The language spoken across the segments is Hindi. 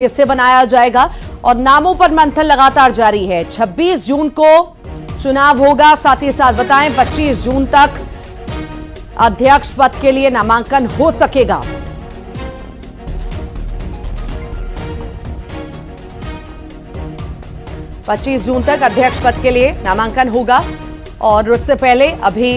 इससे बनाया जाएगा और नामों पर मंथन लगातार जारी है। 26 जून को चुनाव होगा। साथ ही साथ बताएं 25 जून तक अध्यक्ष पद के लिए नामांकन हो सकेगा। पच्चीस जून तक अध्यक्ष पद के लिए नामांकन होगा और उससे पहले अभी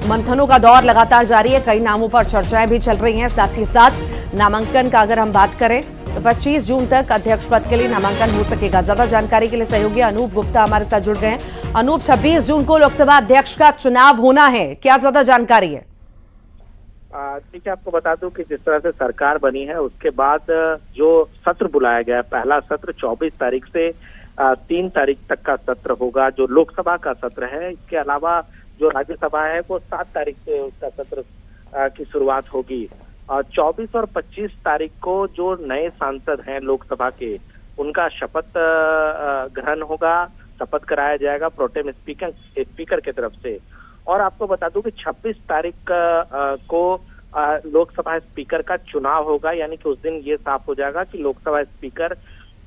मंथनों का दौर लगातार जारी है। कई नामों पर चर्चाएं भी चल रही हैं। साथ ही साथ नामांकन का अगर हम बात करें तो 25 जून तक अध्यक्ष पद के लिए नामांकन हो सकेगा। ज्यादा जानकारी के लिए सहयोगी अनूप गुप्ता हमारे साथ जुड़ गए हैं। अनूप, 26 जून को लोकसभा अध्यक्ष का चुनाव होना है, क्या ज्यादा जानकारी है? ठीक है, आपको बता दूं कि जिस तरह से सरकार बनी है उसके बाद जो सत्र बुलाया गया, पहला सत्र 24 तारीख से 3 तारीख तक का सत्र होगा, जो लोकसभा का सत्र है। इसके अलावा जो राज्यसभा है वो 7 तारीख से उसका सत्र की शुरुआत होगी। 24 और 25 तारीख को जो नए सांसद हैं लोकसभा के, उनका शपथ ग्रहण होगा, शपथ कराया जाएगा प्रोटेम स्पीकर की तरफ से। और आपको बता दूं कि 26 तारीख को लोकसभा स्पीकर का चुनाव होगा, यानी कि उस दिन ये साफ हो जाएगा कि लोकसभा स्पीकर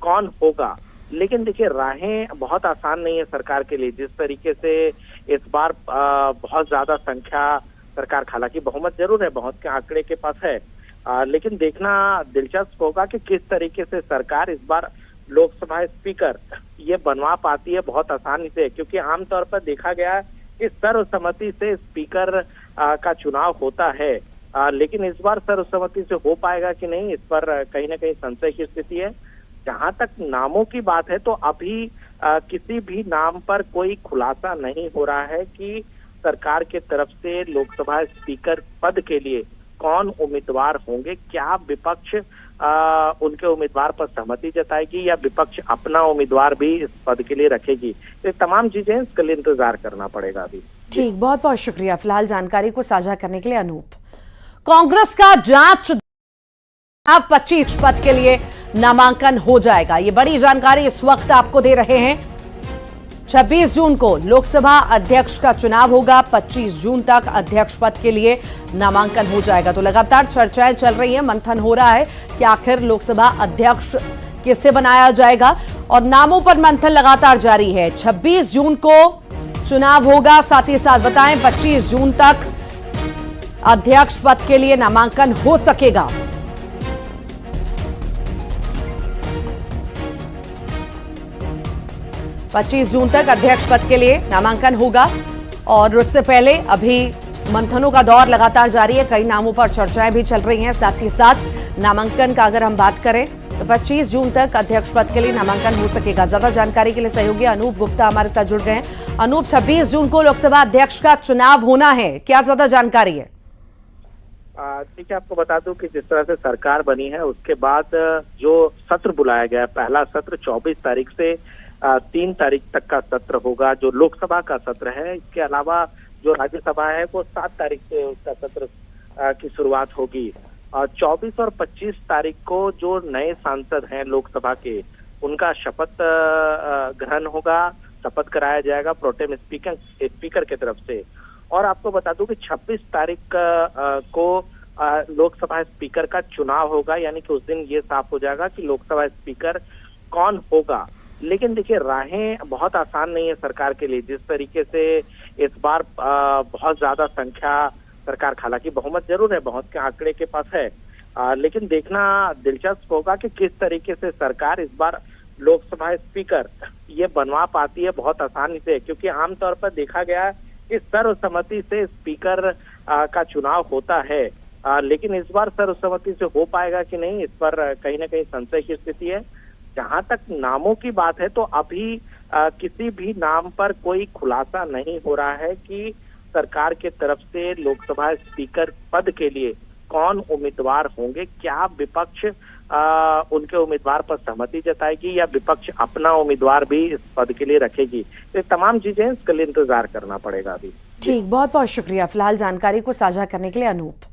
कौन होगा। लेकिन देखिए, राहें बहुत आसान नहीं है सरकार के लिए। जिस तरीके से इस बार बहुत ज्यादा संख्या सरकार, हालांकि बहुमत जरूर है, बहुत के आंकड़े के पास है, लेकिन देखना दिलचस्प होगा कि किस तरीके से सरकार इस बार लोकसभा स्पीकर ये बनवा पाती है बहुत आसानी से। क्योंकि आमतौर पर देखा गया है कि सर्वसम्मति से स्पीकर का चुनाव होता है, लेकिन इस बार सर्वसम्मति से हो पाएगा कि नहीं, इस पर कहीं ना कहीं संशय की स्थिति है। जहां तक नामों की बात है तो अभी किसी भी नाम पर कोई खुलासा नहीं हो रहा है कि सरकार के तरफ से लोकसभा स्पीकर पद के लिए कौन उम्मीदवार होंगे। क्या विपक्ष उनके उम्मीदवार पर सहमति जताएगी या विपक्ष अपना उम्मीदवार भी इस पद के लिए रखेगी? तो तमाम चीजें इसके लिए इंतजार करना पड़ेगा अभी। ठीक, बहुत बहुत शुक्रिया फिलहाल जानकारी को साझा करने के लिए अनूप। कांग्रेस का जांच 25 पद के लिए नामांकन हो जाएगा, ये बड़ी जानकारी इस वक्त आपको दे रहे हैं। 26 जून को लोकसभा अध्यक्ष का चुनाव होगा, 25 जून तक अध्यक्ष पद के लिए नामांकन हो जाएगा। तो लगातार चर्चाएं चल रही हैं, मंथन हो रहा है कि आखिर लोकसभा अध्यक्ष किससे बनाया जाएगा और नामों पर मंथन लगातार जारी है। 26 जून को चुनाव होगा। साथ ही साथ बताएं 25 जून तक अध्यक्ष पद के लिए नामांकन हो सकेगा। पच्चीस जून तक अध्यक्ष पद के लिए नामांकन होगा और उससे पहले अभी मंथनों का दौर लगातार जारी है। कई नामों पर चर्चाएं भी चल रही हैं। साथ ही साथ नामांकन का अगर हम बात करें तो 25 जून तक अध्यक्ष पद के लिए नामांकन हो सकेगा। ज्यादा जानकारी के लिए सहयोगी अनूप गुप्ता हमारे साथ जुड़ गए हैं। अनूप, 26 जून को लोकसभा अध्यक्ष का चुनाव होना है, क्या ज्यादा जानकारी है? ठीक है, आपको बता दूं कि जिस तरह से सरकार बनी है उसके बाद जो सत्र बुलाया गया, पहला सत्र 24 तारीख से 3 तारीख तक का सत्र होगा, जो लोकसभा का सत्र है। इसके अलावा जो राज्यसभा है वो 7 तारीख से उसका सत्र की शुरुआत होगी। 24 और 25 तारीख को जो नए सांसद हैं लोकसभा के, उनका शपथ ग्रहण होगा, शपथ कराया जाएगा प्रोटेम स्पीकर की तरफ से। और आपको बता दूं कि 26 तारीख को लोकसभा स्पीकर का चुनाव होगा, यानी कि उस दिन ये साफ हो जाएगा कि लोकसभा स्पीकर कौन होगा। लेकिन देखिए, राहें बहुत आसान नहीं है सरकार के लिए। जिस तरीके से इस बार बहुत ज्यादा संख्या सरकार, हालांकि बहुमत जरूर है, बहुत के आंकड़े के पास है, लेकिन देखना दिलचस्प होगा कि किस तरीके से सरकार इस बार लोकसभा स्पीकर ये बनवा पाती है बहुत आसानी से। क्योंकि आमतौर पर देखा गया है कि सर्वसम्मति से स्पीकर का चुनाव होता है, लेकिन इस बार सर्वसम्मति से हो पाएगा कि नहीं, इस पर कहीं ना कहीं संशय की स्थिति है। जहां तक नामों की बात है तो अभी किसी भी नाम पर कोई खुलासा नहीं हो रहा है कि सरकार के तरफ से लोकसभा स्पीकर पद के लिए कौन उम्मीदवार होंगे। क्या विपक्ष उनके उम्मीदवार पर सहमति जताएगी या विपक्ष अपना उम्मीदवार भी इस पद के लिए रखेगी? तो तमाम चीजें इसके लिए इंतजार करना पड़ेगा अभी। ठीक, बहुत बहुत शुक्रिया फिलहाल जानकारी को साझा करने के लिए अनूप।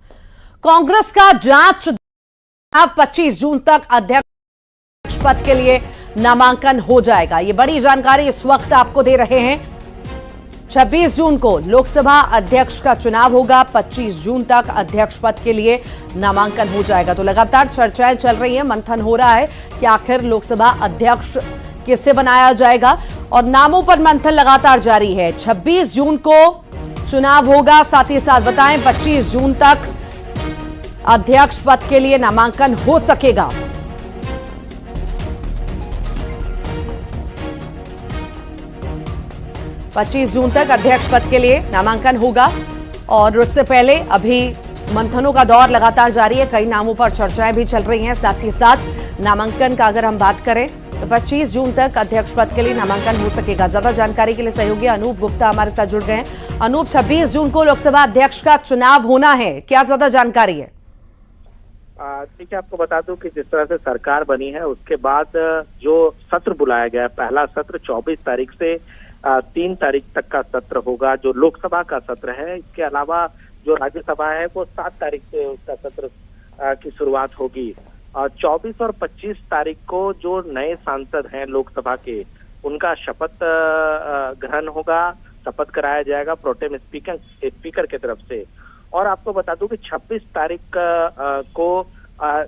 कांग्रेस का जांच 25 जून तक अध्यक्ष पद के लिए नामांकन हो जाएगा, ये बड़ी जानकारी इस वक्त आपको दे रहे हैं। 26 जून को लोकसभा अध्यक्ष का चुनाव होगा। 25 जून तक अध्यक्ष पद के लिए नामांकन हो जाएगा। तो लगातार चर्चाएं चल रही हैं, मंथन हो रहा है कि आखिर लोकसभा अध्यक्ष किसे बनाया जाएगा और नामों पर मंथन लगातार जारी है। 26 जून को चुनाव होगा। साथ ही साथ बताएं 25 जून तक अध्यक्ष पद के लिए नामांकन हो सकेगा। पच्चीस जून तक अध्यक्ष पद के लिए नामांकन होगा और उससे पहले अभी मंथनों का दौर लगातार जारी है। कई नामों पर चर्चाएं भी चल रही हैं। साथ ही साथ नामांकन का अगर हम बात करें तो 25 जून तक अध्यक्ष पद के लिए नामांकन हो सकेगा। ज्यादा जानकारी के लिए सहयोगी अनूप गुप्ता हमारे साथ जुड़ गए हैं। अनूप, 26 जून को लोकसभा अध्यक्ष का चुनाव होना है, क्या ज्यादा जानकारी है? देखिए, आपको बता दूं कि जिस तरह से सरकार बनी है उसके बाद जो सत्र बुलाया गया है, पहला सत्र 24 तारीख से 3 तारीख तक का सत्र होगा, जो लोकसभा का सत्र है। इसके अलावा जो राज्यसभा है वो 7 तारीख से उसका सत्र की शुरुआत होगी। 24 और 25 तारीख को जो नए सांसद हैं लोकसभा के, उनका शपथ ग्रहण होगा, शपथ कराया जाएगा प्रोटेम स्पीकर की तरफ से। और आपको बता दूं कि 26 तारीख को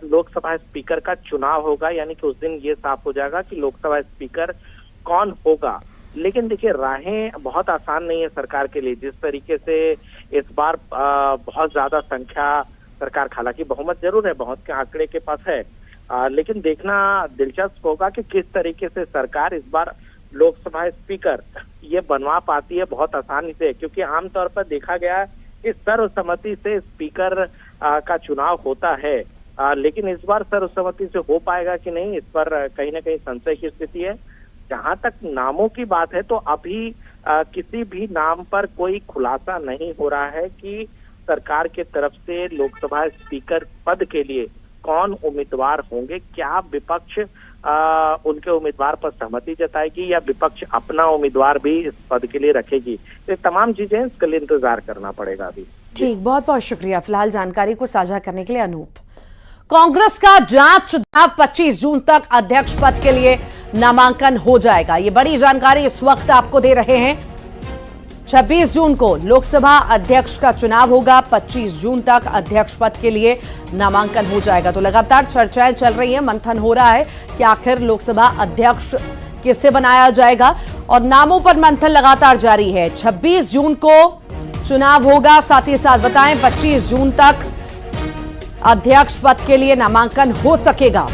लोकसभा स्पीकर का चुनाव होगा, यानी कि उस दिन ये साफ हो जाएगा कि लोकसभा स्पीकर कौन होगा। लेकिन देखिए, राहें बहुत आसान नहीं है सरकार के लिए। जिस तरीके से इस बार बहुत ज्यादा संख्या सरकार, हालांकि बहुमत जरूर है, बहुत के आंकड़े के पास है, लेकिन देखना दिलचस्प होगा कि किस तरीके से सरकार इस बार लोकसभा स्पीकर ये बनवा पाती है बहुत आसानी से। क्योंकि आमतौर पर देखा गया है कि सर्वसम्मति से स्पीकर का चुनाव होता है, लेकिन इस बार सर्वसम्मति से हो पाएगा कि नहीं, इस पर कहीं ना कहीं संशय की स्थिति है। जहां तक नामों की बात है तो अभी किसी भी नाम पर कोई खुलासा नहीं हो रहा है कि सरकार के तरफ से लोकसभा स्पीकर पद के लिए कौन उम्मीदवार होंगे। क्या विपक्ष उनके उम्मीदवार पर सहमति जताएगी या विपक्ष अपना उम्मीदवार भी इस पद के लिए रखेगी। ये तमाम चीजें इसके लिए इंतजार करना पड़ेगा अभी। ठीक, बहुत बहुत शुक्रिया फिलहाल जानकारी को साझा करने के लिए अनूप। कांग्रेस का जांच चुनाव 25 जून तक अध्यक्ष पद के लिए नामांकन हो जाएगा। ये बड़ी जानकारी इस वक्त आपको दे रहे हैं। 26 जून को लोकसभा अध्यक्ष का चुनाव होगा। 25 जून तक अध्यक्ष पद के लिए नामांकन हो जाएगा। तो लगातार चर्चाएं चल रही हैं, मंथन हो रहा है कि आखिर लोकसभा अध्यक्ष किसे बनाया जाएगा और नामों पर मंथन लगातार जारी है। 26 जून को चुनाव होगा। साथ ही साथ बताएं 25 जून तक अध्यक्ष पद के लिए नामांकन हो सकेगा।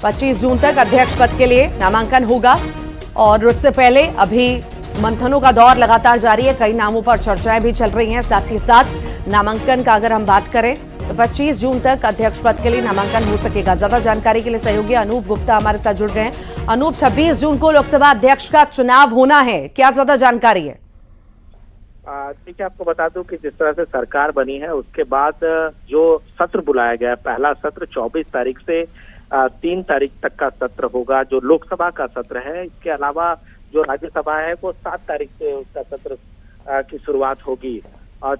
पच्चीस जून तक अध्यक्ष पद के लिए नामांकन होगा और उससे पहले अभी मंथनों का दौर लगातार जारी है। कई नामों पर चर्चाएं भी चल रही हैं। साथ ही साथ नामांकन का अगर हम बात करें तो 25 जून तक अध्यक्ष पद के लिए नामांकन हो सकेगा। ज्यादा जानकारी के लिए सहयोगी अनूप गुप्ता हमारे साथ जुड़ गए हैं। अनूप, 26 जून को लोकसभा अध्यक्ष का चुनाव होना है, क्या ज्यादा जानकारी है? देखिए, आपको बता दूं कि जिस तरह से सरकार बनी है उसके बाद जो सत्र बुलाया गया है, पहला सत्र 24 तारीख से 3 तारीख तक का सत्र होगा, जो लोकसभा का सत्र है। इसके अलावा जो राज्यसभा है वो 7 तारीख से उसका सत्र की शुरुआत होगी।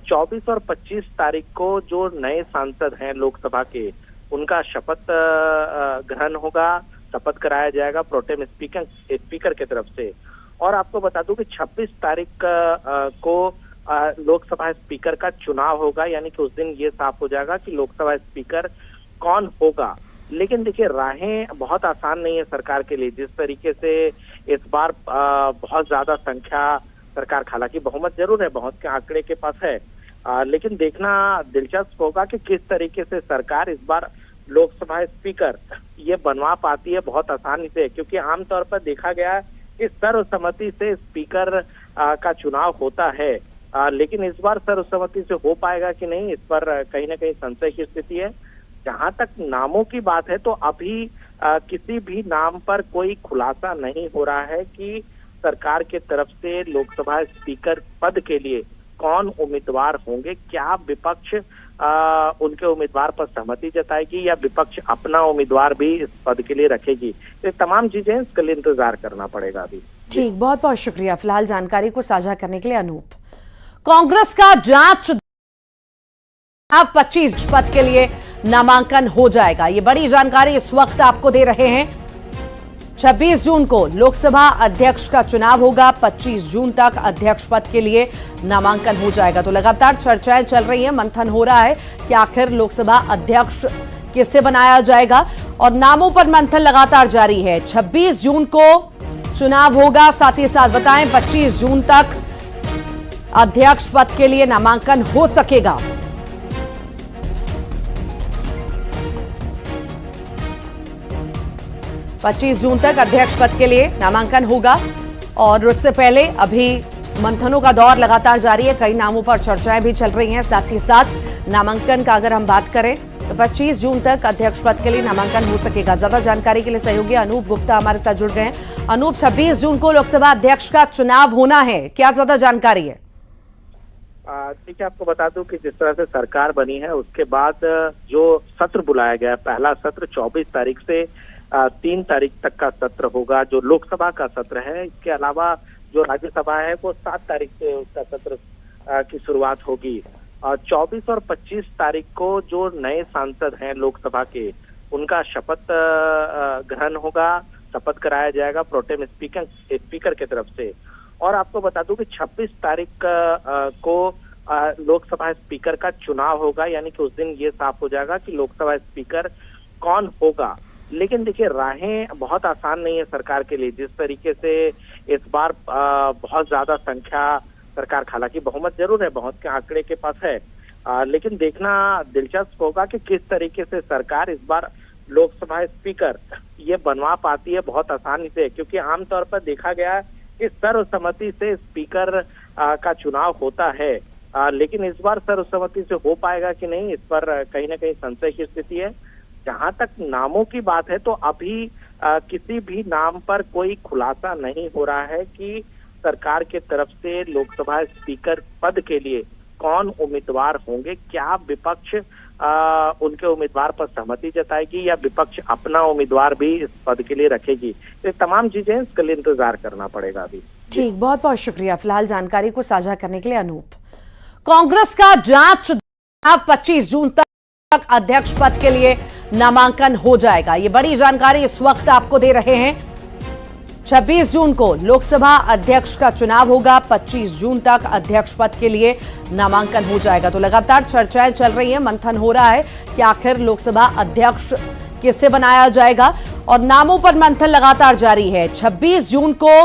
24 और 25 तारीख को जो नए सांसद हैं लोकसभा के, उनका शपथ ग्रहण होगा, शपथ कराया जाएगा प्रोटेम स्पीकर की तरफ से। और आपको बता दूं कि 26 तारीख को लोकसभा स्पीकर का चुनाव होगा, यानी कि उस दिन ये साफ हो जाएगा कि लोकसभा स्पीकर कौन होगा। लेकिन देखिए, राहें बहुत आसान नहीं है सरकार के लिए। जिस तरीके से इस बार बहुत ज्यादा संख्या सरकार, हालांकि बहुमत जरूर है, बहुत के आंकड़े के पास है, लेकिन देखना दिलचस्प होगा कि किस तरीके से सरकार इस बार लोकसभा स्पीकर ये बनवा पाती है बहुत आसानी से। क्योंकि आमतौर पर देखा गया है कि सर्वसम्मति से स्पीकर का चुनाव होता है, लेकिन इस बार सर्वसम्मति से हो पाएगा कि नहीं, इस पर कहीं ना कहीं संशय की स्थिति है। जहां तक नामों की बात है तो अभी किसी भी नाम पर कोई खुलासा नहीं हो रहा है कि सरकार के तरफ से लोकसभा स्पीकर पद के लिए कौन उम्मीदवार होंगे। क्या विपक्ष उनके उम्मीदवार पर सहमति जताएगी या विपक्ष अपना उम्मीदवार भी इस पद के लिए रखेगी। ये तमाम चीजें इसके लिए इंतजार करना पड़ेगा अभी। ठीक, बहुत बहुत शुक्रिया फिलहाल जानकारी को साझा करने के लिए अनूप। कांग्रेस का जांच 25 पद के लिए नामांकन हो जाएगा। ये बड़ी जानकारी इस वक्त आपको दे रहे हैं। 26 जून को लोकसभा अध्यक्ष का चुनाव होगा। 25 जून तक अध्यक्ष पद के लिए नामांकन हो जाएगा। तो लगातार चर्चाएं चल रही हैं, मंथन हो रहा है कि आखिर लोकसभा अध्यक्ष किसे बनाया जाएगा और नामों पर मंथन लगातार जारी है। 26 जून को चुनाव होगा, साथ ही साथ बताएं 25 जून तक अध्यक्ष पद के लिए नामांकन हो सकेगा। पच्चीस जून तक अध्यक्ष पद के लिए नामांकन होगा और उससे पहले अभी मंथनों का दौर लगातार जारी है। कई नामों पर चर्चाएं भी चल रही हैं। साथ ही साथ नामांकन का अगर हम बात करें तो 25 जून तक अध्यक्ष पद के लिए नामांकन हो सकेगा। ज्यादा जानकारी के लिए सहयोगी अनूप गुप्ता हमारे साथ जुड़ गए हैं। अनूप, 26 जून को लोकसभा अध्यक्ष का चुनाव होना है, क्या ज्यादा जानकारी है? देखिए, आपको बता दूं कि जिस तरह से सरकार बनी है उसके बाद जो सत्र बुलाया गया, पहला सत्र 24 तारीख से 3 तारीख तक का सत्र होगा, जो लोकसभा का सत्र है। इसके अलावा जो राज्यसभा है वो 7 तारीख से उसका सत्र की शुरुआत होगी। 24 और 25 तारीख को जो नए सांसद हैं लोकसभा के, उनका शपथ ग्रहण होगा, शपथ कराया जाएगा प्रोटेम स्पीकर की तरफ से। और आपको बता दूं कि 26 तारीख को लोकसभा स्पीकर का चुनाव होगा, यानी कि उस दिन ये साफ हो जाएगा कि लोकसभा स्पीकर कौन होगा। लेकिन देखिए, राहें बहुत आसान नहीं है सरकार के लिए। जिस तरीके से इस बार बहुत ज्यादा संख्या सरकार, हालांकि बहुमत जरूर है, बहुत के आंकड़े के पास है, लेकिन देखना दिलचस्प होगा कि किस तरीके से सरकार इस बार लोकसभा स्पीकर ये बनवा पाती है बहुत आसानी से। क्योंकि आमतौर पर देखा गया है कि सर्वसम्मति से स्पीकर का चुनाव होता है, लेकिन इस बार सर्वसम्मति से हो पाएगा कि नहीं, इस पर कहीं ना कहीं संशय की स्थिति है। जहां तक नामों की बात है तो अभी किसी भी नाम पर कोई खुलासा नहीं हो रहा है कि सरकार के तरफ से लोकसभा स्पीकर पद के लिए कौन उम्मीदवार होंगे। क्या विपक्ष उनके उम्मीदवार पर सहमति जताएगी या विपक्ष अपना उम्मीदवार भी इस पद के लिए रखेगी? ये तमाम चीजें इसके लिए इंतजार करना पड़ेगा अभी। ठीक, बहुत बहुत शुक्रिया फिलहाल जानकारी को साझा करने के लिए अनूप। कांग्रेस का जांच 25 जून तक अध्यक्ष पद के लिए नामांकन हो जाएगा। ये बड़ी जानकारी इस वक्त आपको दे रहे हैं। 26 जून को लोकसभा अध्यक्ष का चुनाव होगा। 25 जून तक अध्यक्ष पद के लिए नामांकन हो जाएगा। तो लगातार चर्चाएं चल रही हैं, मंथन हो रहा है कि आखिर लोकसभा अध्यक्ष किसे बनाया जाएगा और नामों पर मंथन लगातार जारी है। 26 जून को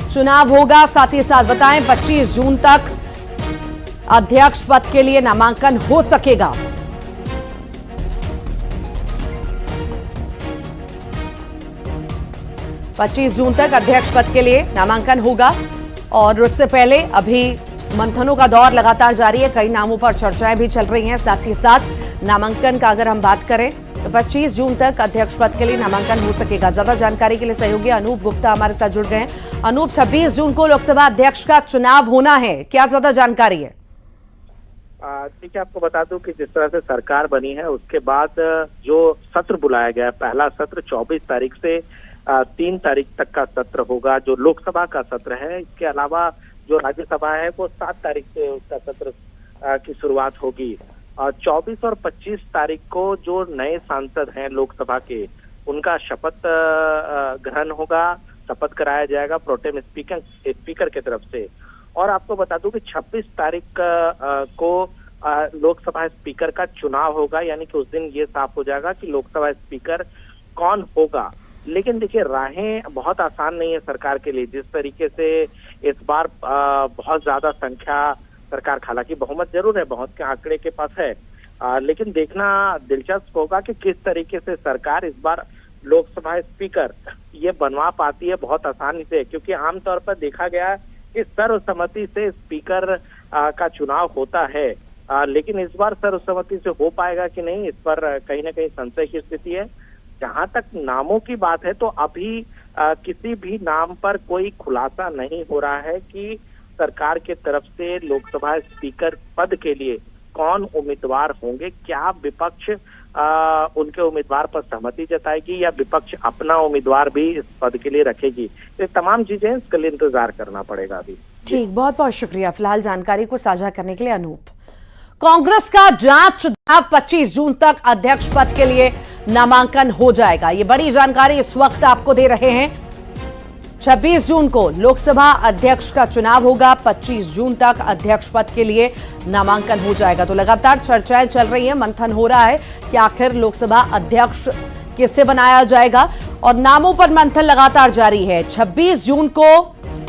चुनाव होगा, साथ ही साथ बताएं 25 जून तक अध्यक्ष पद के लिए नामांकन हो सकेगा। पच्चीस जून तक अध्यक्ष पद के लिए नामांकन होगा और उससे पहले अभी मंथनों का दौर लगातार जारी है। कई नामों पर चर्चाएं भी चल रही हैं। साथ ही साथ नामांकन का अगर हम बात करें तो 25 जून तक अध्यक्ष पद के लिए नामांकन हो सकेगा। ज्यादा जानकारी के लिए सहयोगी अनूप गुप्ता हमारे साथ जुड़ गए हैं। अनूप, 26 जून को लोकसभा अध्यक्ष का चुनाव होना है, क्या ज्यादा जानकारी है? देखिए, आपको बता दूं कि जिस तरह से सरकार बनी है उसके बाद जो सत्र बुलाया गया, पहला सत्र 24 तारीख से 3 तारीख तक का सत्र होगा, जो लोकसभा का सत्र है। इसके अलावा जो राज्यसभा है वो 7 तारीख से उसका सत्र की शुरुआत होगी। 24 और 25 तारीख को जो नए सांसद हैं लोकसभा के, उनका शपथ ग्रहण होगा, शपथ कराया जाएगा प्रोटेम स्पीकर की तरफ से। और आपको बता दूं कि 26 तारीख को लोकसभा स्पीकर का चुनाव होगा, यानी कि उस दिन ये साफ हो जाएगा कि लोकसभा स्पीकर कौन होगा। लेकिन देखिए, राहें बहुत आसान नहीं है सरकार के लिए। जिस तरीके से इस बार बहुत ज्यादा संख्या सरकार, हालांकि बहुमत जरूर है, बहुत के आंकड़े के पास है, लेकिन देखना दिलचस्प होगा कि किस तरीके से सरकार इस बार लोकसभा स्पीकर ये बनवा पाती है बहुत आसानी से। क्योंकि आमतौर पर देखा गया है कि सर्वसम्मति से स्पीकर का चुनाव होता है, लेकिन इस बार सर्वसम्मति से हो पाएगा कि नहीं, इस पर कहीं ना कहीं संशय की स्थिति है। जहां तक नामों की बात है तो अभी किसी भी नाम पर कोई खुलासा नहीं हो रहा है कि सरकार के तरफ से लोकसभा स्पीकर पद के लिए कौन उम्मीदवार होंगे। क्या विपक्ष उनके उम्मीदवार पर सहमति जताएगी या विपक्ष अपना उम्मीदवार भी इस पद के लिए रखेगी? ये तमाम चीजें इसके लिए इंतजार करना पड़ेगा अभी। ठीक, बहुत बहुत शुक्रिया फिलहाल जानकारी को साझा करने के लिए अनूप। कांग्रेस का जांच 25 जून तक अध्यक्ष पद के लिए नामांकन हो जाएगा। ये बड़ी जानकारी इस वक्त आपको दे रहे हैं। 26 जून को लोकसभा अध्यक्ष का चुनाव होगा। 25 जून तक अध्यक्ष पद के लिए नामांकन हो जाएगा। तो लगातार चर्चाएं चल रही हैं, मंथन हो रहा है कि आखिर लोकसभा अध्यक्ष किसे बनाया जाएगा और नामों पर मंथन लगातार जारी है। 26 जून को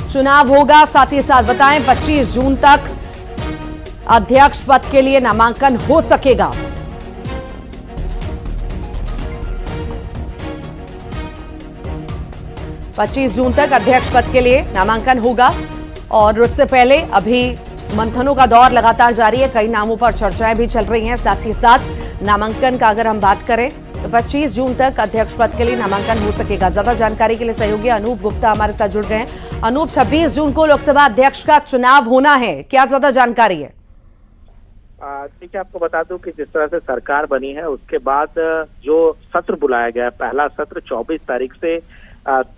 चुनाव होगा। साथ ही साथ बताएं 25 जून तक अध्यक्ष पद के लिए नामांकन हो सकेगा। पच्चीस जून तक अध्यक्ष पद के लिए नामांकन होगा और उससे पहले अभी मंथनों का दौर लगातार जारी है। कई नामों पर चर्चाएं भी चल रही हैं। साथ ही साथ नामांकन का अगर हम बात करें तो 25 जून तक अध्यक्ष पद के लिए नामांकन हो सकेगा। ज्यादा जानकारी के लिए सहयोगी अनूप गुप्ता हमारे साथ जुड़ गए हैं। अनूप, 26 जून को लोकसभा अध्यक्ष का चुनाव होना है, क्या ज्यादा जानकारी है? ठीक है, आपको बता दूं कि जिस तरह से सरकार बनी है उसके बाद जो सत्र बुलाया गया, पहला सत्र 24 तारीख से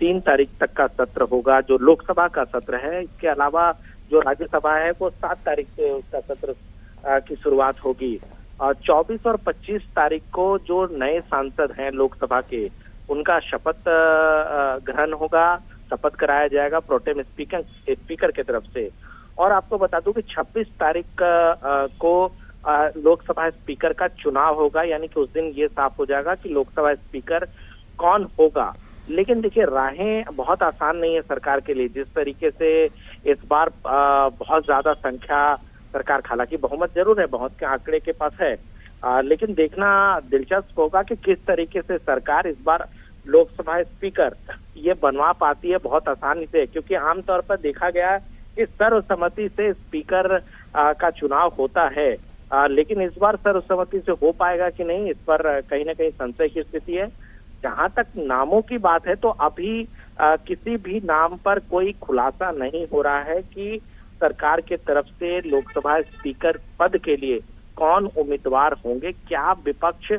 3 तारीख तक का सत्र होगा, जो लोकसभा का सत्र है। इसके अलावा जो राज्यसभा है वो 7 तारीख से उसका सत्र की शुरुआत होगी। 24 और 25 तारीख को जो नए सांसद हैं लोकसभा के, उनका शपथ ग्रहण होगा, शपथ कराया जाएगा प्रोटेम स्पीकर की तरफ से। और आपको बता दूं कि 26 तारीख को लोकसभा स्पीकर का चुनाव होगा, यानी कि उस दिन ये साफ हो जाएगा कि लोकसभा स्पीकर कौन होगा। लेकिन देखिए, राहें बहुत आसान नहीं है सरकार के लिए। जिस तरीके से इस बार बहुत ज्यादा संख्या सरकार, हालांकि बहुमत जरूर है, बहुत के आंकड़े के पास है, लेकिन देखना दिलचस्प होगा कि किस तरीके से सरकार इस बार लोकसभा स्पीकर ये बनवा पाती है बहुत आसानी से। क्योंकि आमतौर पर देखा गया है कि सर्वसम्मति से स्पीकर का चुनाव होता है, लेकिन इस बार सर्वसम्मति से हो पाएगा कि नहीं, इस पर कहीं ना कहीं संशय की स्थिति है। जहां तक नामों की बात है तो अभी किसी भी नाम पर कोई खुलासा नहीं हो रहा है कि सरकार के तरफ से लोकसभा स्पीकर पद के लिए कौन उम्मीदवार होंगे। क्या विपक्ष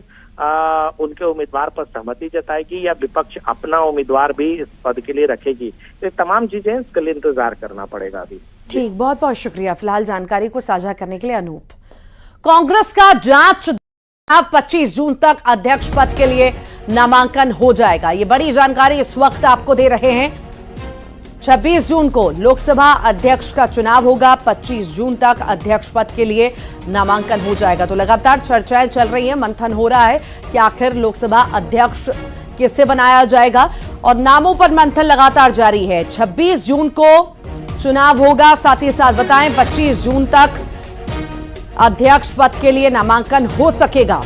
उनके उम्मीदवार पर सहमति जताएगी या विपक्ष अपना उम्मीदवार भी इस पद के लिए रखेगी। ये तमाम चीजें इसके लिए इंतजार करना पड़ेगा अभी। ठीक, बहुत बहुत शुक्रिया फिलहाल जानकारी को साझा करने के लिए अनूप। कांग्रेस का जांच 25 जून तक अध्यक्ष पद के लिए नामांकन हो जाएगा। ये बड़ी जानकारी इस वक्त आपको दे रहे हैं। 26 जून को लोकसभा अध्यक्ष का चुनाव होगा। 25 जून तक अध्यक्ष पद के लिए नामांकन हो जाएगा। तो लगातार चर्चाएं चल रही हैं, मंथन हो रहा है कि आखिर लोकसभा अध्यक्ष किसे बनाया जाएगा और नामों पर मंथन लगातार जारी है। 26 जून को चुनाव होगा। साथ ही साथ बताएं 25 जून तक अध्यक्ष पद के लिए नामांकन हो सकेगा।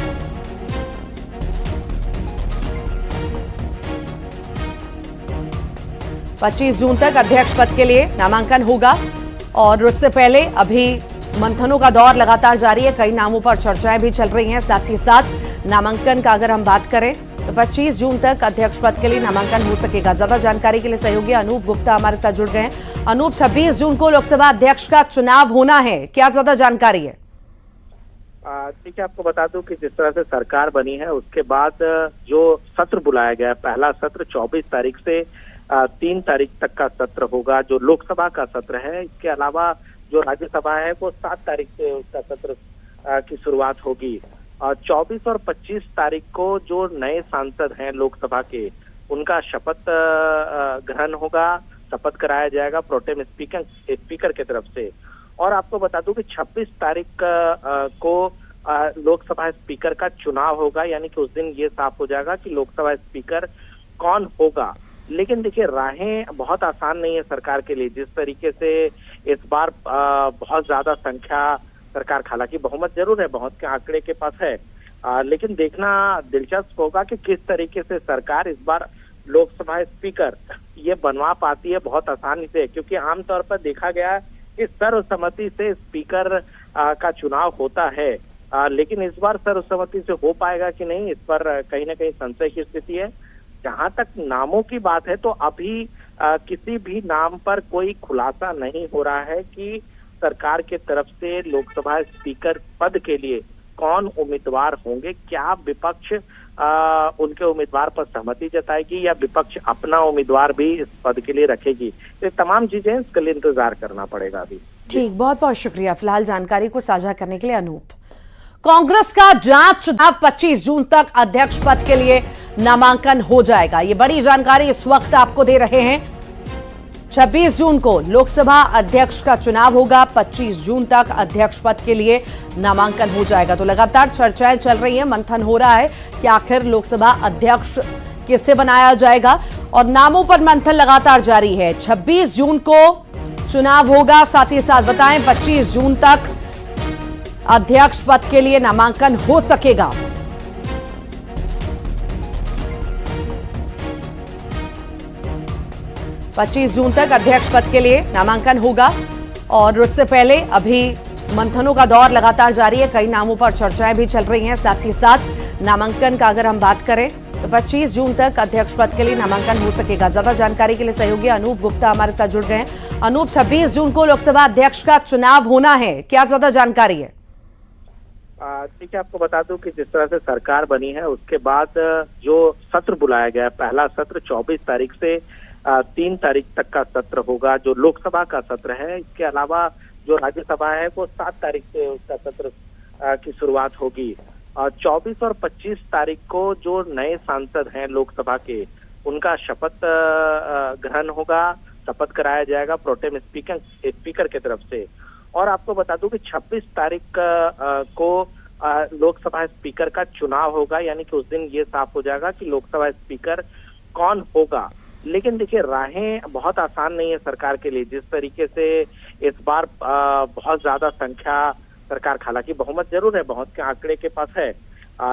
पच्चीस जून तक अध्यक्ष पद के लिए नामांकन होगा और उससे पहले अभी मंथनों का दौर लगातार जारी है। कई नामों पर चर्चाएं भी चल रही हैं। साथ ही साथ नामांकन का अगर हम बात करें तो 25 जून तक अध्यक्ष पद के लिए नामांकन हो सकेगा। ज्यादा जानकारी के लिए सहयोगी अनूप गुप्ता हमारे साथ जुड़ गए हैं। अनूप, 26 जून को लोकसभा अध्यक्ष का चुनाव होना है, क्या ज्यादा जानकारी है? ठीक है, आपको बता दूं कि जिस तरह से सरकार बनी है उसके बाद जो सत्र बुलाया गया, पहला सत्र 24 तारीख से 3 तारीख तक का सत्र होगा, जो लोकसभा का सत्र है। इसके अलावा जो राज्यसभा है वो 7 तारीख से उसका सत्र की शुरुआत होगी। 24 और 25 तारीख को जो नए सांसद हैं लोकसभा के, उनका शपथ ग्रहण होगा, शपथ कराया जाएगा प्रोटेम स्पीकर की तरफ से। और आपको बता दूं कि 26 तारीख को लोकसभा स्पीकर का चुनाव होगा, यानी कि उस दिन ये साफ हो जाएगा कि लोकसभा स्पीकर कौन होगा। लेकिन देखिए, राहें बहुत आसान नहीं है सरकार के लिए। जिस तरीके से इस बार बहुत ज्यादा संख्या सरकार, हालांकि बहुमत जरूर है, बहुत के आंकड़े के पास है, लेकिन देखना दिलचस्प होगा कि किस तरीके से सरकार इस बार लोकसभा स्पीकर ये बनवा पाती है बहुत आसानी से। क्योंकि आमतौर पर देखा गया है कि सर्वसम्मति से स्पीकर का चुनाव होता है, लेकिन इस बार सर्वसम्मति से हो पाएगा कि नहीं, इस पर कहीं ना कहीं संशय की स्थिति है। जहां तक नामों की बात है तो अभी किसी भी नाम पर कोई खुलासा नहीं हो रहा है कि सरकार के तरफ से लोकसभा स्पीकर पद के लिए कौन उम्मीदवार होंगे। क्या विपक्ष उनके उम्मीदवार पर सहमति जताएगी या विपक्ष अपना उम्मीदवार भी इस पद के लिए रखेगी। ये तमाम चीजें इसके लिए इंतजार करना पड़ेगा अभी। ठीक, बहुत बहुत शुक्रिया फिलहाल जानकारी को साझा करने के लिए अनूप। कांग्रेस का जांच चुनाव 25 जून तक अध्यक्ष पद के लिए नामांकन हो जाएगा। ये बड़ी जानकारी इस वक्त आपको दे रहे हैं। 26 जून को लोकसभा अध्यक्ष का चुनाव होगा। 25 जून तक अध्यक्ष पद के लिए नामांकन हो जाएगा। तो लगातार चर्चाएं चल रही हैं, मंथन हो रहा है कि आखिर लोकसभा अध्यक्ष किसे बनाया जाएगा और नामों पर मंथन लगातार जारी है। 26 जून को चुनाव होगा। साथ ही साथ बताएं 25 जून तक अध्यक्ष पद के लिए नामांकन हो सकेगा। पच्चीस जून तक अध्यक्ष पद के लिए नामांकन होगा और उससे पहले अभी मंथनों का दौर लगातार जारी है। कई नामों पर चर्चाएं भी चल रही हैं। साथ ही साथ नामांकन का अगर हम बात करें तो 25 जून तक अध्यक्ष पद के लिए नामांकन हो सकेगा। ज्यादा जानकारी के लिए सहयोगी अनूप गुप्ता हमारे साथ जुड़ गए हैं। अनूप, 26 जून को लोकसभा अध्यक्ष का चुनाव होना है, क्या ज्यादा जानकारी है? ठीक है, आपको बता दूं कि जिस तरह से सरकार बनी है उसके बाद जो सत्र बुलाया गया, पहला सत्र 24 तारीख से 3 तारीख तक का सत्र होगा, जो लोकसभा का सत्र है। इसके अलावा जो राज्यसभा है वो 7 तारीख से उसका सत्र की शुरुआत होगी। 24 और 25 तारीख को जो नए सांसद हैं लोकसभा के, उनका शपथ ग्रहण होगा, शपथ कराया जाएगा प्रोटेम स्पीकर की तरफ से। और आपको बता दूं कि 26 तारीख को लोकसभा स्पीकर का चुनाव होगा, यानी कि उस दिन ये साफ हो जाएगा कि लोकसभा स्पीकर कौन होगा। लेकिन देखिए, राहें बहुत आसान नहीं है सरकार के लिए। जिस तरीके से इस बार बहुत ज्यादा संख्या सरकार, हालांकि बहुमत जरूर है, बहुत के आंकड़े के पास है,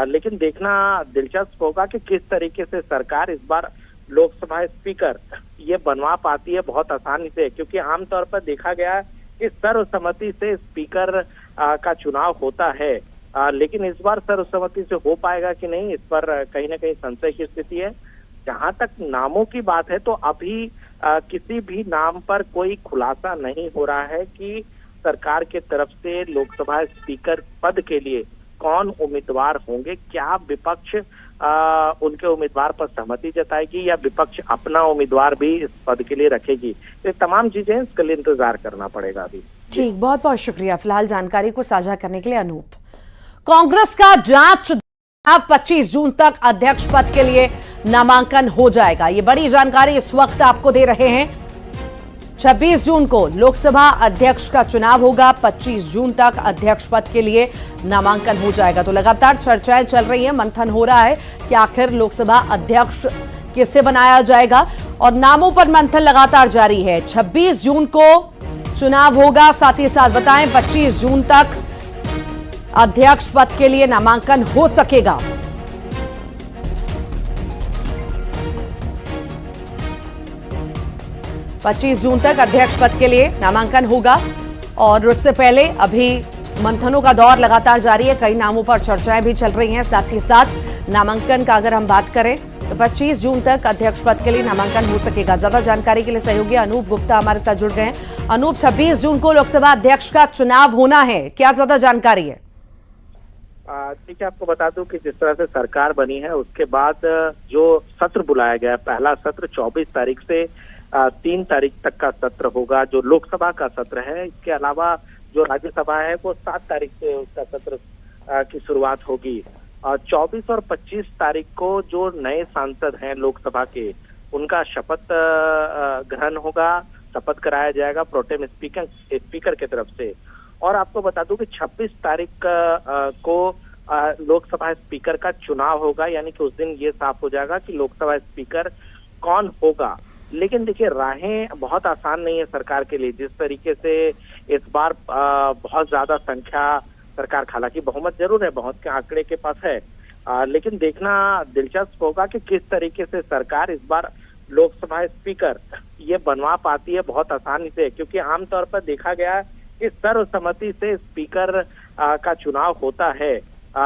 लेकिन देखना दिलचस्प होगा कि किस तरीके से सरकार इस बार लोकसभा स्पीकर ये बनवा पाती है बहुत आसानी से, क्योंकि आमतौर पर देखा गया है कि सर्वसम्मति से स्पीकर का चुनाव होता है, लेकिन इस बार सर्वसम्मति से हो पाएगा कि नहीं, इस पर कहीं ना कहीं संशय की स्थिति है। जहां तक नामों की बात है तो अभी किसी भी नाम पर कोई खुलासा नहीं हो रहा है कि सरकार के तरफ से लोकसभा स्पीकर पद के लिए कौन उम्मीदवार होंगे। क्या विपक्ष उनके उम्मीदवार पर सहमति जताएगी या विपक्ष अपना उम्मीदवार भी इस पद के लिए रखेगी। ये तमाम चीजें इसके लिए इंतजार करना पड़ेगा अभी। ठीक, बहुत बहुत शुक्रिया फिलहाल जानकारी को साझा करने के लिए अनूप। कांग्रेस का जांच चुनाव 25 जून तक अध्यक्ष पद के लिए नामांकन हो जाएगा। ये बड़ी जानकारी इस वक्त आपको दे रहे हैं। 26 जून को लोकसभा अध्यक्ष का चुनाव होगा। 25 जून तक अध्यक्ष पद के लिए नामांकन हो जाएगा। तो लगातार चर्चाएं चल रही हैं, मंथन हो रहा है कि आखिर लोकसभा अध्यक्ष किसे बनाया जाएगा और नामों पर मंथन लगातार जारी है। 26 जून को चुनाव होगा। साथ ही साथ बताएं 25 जून तक अध्यक्ष पद के लिए नामांकन हो सकेगा। पच्चीस जून तक अध्यक्ष पद के लिए नामांकन होगा और उससे पहले अभी मंथनों का दौर लगातार जारी है। कई नामों पर चर्चाएं भी चल रही हैं। साथ ही साथ नामांकन का अगर हम बात करें तो 25 जून तक अध्यक्ष पद के लिए नामांकन हो सकेगा। ज्यादा जानकारी के लिए सहयोगी अनूप गुप्ता हमारे साथ जुड़ गए हैं। अनूप, 26 जून को लोकसभा अध्यक्ष का चुनाव होना है, क्या ज्यादा जानकारी है? ठीक है, आपको बता दूं कि जिस तरह से सरकार बनी है उसके बाद जो सत्र बुलाया गया, पहला सत्र 24 तारीख से 3 तारीख तक का सत्र होगा, जो लोकसभा का सत्र है। इसके अलावा जो राज्यसभा है वो 7 तारीख से उसका सत्र की शुरुआत होगी। 24 और 25 तारीख को जो नए सांसद हैं लोकसभा के, उनका शपथ ग्रहण होगा, शपथ कराया जाएगा प्रोटेम स्पीकर की तरफ से। और आपको बता दूं कि 26 तारीख को लोकसभा स्पीकर का चुनाव होगा, यानी कि उस दिन ये साफ हो जाएगा कि लोकसभा स्पीकर कौन होगा। लेकिन देखिए, राहें बहुत आसान नहीं है सरकार के लिए। जिस तरीके से इस बार बहुत ज्यादा संख्या सरकार, हालांकि बहुमत जरूर है, बहुत के आंकड़े के पास है, लेकिन देखना दिलचस्प होगा कि किस तरीके से सरकार इस बार लोकसभा स्पीकर ये बनवा पाती है बहुत आसानी से, क्योंकि आमतौर पर देखा गया है कि सर्वसम्मति से स्पीकर का चुनाव होता है,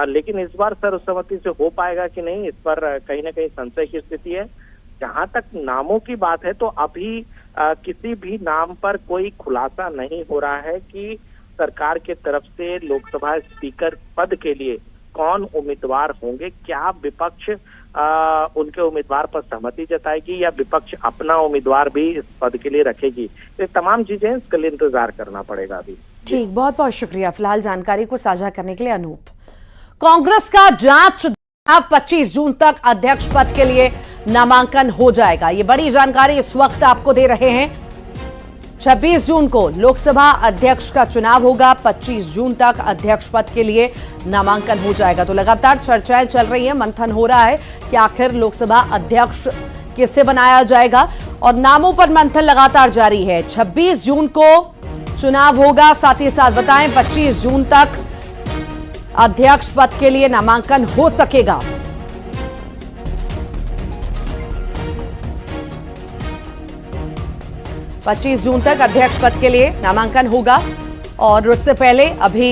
लेकिन इस बार सर्वसम्मति से हो पाएगा कि नहीं, इस पर कहीं ना कहीं संशय की स्थिति है। जहां तक नामों की बात है तो अभी किसी भी नाम पर कोई खुलासा नहीं हो रहा है कि सरकार के तरफ से लोकसभा स्पीकर पद के लिए कौन उम्मीदवार होंगे। क्या विपक्ष उनके उम्मीदवार पर सहमति जताएगी या विपक्ष अपना उम्मीदवार भी इस पद के लिए रखेगी। तो तमाम चीजें इसके लिए इंतजार करना पड़ेगा अभी। ठीक, बहुत बहुत शुक्रिया फिलहाल जानकारी को साझा करने के लिए अनूप। कांग्रेस का जांच 25 जून तक अध्यक्ष पद के लिए नामांकन हो जाएगा। ये बड़ी जानकारी इस वक्त आपको दे रहे हैं। 26 जून को लोकसभा अध्यक्ष का चुनाव होगा। 25 जून तक अध्यक्ष पद के लिए नामांकन हो जाएगा। तो लगातार चर्चाएं चल रही हैं, मंथन हो रहा है कि आखिर लोकसभा अध्यक्ष किसे बनाया जाएगा और नामों पर मंथन लगातार जारी है। 26 जून को चुनाव होगा। साथ ही साथ बताएं 25 जून तक अध्यक्ष पद के लिए नामांकन हो सकेगा। पच्चीस जून तक अध्यक्ष पद के लिए नामांकन होगा और उससे पहले अभी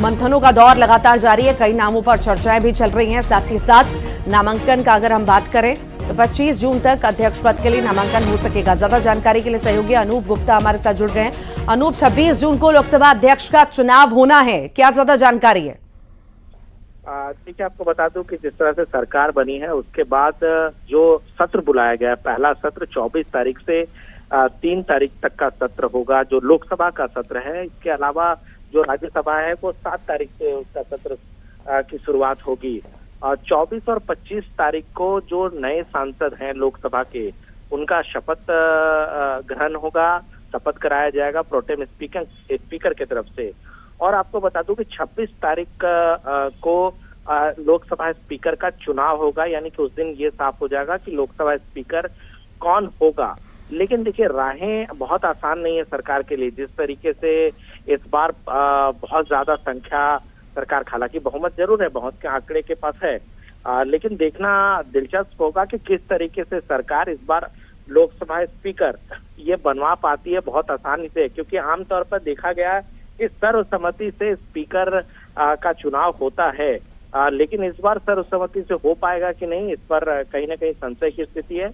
मंथनों का दौर लगातार जारी है। कई नामों पर चर्चाएं भी चल रही हैं। साथ ही साथ नामांकन का अगर हम बात करें तो 25 जून तक अध्यक्ष पद के लिए नामांकन हो सकेगा। ज्यादा जानकारी के लिए सहयोगी अनूप गुप्ता हमारे साथ जुड़ गए हैं। अनूप, 26 जून को लोकसभा अध्यक्ष का चुनाव होना है, क्या ज्यादा जानकारी है? ठीक है, आपको बता दूं कि जिस तरह से सरकार बनी है उसके बाद जो सत्र बुलाया गया है, पहला सत्र 24 तारीख से 3 तारीख तक का सत्र होगा, जो लोकसभा का सत्र है। इसके अलावा जो राज्यसभा है वो 7 तारीख से उसका सत्र की शुरुआत होगी। 24 और 25 तारीख को जो नए सांसद हैं लोकसभा के, उनका शपथ ग्रहण होगा, शपथ कराया जाएगा प्रोटेम स्पीकर की तरफ से। और आपको बता दूं कि 26 तारीख को लोकसभा स्पीकर का चुनाव होगा, यानी कि उस दिन ये साफ हो जाएगा कि लोकसभा स्पीकर कौन होगा। लेकिन देखिए, राहें बहुत आसान नहीं है सरकार के लिए। जिस तरीके से इस बार बहुत ज्यादा संख्या सरकार, हालांकि बहुमत जरूर है, बहुत के आंकड़े के पास है, लेकिन देखना दिलचस्प होगा कि किस तरीके से सरकार इस बार लोकसभा स्पीकर ये बनवा पाती है बहुत आसानी से। क्योंकि आमतौर पर देखा गया है कि सर्वसम्मति से स्पीकर का चुनाव होता है, लेकिन इस बार सर्वसम्मति से हो पाएगा कि नहीं, इस पर कहीं ना कहीं संशय की स्थिति है।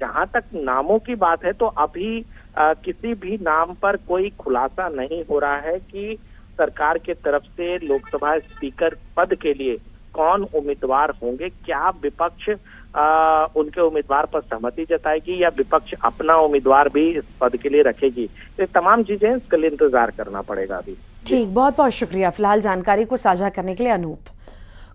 जहां तक नामों की बात है तो अभी किसी भी नाम पर कोई खुलासा नहीं हो रहा है कि सरकार के तरफ से लोकसभा स्पीकर पद के लिए कौन उम्मीदवार होंगे। क्या विपक्ष उनके उम्मीदवार पर सहमति जताएगी या विपक्ष अपना उम्मीदवार भी इस पद के लिए रखेगी। ये तमाम चीजें इसके लिए इंतजार करना पड़ेगा अभी। ठीक, बहुत बहुत शुक्रिया फिलहाल जानकारी को साझा करने के लिए अनूप।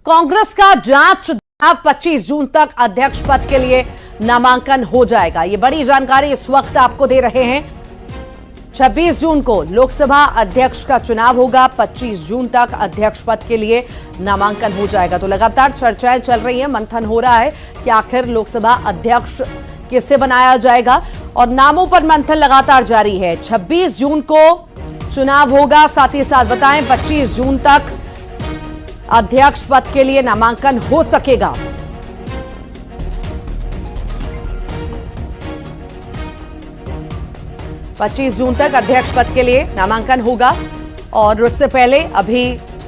कांग्रेस का जांच 25 जून तक अध्यक्ष पद के लिए नामांकन हो जाएगा। ये बड़ी जानकारी इस वक्त आपको दे रहे हैं। 26 जून को लोकसभा अध्यक्ष का चुनाव होगा। 25 जून तक अध्यक्ष पद के लिए नामांकन हो जाएगा। तो लगातार चर्चाएं चल रही हैं, मंथन हो रहा है कि आखिर लोकसभा अध्यक्ष किसे बनाया जाएगा और नामों पर मंथन लगातार जारी है। 26 जून को चुनाव होगा। साथ ही साथ बताएं 25 जून तक अध्यक्ष पद के लिए नामांकन हो सकेगा। पच्चीस जून तक अध्यक्ष पद के लिए नामांकन होगा और उससे पहले अभी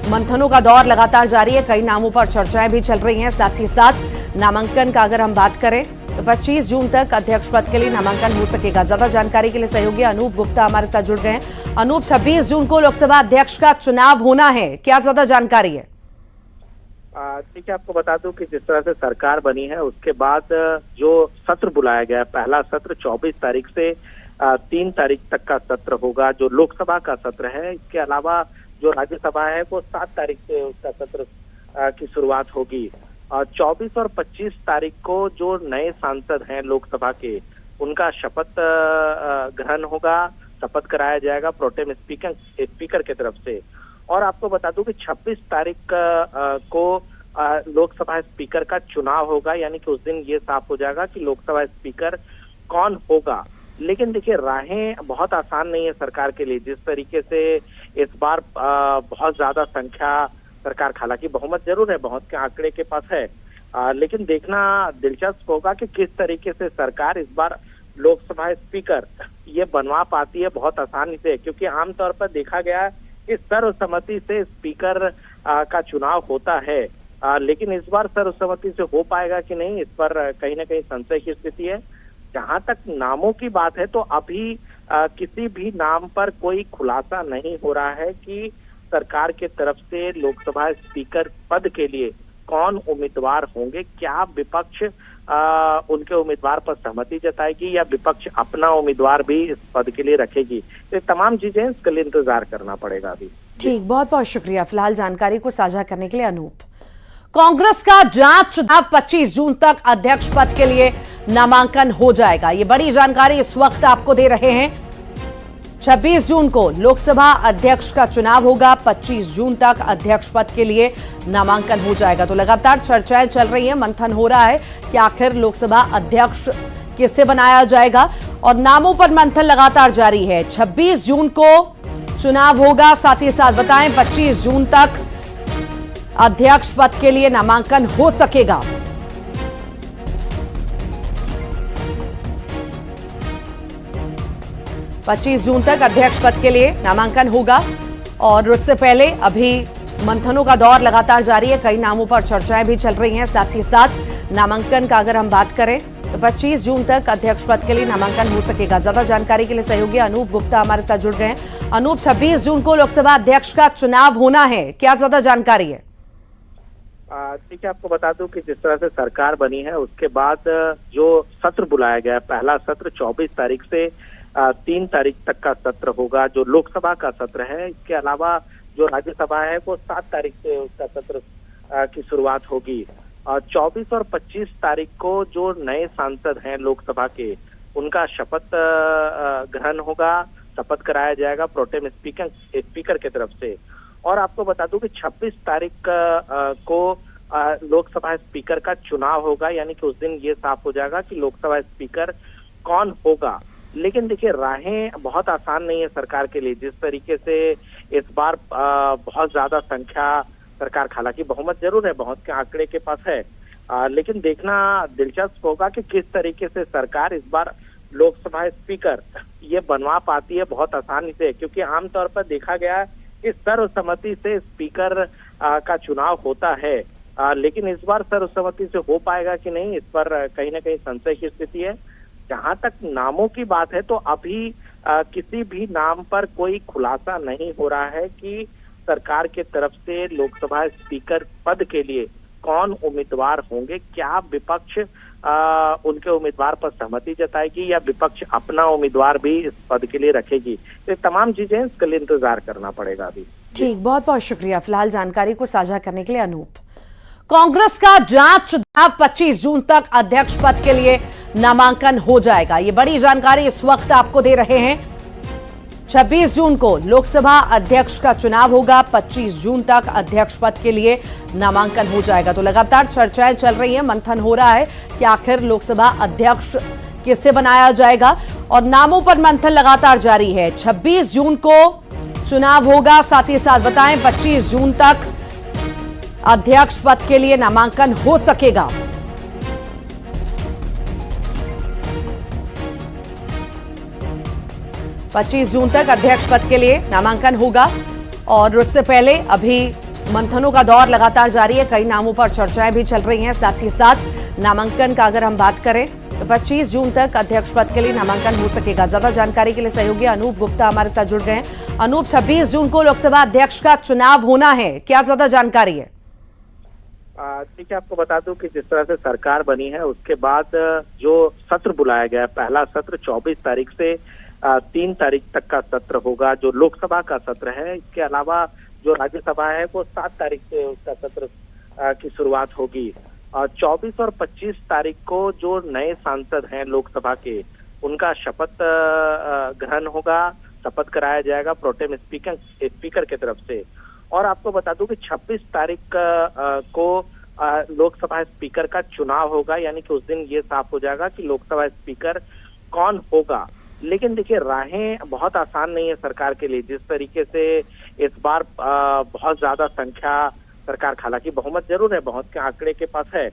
मंथनों का दौर लगातार जारी है। कई नामों पर चर्चाएं भी चल रही हैं। साथ ही साथ नामांकन का अगर हम बात करें तो 25 जून तक अध्यक्ष पद के लिए नामांकन हो सकेगा। ज्यादा जानकारी के लिए सहयोगी अनूप गुप्ता हमारे साथ जुड़ गए हैं। अनूप, 26 जून को लोकसभा अध्यक्ष का चुनाव होना है, क्या ज्यादा जानकारी है? ठीक है, आपको बता दूं कि जिस तरह से सरकार बनी है उसके बाद जो सत्र बुलाया गया है, पहला सत्र 24 तारीख से 3 तारीख तक का सत्र होगा, जो लोकसभा का सत्र है। इसके अलावा जो राज्यसभा है वो 7 तारीख से उसका सत्र की शुरुआत होगी। 24 और 25 तारीख को जो नए सांसद हैं लोकसभा के, उनका शपथ ग्रहण होगा, शपथ कराया जाएगा प्रोटेम स्पीकर की तरफ से। और आपको बता दूं कि 26 तारीख को लोकसभा स्पीकर का चुनाव होगा, यानी कि उस दिन ये साफ हो जाएगा कि लोकसभा स्पीकर कौन होगा। लेकिन देखिए, राहें बहुत आसान नहीं है सरकार के लिए। जिस तरीके से इस बार बहुत ज्यादा संख्या सरकार, हालांकि बहुमत जरूर है, बहुत के आंकड़े के पास है, लेकिन देखना दिलचस्प होगा कि किस तरीके से सरकार इस बार लोकसभा स्पीकर ये बनवा पाती है बहुत आसानी से। क्योंकि आमतौर पर देखा गया है कि सर्वसम्मति से स्पीकर का चुनाव होता है, लेकिन इस बार सर्वसम्मति से हो पाएगा कि नहीं, इस पर कहीं ना कहीं संशय की स्थिति है। जहां तक नामों की बात है तो अभी किसी भी नाम पर कोई खुलासा नहीं हो रहा है कि सरकार के तरफ से लोकसभा स्पीकर पद के लिए कौन उम्मीदवार होंगे। क्या विपक्ष उनके उम्मीदवार पर सहमति जताएगी या विपक्ष अपना उम्मीदवार भी इस पद के लिए रखेगी। ये तमाम चीजें इसके लिए इंतजार करना पड़ेगा अभी। ठीक, बहुत बहुत शुक्रिया फिलहाल जानकारी को साझा करने के लिए अनूप। कांग्रेस का जांच चुनाव 25 जून तक अध्यक्ष पद के लिए नामांकन हो जाएगा। ये बड़ी जानकारी इस वक्त आपको दे रहे हैं। 26 जून को लोकसभा अध्यक्ष का चुनाव होगा। 25 जून तक अध्यक्ष पद के लिए नामांकन हो जाएगा। तो लगातार चर्चाएं चल रही हैं, मंथन हो रहा है कि आखिर लोकसभा अध्यक्ष किसे बनाया जाएगा और नामों पर मंथन लगातार जारी है। 26 जून को चुनाव होगा। साथ ही साथ बताएं 25 जून तक अध्यक्ष पद के लिए नामांकन हो सकेगा। पच्चीस जून तक अध्यक्ष पद के लिए नामांकन होगा और उससे पहले अभी मंथनों का दौर लगातार जारी है। कई नामों पर चर्चाएं भी चल रही हैं। साथ ही साथ नामांकन का अगर हम बात करें तो 25 जून तक अध्यक्ष पद के लिए नामांकन हो सकेगा। ज्यादा जानकारी के लिए सहयोगी अनूप गुप्ता हमारे साथ जुड़ गए हैं। अनूप, 26 जून को लोकसभा अध्यक्ष का चुनाव होना है, क्या ज्यादा जानकारी है? ठीक है, आपको बता दूं कि जिस तरह से सरकार बनी है उसके बाद जो सत्र बुलाया गया, पहला सत्र 24 तारीख से 3 तारीख तक का सत्र होगा, जो लोकसभा का सत्र है। इसके अलावा जो राज्यसभा है वो 7 तारीख से उसका सत्र की शुरुआत होगी। 24 और 25 तारीख को जो नए सांसद हैं लोकसभा के, उनका शपथ ग्रहण होगा, शपथ कराया जाएगा प्रोटेम स्पीकर की तरफ से। और आपको बता दूं कि 26 तारीख को लोकसभा स्पीकर का चुनाव होगा, यानी कि उस दिन ये साफ हो जाएगा कि लोकसभा स्पीकर कौन होगा। लेकिन देखिए, राहें बहुत आसान नहीं है सरकार के लिए। जिस तरीके से इस बार बहुत ज्यादा संख्या सरकार, हालांकि बहुमत जरूर है, बहुत के आंकड़े के पास है, लेकिन देखना दिलचस्प होगा कि किस तरीके से सरकार इस बार लोकसभा स्पीकर ये बनवा पाती है बहुत आसानी से। क्योंकि आमतौर पर देखा गया है कि सर्वसम्मति से स्पीकर का चुनाव होता है, लेकिन इस बार सर्वसम्मति से हो पाएगा कि नहीं, इस पर कहीं ना कहीं संशय की स्थिति है। जहां तक नामों की बात है तो अभी किसी भी नाम पर कोई खुलासा नहीं हो रहा है कि सरकार के तरफ से लोकसभा स्पीकर पद के लिए कौन उम्मीदवार होंगे। क्या विपक्ष उनके उम्मीदवार पर सहमति जताएगी या विपक्ष अपना उम्मीदवार भी इस पद के लिए रखेगी। तो तमाम चीजें इसके लिए इंतजार करना पड़ेगा अभी। ठीक, बहुत बहुत शुक्रिया फिलहाल जानकारी को साझा करने के लिए अनूप। कांग्रेस का जांच चुनाव 25 जून तक अध्यक्ष पद के लिए नामांकन हो जाएगा। ये बड़ी जानकारी इस वक्त आपको दे रहे हैं। 26 जून को लोकसभा अध्यक्ष का चुनाव होगा। 25 जून तक अध्यक्ष पद के लिए नामांकन हो जाएगा। तो लगातार चर्चाएं चल रही हैं, मंथन हो रहा है कि आखिर लोकसभा अध्यक्ष किसे बनाया जाएगा और नामों पर मंथन लगातार जारी है। 26 जून को चुनाव होगा। साथ ही साथ बताएं 25 जून तक अध्यक्ष पद के लिए नामांकन हो सकेगा। पच्चीस जून तक अध्यक्ष पद के लिए नामांकन होगा और उससे पहले अभी मंथनों का दौर लगातार जारी है। कई नामों पर चर्चाएं भी चल रही हैं। साथ ही साथ नामांकन का अगर हम बात करें तो 25 जून तक अध्यक्ष पद के लिए नामांकन हो सकेगा। ज्यादा जानकारी के लिए सहयोगी अनूप गुप्ता हमारे साथ जुड़ गए हैं। अनूप, 26 जून को लोकसभा अध्यक्ष का चुनाव होना है, क्या ज्यादा जानकारी है? ठीक है, आपको बता दूं कि जिस तरह से सरकार बनी है उसके बाद जो सत्र बुलाया गया, पहला सत्र 24 तारीख से 3 तारीख तक का सत्र होगा, जो लोकसभा का सत्र है। इसके अलावा जो राज्यसभा है वो 7 तारीख से उसका सत्र की शुरुआत होगी। 24 और 25 तारीख को जो नए सांसद हैं लोकसभा के, उनका शपथ ग्रहण होगा, शपथ कराया जाएगा प्रोटेम स्पीकर की तरफ से। और आपको बता दूं कि 26 तारीख को लोकसभा स्पीकर का चुनाव होगा, यानी कि उस दिन ये साफ हो जाएगा कि लोकसभा स्पीकर कौन होगा। लेकिन देखिए, राहें बहुत आसान नहीं है सरकार के लिए। जिस तरीके से इस बार बहुत ज्यादा संख्या सरकार, हालांकि बहुमत जरूर है, बहुत के आंकड़े के पास है,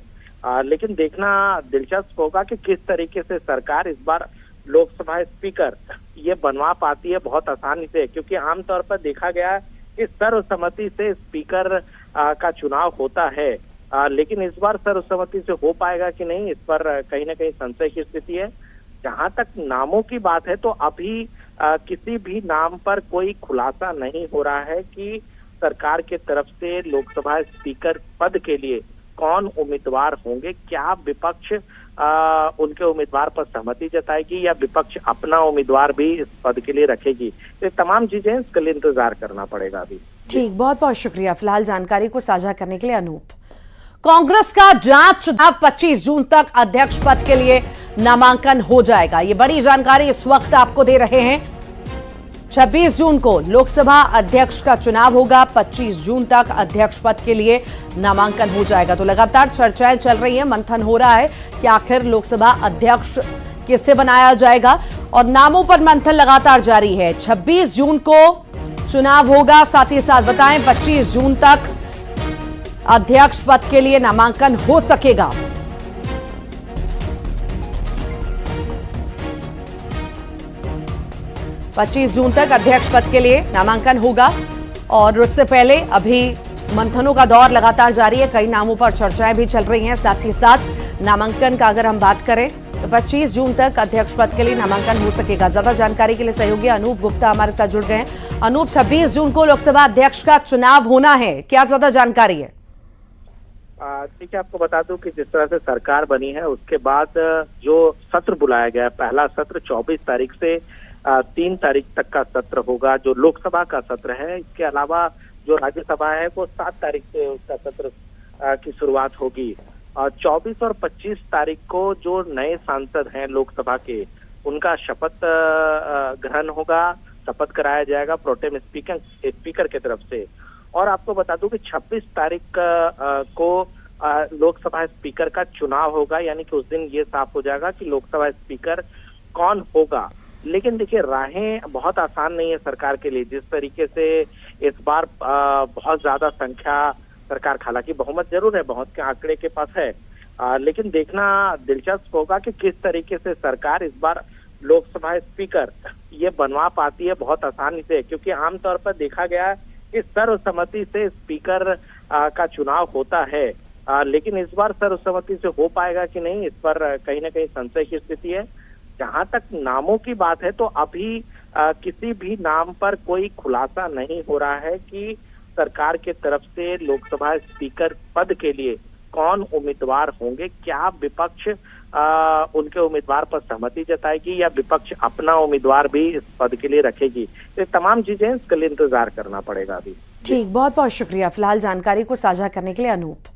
लेकिन देखना दिलचस्प होगा कि किस तरीके से सरकार इस बार लोकसभा स्पीकर ये बनवा पाती है बहुत आसानी से। क्योंकि आमतौर पर देखा गया है कि सर्वसम्मति से स्पीकर का चुनाव होता है, लेकिन इस बार सर्वसम्मति से हो पाएगा कि नहीं, इस पर कहीं ना कहीं संशय की स्थिति है। जहां तक नामों की बात है तो अभी किसी भी नाम पर कोई खुलासा नहीं हो रहा है कि सरकार के तरफ से लोकसभा स्पीकर पद के लिए कौन उम्मीदवार होंगे। क्या विपक्ष उनके उम्मीदवार पर सहमति जताएगी या विपक्ष अपना उम्मीदवार भी इस पद के लिए रखेगी। तो तमाम चीजें इसके लिए इंतजार करना पड़ेगा अभी। ठीक, बहुत बहुत शुक्रिया फिलहाल जानकारी को साझा करने के लिए अनूप। कांग्रेस का जांच चुनाव 25 जून तक अध्यक्ष पद के लिए नामांकन हो जाएगा। ये बड़ी जानकारी इस वक्त आपको दे रहे हैं। 26 जून को लोकसभा अध्यक्ष का चुनाव होगा। 25 जून तक अध्यक्ष पद के लिए नामांकन हो जाएगा। तो लगातार चर्चाएं चल रही हैं, मंथन हो रहा है कि आखिर लोकसभा अध्यक्ष किसे बनाया जाएगा और नामों पर मंथन लगातार जारी है। 26 जून को चुनाव होगा। साथ ही साथ बताएं 25 जून तक अध्यक्ष पद के लिए नामांकन हो सकेगा। पच्चीस जून तक अध्यक्ष पद के लिए नामांकन होगा और उससे पहले अभी मंथनों का दौर लगातार जारी है। कई नामों पर चर्चाएं भी चल रही हैं। साथ ही साथ नामांकन का अगर हम बात करें तो 25 जून तक अध्यक्ष पद के लिए नामांकन हो सकेगा। ज्यादा जानकारी के लिए सहयोगी अनूप गुप्ता हमारे साथ जुड़ गए हैं। अनूप, 26 जून को लोकसभा अध्यक्ष का चुनाव होना है, क्या ज्यादा जानकारी है? देखिए, आपको बता दूं कि जिस तरह से सरकार बनी है उसके बाद जो सत्र बुलाया गया, पहला सत्र 24 तारीख से 3 तारीख तक का सत्र होगा, जो लोकसभा का सत्र है। इसके अलावा जो राज्यसभा है वो 7 तारीख से उसका सत्र की शुरुआत होगी। 24 और 25 तारीख को जो नए सांसद हैं लोकसभा के, उनका शपथ ग्रहण होगा, शपथ कराया जाएगा प्रोटेम स्पीकर की तरफ से। और आपको बता दूं कि 26 तारीख को लोकसभा स्पीकर का चुनाव होगा, यानी कि उस दिन ये साफ हो जाएगा कि लोकसभा स्पीकर कौन होगा। लेकिन देखिए, राहें बहुत आसान नहीं है सरकार के लिए। जिस तरीके से इस बार बहुत ज्यादा संख्या सरकार, हालांकि बहुमत जरूर है, बहुत के आंकड़े के पास है, लेकिन देखना दिलचस्प होगा कि किस तरीके से सरकार इस बार लोकसभा स्पीकर ये बनवा पाती है बहुत आसानी से। क्योंकि आमतौर पर देखा गया है कि सर्वसम्मति से स्पीकर का चुनाव होता है, लेकिन इस बार सर्वसम्मति से हो पाएगा कि नहीं, इस पर कहीं ना कहीं संशय की स्थिति है। जहां तक नामों की बात है तो अभी किसी भी नाम पर कोई खुलासा नहीं हो रहा है कि सरकार के तरफ से लोकसभा स्पीकर पद के लिए कौन उम्मीदवार होंगे। क्या विपक्ष उनके उम्मीदवार पर सहमति जताएगी या विपक्ष अपना उम्मीदवार भी इस पद के लिए रखेगी। ये तमाम चीजें इसके लिए इंतजार करना पड़ेगा अभी। ठीक, बहुत बहुत शुक्रिया फिलहाल जानकारी को साझा करने के लिए अनूप।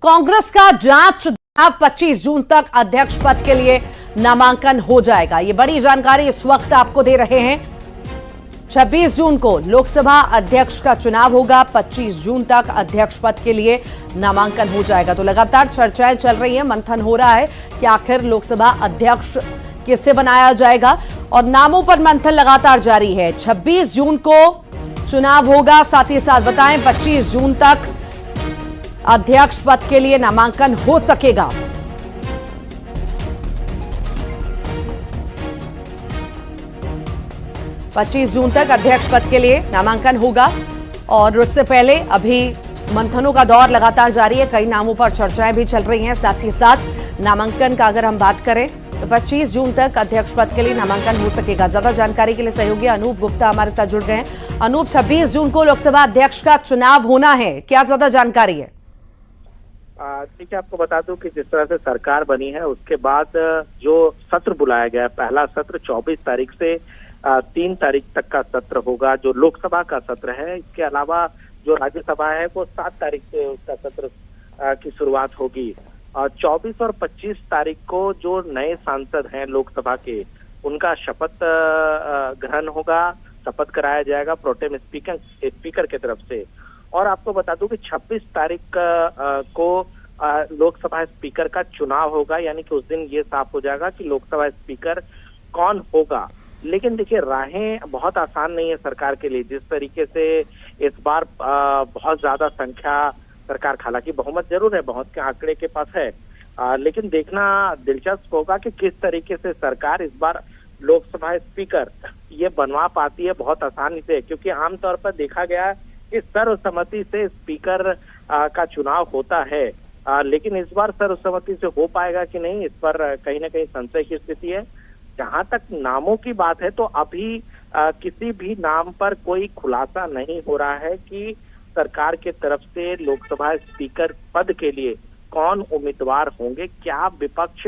कांग्रेस का जांच चुनाव 25 जून तक अध्यक्ष पद के लिए नामांकन हो जाएगा। ये बड़ी जानकारी इस वक्त आपको दे रहे हैं। 26 जून को लोकसभा अध्यक्ष का चुनाव होगा। 25 जून तक अध्यक्ष पद के लिए नामांकन हो जाएगा। तो लगातार चर्चाएं चल रही हैं, मंथन हो रहा है कि आखिर लोकसभा अध्यक्ष किसे बनाया जाएगा और नामों पर मंथन लगातार जारी है। 26 जून को चुनाव होगा। साथ ही साथ बताएं 25 जून तक अध्यक्ष पद के लिए नामांकन हो सकेगा। पच्चीस जून तक अध्यक्ष पद के लिए नामांकन होगा और उससे पहले अभी मंथनों का दौर लगातार जारी है। कई नामों पर चर्चाएं भी चल रही हैं। साथ ही साथ नामांकन का अगर हम बात करें तो 25 जून तक अध्यक्ष पद के लिए नामांकन हो सकेगा। ज्यादा जानकारी के लिए सहयोगी अनूप गुप्ता हमारे साथ जुड़ गए हैं। अनूप, 26 जून को लोकसभा अध्यक्ष का चुनाव होना है, क्या ज्यादा जानकारी है? देखिए, आपको बता दूं कि जिस तरह से सरकार बनी है उसके बाद जो सत्र बुलाया गया, पहला सत्र 24 तारीख से 3 तारीख तक का सत्र होगा, जो लोकसभा का सत्र है। इसके अलावा जो राज्यसभा है वो 7 तारीख से उसका सत्र की शुरुआत होगी। 24 और 25 तारीख को जो नए सांसद हैं लोकसभा के, उनका शपथ ग्रहण होगा, शपथ कराया जाएगा प्रोटेम स्पीकर की तरफ से। और आपको बता दूं कि 26 तारीख को लोकसभा स्पीकर का चुनाव होगा, यानी कि उस दिन ये साफ हो जाएगा कि लोकसभा स्पीकर कौन होगा। लेकिन देखिए, राहें बहुत आसान नहीं है सरकार के लिए। जिस तरीके से इस बार बहुत ज्यादा संख्या सरकार, हालांकि बहुमत जरूर है, बहुत के आंकड़े के पास है, लेकिन देखना दिलचस्प होगा कि किस तरीके से सरकार इस बार लोकसभा स्पीकर ये बनवा पाती है बहुत आसानी से। क्योंकि आमतौर पर देखा गया है कि सर्वसम्मति से स्पीकर का चुनाव होता है, लेकिन इस बार सर्वसम्मति से हो पाएगा कि नहीं, इस पर कहीं ना कहीं संशय की स्थिति है। जहां तक नामों की बात है तो अभी किसी भी नाम पर कोई खुलासा नहीं हो रहा है कि सरकार के तरफ से लोकसभा स्पीकर पद के लिए कौन उम्मीदवार होंगे। क्या विपक्ष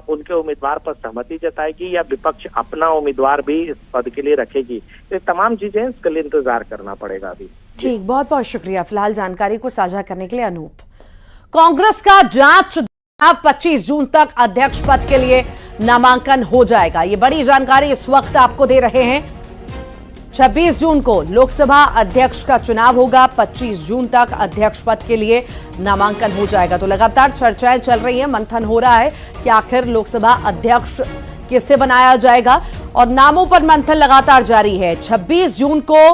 उनके उम्मीदवार पर सहमति जताएगी या विपक्ष अपना उम्मीदवार भी इस पद के लिए रखेगी। ये तमाम चीजें इसके लिए इंतजार करना पड़ेगा अभी। ठीक, बहुत बहुत शुक्रिया फिलहाल जानकारी को साझा करने के लिए अनूप। कांग्रेस का जांच 25 जून तक अध्यक्ष पद के लिए नामांकन हो जाएगा। ये बड़ी जानकारी इस वक्त आपको दे रहे हैं। 26 जून को लोकसभा अध्यक्ष का चुनाव होगा। 25 जून तक अध्यक्ष पद के लिए नामांकन हो जाएगा। तो लगातार चर्चाएं चल रही हैं, मंथन हो रहा है कि आखिर लोकसभा अध्यक्ष किसे बनाया जाएगा और नामों पर मंथन लगातार जारी है। 26 जून को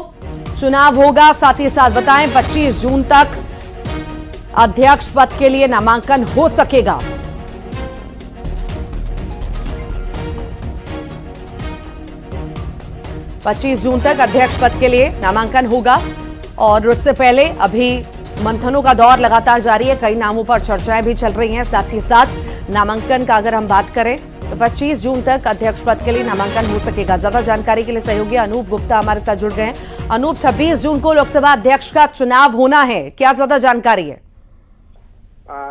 चुनाव होगा। साथ ही साथ बताएं 25 जून तक अध्यक्ष पद के लिए नामांकन हो सकेगा। पच्चीस जून तक अध्यक्ष पद के लिए नामांकन होगा और उससे पहले अभी मंथनों का दौर लगातार जारी है। कई नामों पर चर्चाएं भी चल रही हैं। साथ ही साथ नामांकन का अगर हम बात करें तो 25 जून तक अध्यक्ष पद के लिए नामांकन हो सकेगा। ज्यादा जानकारी के लिए सहयोगी अनूप गुप्ता हमारे साथ जुड़ गए हैं। अनूप, 26 जून को लोकसभा अध्यक्ष का चुनाव होना है, क्या ज्यादा जानकारी है?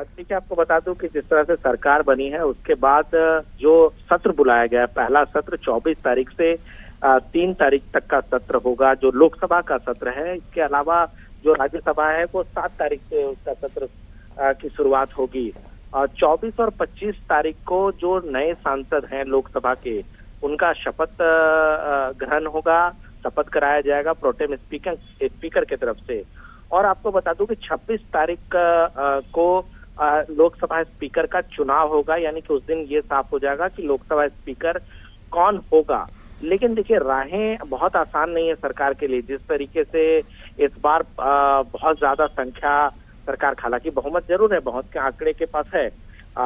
ठीक है, आपको बता दूं कि जिस तरह से सरकार बनी है उसके बाद जो सत्र बुलाया गया है, पहला सत्र 24 तारीख से 3 तारीख तक का सत्र होगा, जो लोकसभा का सत्र है। इसके अलावा जो राज्यसभा है वो 7 तारीख से उसका सत्र की शुरुआत होगी। 24 और 25 तारीख को जो नए सांसद हैं लोकसभा के, उनका शपथ ग्रहण होगा, शपथ कराया जाएगा प्रोटेम स्पीकर की तरफ से। और आपको बता दूं कि 26 तारीख को लोकसभा स्पीकर का चुनाव होगा, यानी कि उस दिन ये साफ हो जाएगा कि लोकसभा स्पीकर कौन होगा। लेकिन देखिए, राहें बहुत आसान नहीं है सरकार के लिए। जिस तरीके से इस बार बहुत ज्यादा संख्या सरकार, हालांकि बहुमत जरूर है, बहुत के आंकड़े के पास है,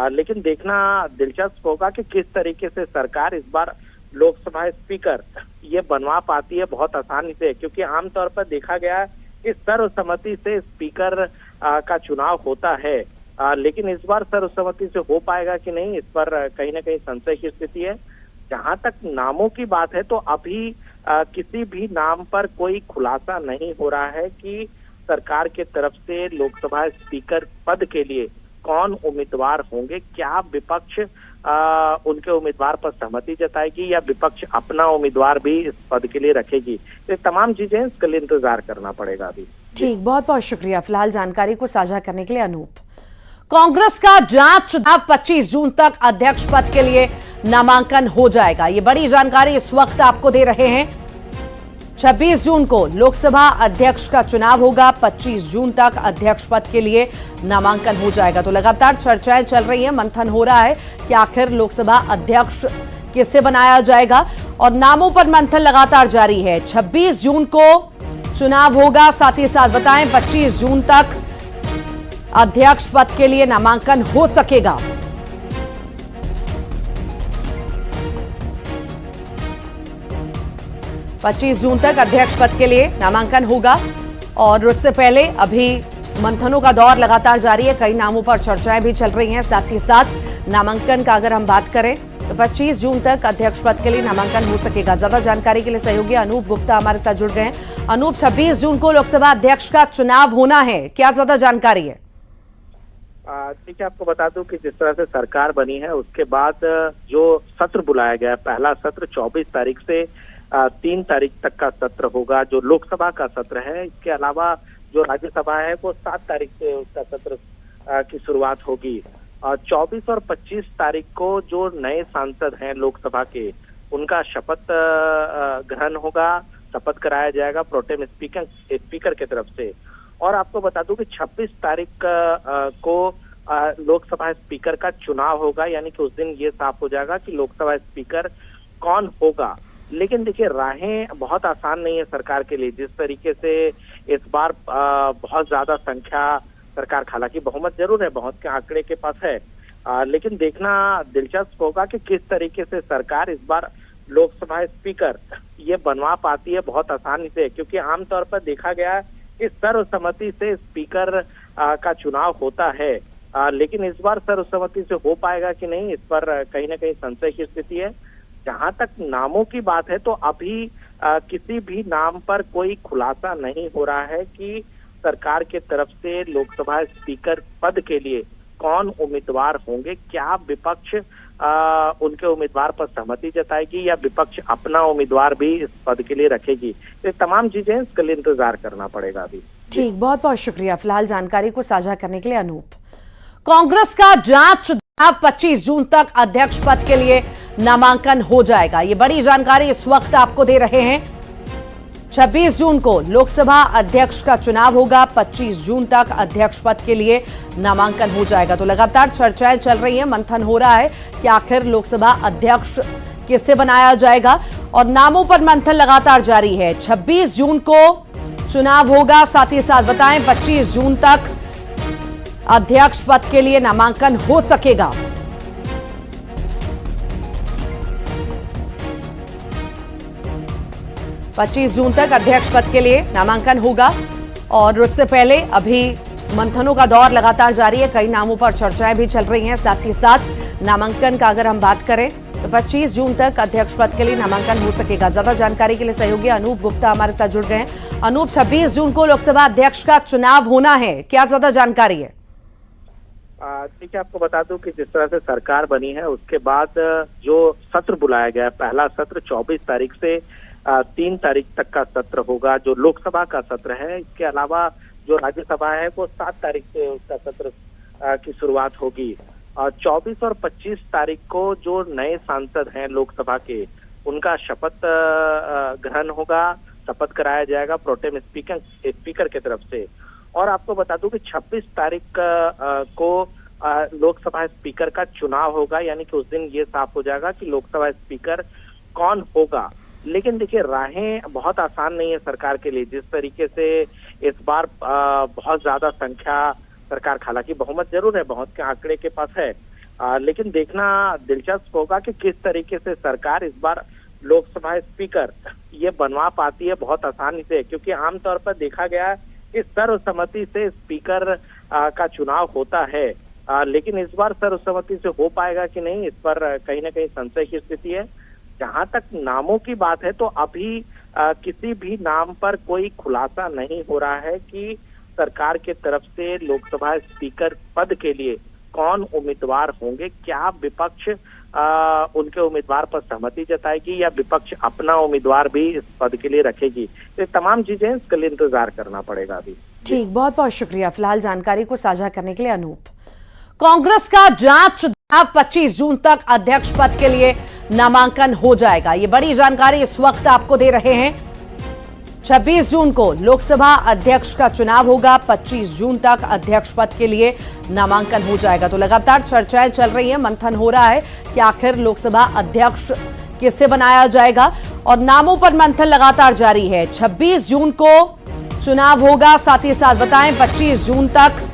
लेकिन देखना दिलचस्प होगा कि किस तरीके से सरकार इस बार लोकसभा स्पीकर ये बनवा पाती है बहुत आसानी से। क्योंकि आमतौर पर देखा गया है कि सर्वसम्मति से स्पीकर का चुनाव होता है, लेकिन इस बार सर्वसम्मति से हो पाएगा कि नहीं, इस पर कहीं ना कहीं संशय की स्थिति है। जहां तक नामों की बात है तो अभी किसी भी नाम पर कोई खुलासा नहीं हो रहा है कि सरकार के तरफ से लोकसभा स्पीकर पद के लिए कौन उम्मीदवार होंगे। क्या विपक्ष उनके उम्मीदवार पर सहमति जताएगी या विपक्ष अपना उम्मीदवार भी इस पद के लिए रखेगी। ये तमाम चीजें इसके लिए इंतजार करना पड़ेगा अभी। ठीक, बहुत बहुत शुक्रिया फिलहाल जानकारी को साझा करने के लिए अनूप। कांग्रेस का जांच चुनाव 25 जून तक अध्यक्ष पद के लिए नामांकन हो जाएगा। ये बड़ी जानकारी इस वक्त आपको दे रहे हैं। 26 जून को लोकसभा अध्यक्ष का चुनाव होगा। 25 जून तक अध्यक्ष पद के लिए नामांकन हो जाएगा। तो लगातार चर्चाएं चल रही हैं, मंथन हो रहा है कि आखिर लोकसभा अध्यक्ष किसे बनाया जाएगा और नामों पर मंथन लगातार जारी है। 26 जून को चुनाव होगा। साथ ही साथ बताएं 25 जून तक अध्यक्ष पद के लिए नामांकन हो सकेगा। पच्चीस जून तक अध्यक्ष पद के लिए नामांकन होगा और उससे पहले अभी मंथनों का दौर लगातार जारी है। कई नामों पर चर्चाएं भी चल रही हैं। साथ ही साथ नामांकन का अगर हम बात करें तो 25 जून तक अध्यक्ष पद के लिए नामांकन हो सकेगा। ज्यादा जानकारी के लिए सहयोगी अनूप गुप्ता हमारे साथ जुड़ गए हैं। अनूप, 26 जून को लोकसभा अध्यक्ष का चुनाव होना है, क्या ज्यादा जानकारी है? ठीक है, आपको बता दूं कि जिस तरह से सरकार बनी है उसके बाद जो सत्र बुलाया गया है, पहला सत्र 24 तारीख से 3 तारीख तक का सत्र होगा, जो लोकसभा का सत्र है। इसके अलावा जो राज्यसभा है वो 7 तारीख से उसका सत्र की शुरुआत होगी। 24 और 25 तारीख को जो नए सांसद हैं लोकसभा के, उनका शपथ ग्रहण होगा, शपथ कराया जाएगा प्रोटेम स्पीकर की तरफ से। और आपको बता दूं कि 26 तारीख को लोकसभा स्पीकर का चुनाव होगा, यानी कि उस दिन ये साफ हो जाएगा कि लोकसभा स्पीकर कौन होगा। लेकिन देखिए, राहें बहुत आसान नहीं है सरकार के लिए। जिस तरीके से इस बार बहुत ज्यादा संख्या सरकार, हालांकि बहुमत जरूर है, बहुत के आंकड़े के पास है, लेकिन देखना दिलचस्प होगा कि किस तरीके से सरकार इस बार लोकसभा स्पीकर ये बनवा पाती है बहुत आसानी से। क्योंकि आमतौर पर देखा गया है कि सर्वसम्मति से स्पीकर का चुनाव होता है, लेकिन इस बार सर्वसम्मति से हो पाएगा कि नहीं, इस पर कहीं ना कहीं संशय की स्थिति है। जहां तक नामों की बात है तो अभी किसी भी नाम पर कोई खुलासा नहीं हो रहा है कि सरकार के तरफ से लोकसभा स्पीकर पद के लिए कौन उम्मीदवार होंगे। क्या विपक्ष उनके उम्मीदवार पर सहमति जताएगी या विपक्ष अपना उम्मीदवार भी इस पद के लिए रखेगी। ये तमाम चीजें इसके लिए इंतजार करना पड़ेगा अभी। ठीक, बहुत बहुत शुक्रिया फिलहाल जानकारी को साझा करने के लिए अनूप। कांग्रेस का जांच 25 जून तक अध्यक्ष पद के लिए नामांकन हो जाएगा। ये बड़ी जानकारी इस वक्त आपको दे रहे हैं। 26 जून को लोकसभा अध्यक्ष का चुनाव होगा। 25 जून तक अध्यक्ष पद के लिए नामांकन हो जाएगा। तो लगातार चर्चाएं चल रही हैं, मंथन हो रहा है कि आखिर लोकसभा अध्यक्ष किसे बनाया जाएगा और नामों पर मंथन लगातार जारी है। 26 जून को चुनाव होगा। साथ ही साथ बताएं 25 जून तक अध्यक्ष पद के लिए नामांकन हो सकेगा। पच्चीस जून तक अध्यक्ष पद के लिए नामांकन होगा और उससे पहले अभी मंथनों का दौर लगातार जारी है। कई नामों पर चर्चाएं भी चल रही हैं। साथ ही साथ नामांकन का अगर हम बात करें तो 25 जून तक अध्यक्ष पद के लिए नामांकन हो सकेगा। ज्यादा जानकारी के लिए सहयोगी अनूप गुप्ता हमारे साथ जुड़ गए हैं। अनूप, 26 जून को लोकसभा अध्यक्ष का चुनाव होना है, क्या ज्यादा जानकारी है? देखिए, आपको बता दूं कि जिस तरह से सरकार बनी है उसके बाद जो सत्र बुलाया गया है, पहला सत्र 24 तारीख से 3 तारीख तक का सत्र होगा, जो लोकसभा का सत्र है। इसके अलावा जो राज्यसभा है वो 7 तारीख से उसका सत्र की शुरुआत होगी। और 24 और 25 तारीख को जो नए सांसद हैं लोकसभा के, उनका शपथ ग्रहण होगा, शपथ कराया जाएगा प्रोटेम स्पीकर की तरफ से। और आपको बता दूं कि 26 तारीख को लोकसभा स्पीकर का चुनाव होगा, यानी कि उस दिन ये साफ हो जाएगा कि लोकसभा स्पीकर कौन होगा। लेकिन देखिए, राहें बहुत आसान नहीं है सरकार के लिए। जिस तरीके से इस बार बहुत ज्यादा संख्या सरकार, हालांकि बहुमत जरूर है, बहुत के आंकड़े के पास है, लेकिन देखना दिलचस्प होगा कि किस तरीके से सरकार इस बार लोकसभा स्पीकर ये बनवा पाती है बहुत आसानी से। क्योंकि आमतौर पर देखा गया है इस सर्वसम्मति से स्पीकर का चुनाव होता है, लेकिन इस बार सर्वसम्मति से हो पाएगा कि नहीं, इस पर कहीं ना कहीं संशय की स्थिति है। जहां तक नामों की बात है तो अभी किसी भी नाम पर कोई खुलासा नहीं हो रहा है कि सरकार के तरफ से लोकसभा स्पीकर पद के लिए कौन उम्मीदवार होंगे। क्या विपक्ष उनके उम्मीदवार पर सहमति जताएगी या विपक्ष अपना उम्मीदवार भी इस पद के लिए रखेगी। ये तमाम चीजें इसके लिए इंतजार करना पड़ेगा अभी। ठीक, बहुत बहुत शुक्रिया फिलहाल जानकारी को साझा करने के लिए अनूप। कांग्रेस का जांच 25 जून तक अध्यक्ष पद के लिए नामांकन हो जाएगा। ये बड़ी जानकारी इस वक्त आपको दे रहे हैं। 26 जून को लोकसभा अध्यक्ष का चुनाव होगा। 25 जून तक अध्यक्ष पद के लिए नामांकन हो जाएगा। तो लगातार चर्चाएं चल रही हैं, मंथन हो रहा है कि आखिर लोकसभा अध्यक्ष किसे बनाया जाएगा और नामों पर मंथन लगातार जारी है। 26 जून को चुनाव होगा। साथ ही साथ बताएं 25 जून तक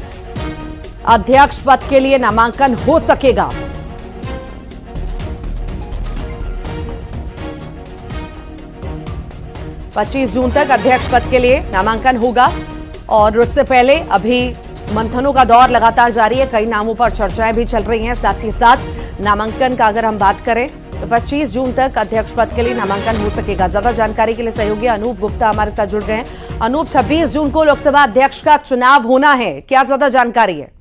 अध्यक्ष पद के लिए नामांकन हो सकेगा। पच्चीस जून तक अध्यक्ष पद के लिए नामांकन होगा और उससे पहले अभी मंथनों का दौर लगातार जारी है। कई नामों पर चर्चाएं भी चल रही हैं। साथ ही साथ नामांकन का अगर हम बात करें तो 25 जून तक अध्यक्ष पद के लिए नामांकन हो सकेगा। ज्यादा जानकारी के लिए सहयोगी अनूप गुप्ता हमारे साथ जुड़ गए हैं। अनूप, 26 जून को लोकसभा अध्यक्ष का चुनाव होना है, क्या ज्यादा जानकारी है?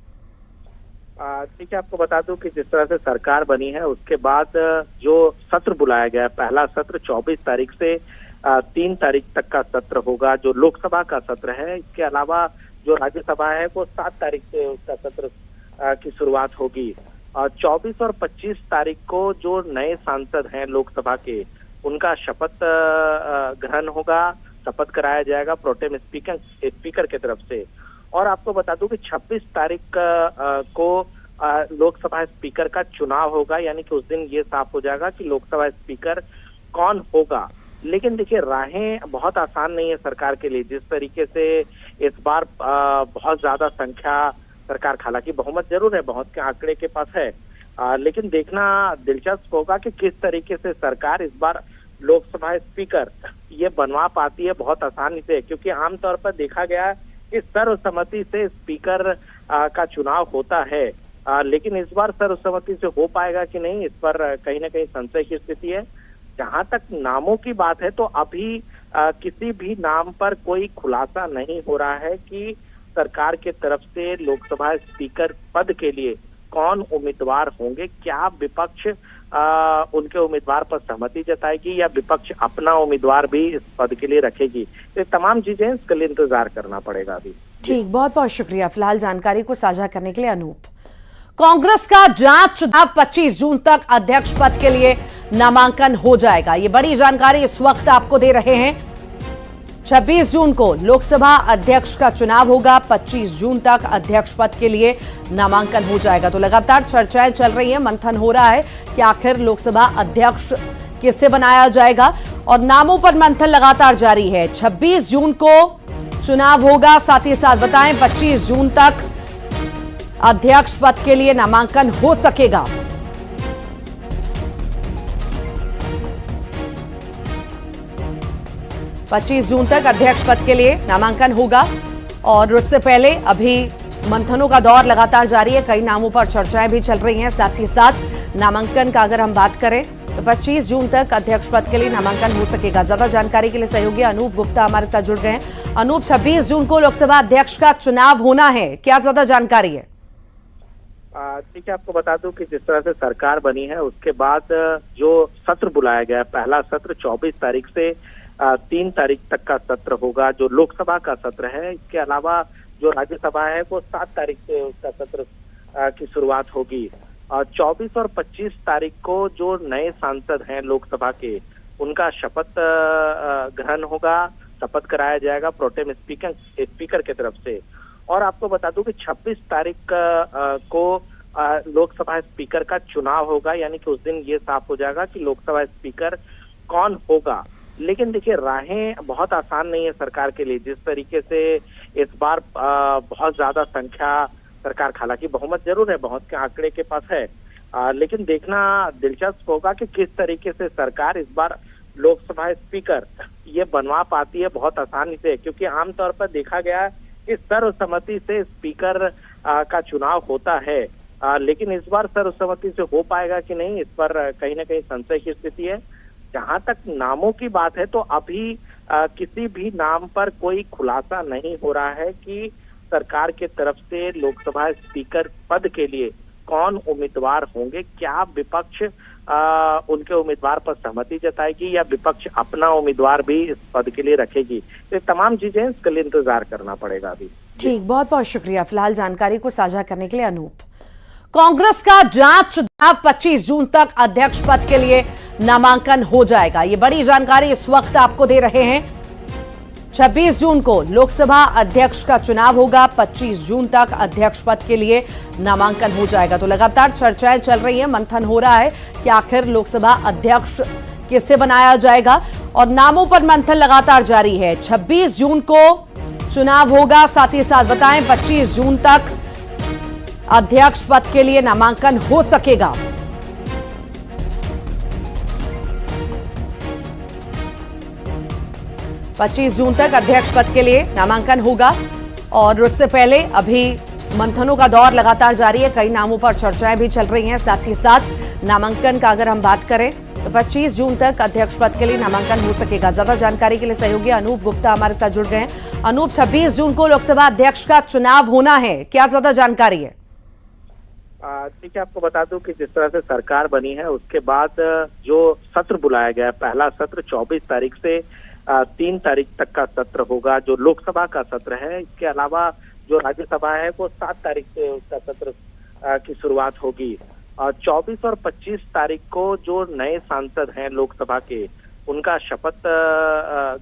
देखिए, आपको बता दूं कि जिस तरह से सरकार बनी है उसके बाद जो सत्र बुलाया गया है, पहला सत्र 24 तारीख से 3 तारीख तक का सत्र होगा, जो लोकसभा का सत्र है। इसके अलावा जो राज्यसभा है वो 7 तारीख से उसका सत्र की शुरुआत होगी। और 24 और 25 तारीख को जो नए सांसद हैं लोकसभा के, उनका शपथ ग्रहण होगा, शपथ कराया जाएगा प्रोटेम स्पीकर की तरफ से। और आपको बता दूं कि 26 तारीख को लोकसभा स्पीकर का चुनाव होगा, यानी कि उस दिन ये साफ हो जाएगा कि लोकसभा स्पीकर कौन होगा। लेकिन देखिए, राहें बहुत आसान नहीं है सरकार के लिए। जिस तरीके से इस बार बहुत ज्यादा संख्या सरकार, हालांकि बहुमत जरूर है, बहुत के आंकड़े के पास है, लेकिन देखना दिलचस्प होगा कि किस तरीके से सरकार इस बार लोकसभा स्पीकर ये बनवा पाती है बहुत आसानी से। क्योंकि आमतौर पर देखा गया है इस सर्वसम्मति से स्पीकर का चुनाव होता है, लेकिन इस बार सर्वसम्मति से हो पाएगा कि नहीं, इस पर कहीं ना कहीं संशय की स्थिति है। जहां तक नामों की बात है तो अभी किसी भी नाम पर कोई खुलासा नहीं हो रहा है कि सरकार के तरफ से लोकसभा स्पीकर पद के लिए कौन उम्मीदवार होंगे। क्या विपक्ष उनके उम्मीदवार पर सहमति जताएगी या विपक्ष अपना उम्मीदवार भी इस पद के लिए रखेगी। ये तमाम चीजें इसके लिए इंतजार करना पड़ेगा अभी। ठीक, बहुत बहुत शुक्रिया फिलहाल जानकारी को साझा करने के लिए अनूप। कांग्रेस का जांच चुनाव 25 जून तक अध्यक्ष पद के लिए नामांकन हो जाएगा। ये बड़ी जानकारी इस वक्त आपको दे रहे हैं। 26 जून को लोकसभा अध्यक्ष का चुनाव होगा। 25 जून तक अध्यक्ष पद के लिए नामांकन हो जाएगा। तो लगातार चर्चाएं चल रही हैं, मंथन हो रहा है कि आखिर लोकसभा अध्यक्ष किसे बनाया जाएगा और नामों पर मंथन लगातार जारी है। 26 जून को चुनाव होगा। साथ ही साथ बताएं 25 जून तक अध्यक्ष पद के लिए नामांकन हो सकेगा। पच्चीस जून तक अध्यक्ष पद के लिए नामांकन होगा और उससे पहले अभी मंथनों का दौर लगातार जारी है। कई नामों पर चर्चाएं भी चल रही हैं। साथ ही साथ नामांकन का अगर हम बात करें तो 25 जून तक अध्यक्ष पद के लिए नामांकन हो सकेगा। ज्यादा जानकारी के लिए सहयोगी अनूप गुप्ता हमारे साथ जुड़ गए हैं। अनूप, 26 जून को लोकसभा अध्यक्ष का चुनाव होना है, क्या ज्यादा जानकारी है? देखिए, आपको बता दूं कि जिस तरह से सरकार बनी है उसके बाद जो सत्र बुलाया गया, पहला सत्र 24 तारीख से 3 तारीख तक का सत्र होगा, जो लोकसभा का सत्र है। इसके अलावा जो राज्यसभा है वो 7 तारीख से उसका सत्र की शुरुआत होगी। 24 और 25 तारीख को जो नए सांसद हैं लोकसभा के, उनका शपथ ग्रहण होगा, शपथ कराया जाएगा प्रोटेम स्पीकर की तरफ से। और आपको बता दूं कि 26 तारीख को लोकसभा स्पीकर का चुनाव होगा, यानी कि उस दिन ये साफ हो जाएगा कि लोकसभा स्पीकर कौन होगा। लेकिन देखिए, राहें बहुत आसान नहीं है सरकार के लिए। जिस तरीके से इस बार बहुत ज्यादा संख्या सरकार, हालांकि बहुमत जरूर है, बहुत के आंकड़े के पास है, लेकिन देखना दिलचस्प होगा कि किस तरीके से सरकार इस बार लोकसभा स्पीकर ये बनवा पाती है बहुत आसानी से। क्योंकि आमतौर पर देखा गया है कि सर्वसम्मति से स्पीकर का चुनाव होता है, लेकिन इस बार सर्वसम्मति से हो पाएगा कि नहीं, इस पर कहीं ना कहीं संशय की स्थिति है। जहां तक नामों की बात है तो अभी किसी भी नाम पर कोई खुलासा नहीं हो रहा है कि सरकार के तरफ से लोकसभा स्पीकर पद के लिए कौन उम्मीदवार होंगे। क्या विपक्ष उनके उम्मीदवार पर सहमति जताएगी या विपक्ष अपना उम्मीदवार भी इस पद के लिए रखेगी। तो तमाम चीजें इसके लिए इंतजार करना पड़ेगा अभी। ठीक, बहुत बहुत शुक्रिया फिलहाल जानकारी को साझा करने के लिए अनूप। कांग्रेस का जांच चुनाव 25 जून तक अध्यक्ष पद के लिए नामांकन हो जाएगा। ये बड़ी जानकारी इस वक्त आपको दे रहे हैं। 26 जून को लोकसभा अध्यक्ष का चुनाव होगा। 25 जून तक अध्यक्ष पद के लिए नामांकन हो जाएगा। तो लगातार चर्चाएं चल रही हैं, मंथन हो रहा है कि आखिर लोकसभा अध्यक्ष किसे बनाया जाएगा और नामों पर मंथन लगातार जारी है। 26 जून को चुनाव होगा। साथ ही साथ बताएं 25 जून तक अध्यक्ष पद के लिए नामांकन हो सकेगा। पच्चीस जून तक अध्यक्ष पद के लिए नामांकन होगा और उससे पहले अभी मंथनों का दौर लगातार जारी है। कई नामों पर चर्चाएं भी चल रही हैं। साथ ही साथ नामांकन का अगर हम बात करें तो 25 जून तक अध्यक्ष पद के लिए नामांकन हो सकेगा। ज्यादा जानकारी के लिए सहयोगी अनूप गुप्ता हमारे साथ जुड़ गए हैं। अनूप, 26 जून को लोकसभा अध्यक्ष का चुनाव होना है, क्या ज्यादा जानकारी है? देखिए, आपको बता दूं कि जिस तरह से सरकार बनी है उसके बाद जो सत्र बुलाया गया, पहला सत्र 24 तारीख से 3 तारीख तक का सत्र होगा, जो लोकसभा का सत्र है। इसके अलावा जो राज्यसभा है वो 7 तारीख से उसका सत्र की शुरुआत होगी। 24 और 25 तारीख को जो नए सांसद हैं लोकसभा के, उनका शपथ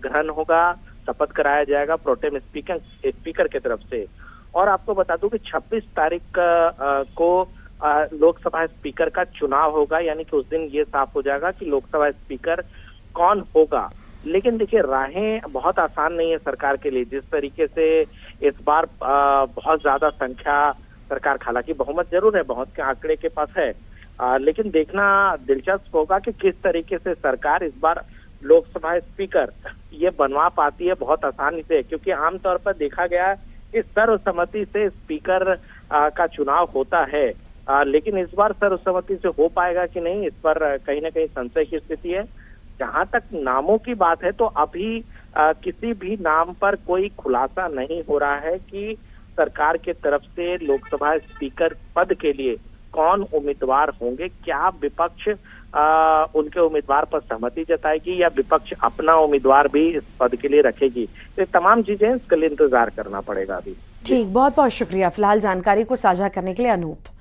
ग्रहण होगा, शपथ कराया जाएगा प्रोटेम स्पीकर की तरफ से। और आपको बता दूं कि 26 तारीख को लोकसभा स्पीकर का चुनाव होगा, यानी कि उस दिन ये साफ हो जाएगा कि लोकसभा स्पीकर कौन होगा। लेकिन देखिए, राहें बहुत आसान नहीं है सरकार के लिए। जिस तरीके से इस बार बहुत ज्यादा संख्या सरकार, हालांकि बहुमत जरूर है, बहुत के आंकड़े के पास है, लेकिन देखना दिलचस्प होगा कि किस तरीके से सरकार इस बार लोकसभा स्पीकर ये बनवा पाती है बहुत आसानी से। क्योंकि आमतौर पर देखा गया है कि सर्वसम्मति से स्पीकर का चुनाव होता है, लेकिन इस बार सर्वसम्मति से हो पाएगा कि नहीं, इस पर कहीं ना कहीं संशय की स्थिति है। जहां तक नामों की बात है तो अभी किसी भी नाम पर कोई खुलासा नहीं हो रहा है कि सरकार के तरफ से लोकसभा स्पीकर पद के लिए कौन उम्मीदवार होंगे। क्या विपक्ष उनके उम्मीदवार पर सहमति जताएगी या विपक्ष अपना उम्मीदवार भी इस पद के लिए रखेगी। तो तमाम चीजें इसके लिए इंतजार करना पड़ेगा अभी। ठीक, बहुत बहुत शुक्रिया फिलहाल जानकारी को साझा करने के लिए अनूप।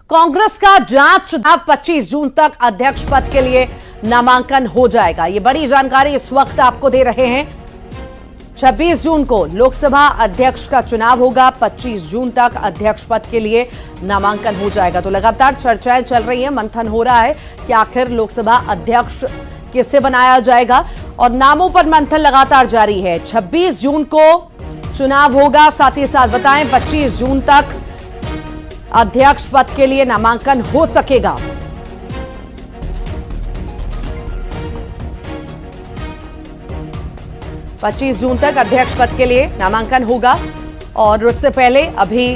कांग्रेस का जांच चुनाव 25 जून तक अध्यक्ष पद के लिए नामांकन हो जाएगा। ये बड़ी जानकारी इस वक्त आपको दे रहे हैं। 26 जून को लोकसभा अध्यक्ष का चुनाव होगा। 25 जून तक अध्यक्ष पद के लिए नामांकन हो जाएगा। तो लगातार चर्चाएं चल रही हैं, मंथन हो रहा है कि आखिर लोकसभा अध्यक्ष किसे बनाया जाएगा और नामों पर मंथन लगातार जारी है। 26 जून को चुनाव होगा। साथ ही साथ बताएं 25 जून तक अध्यक्ष पद के लिए नामांकन हो सकेगा। पच्चीस जून तक अध्यक्ष पद के लिए नामांकन होगा और उससे पहले अभी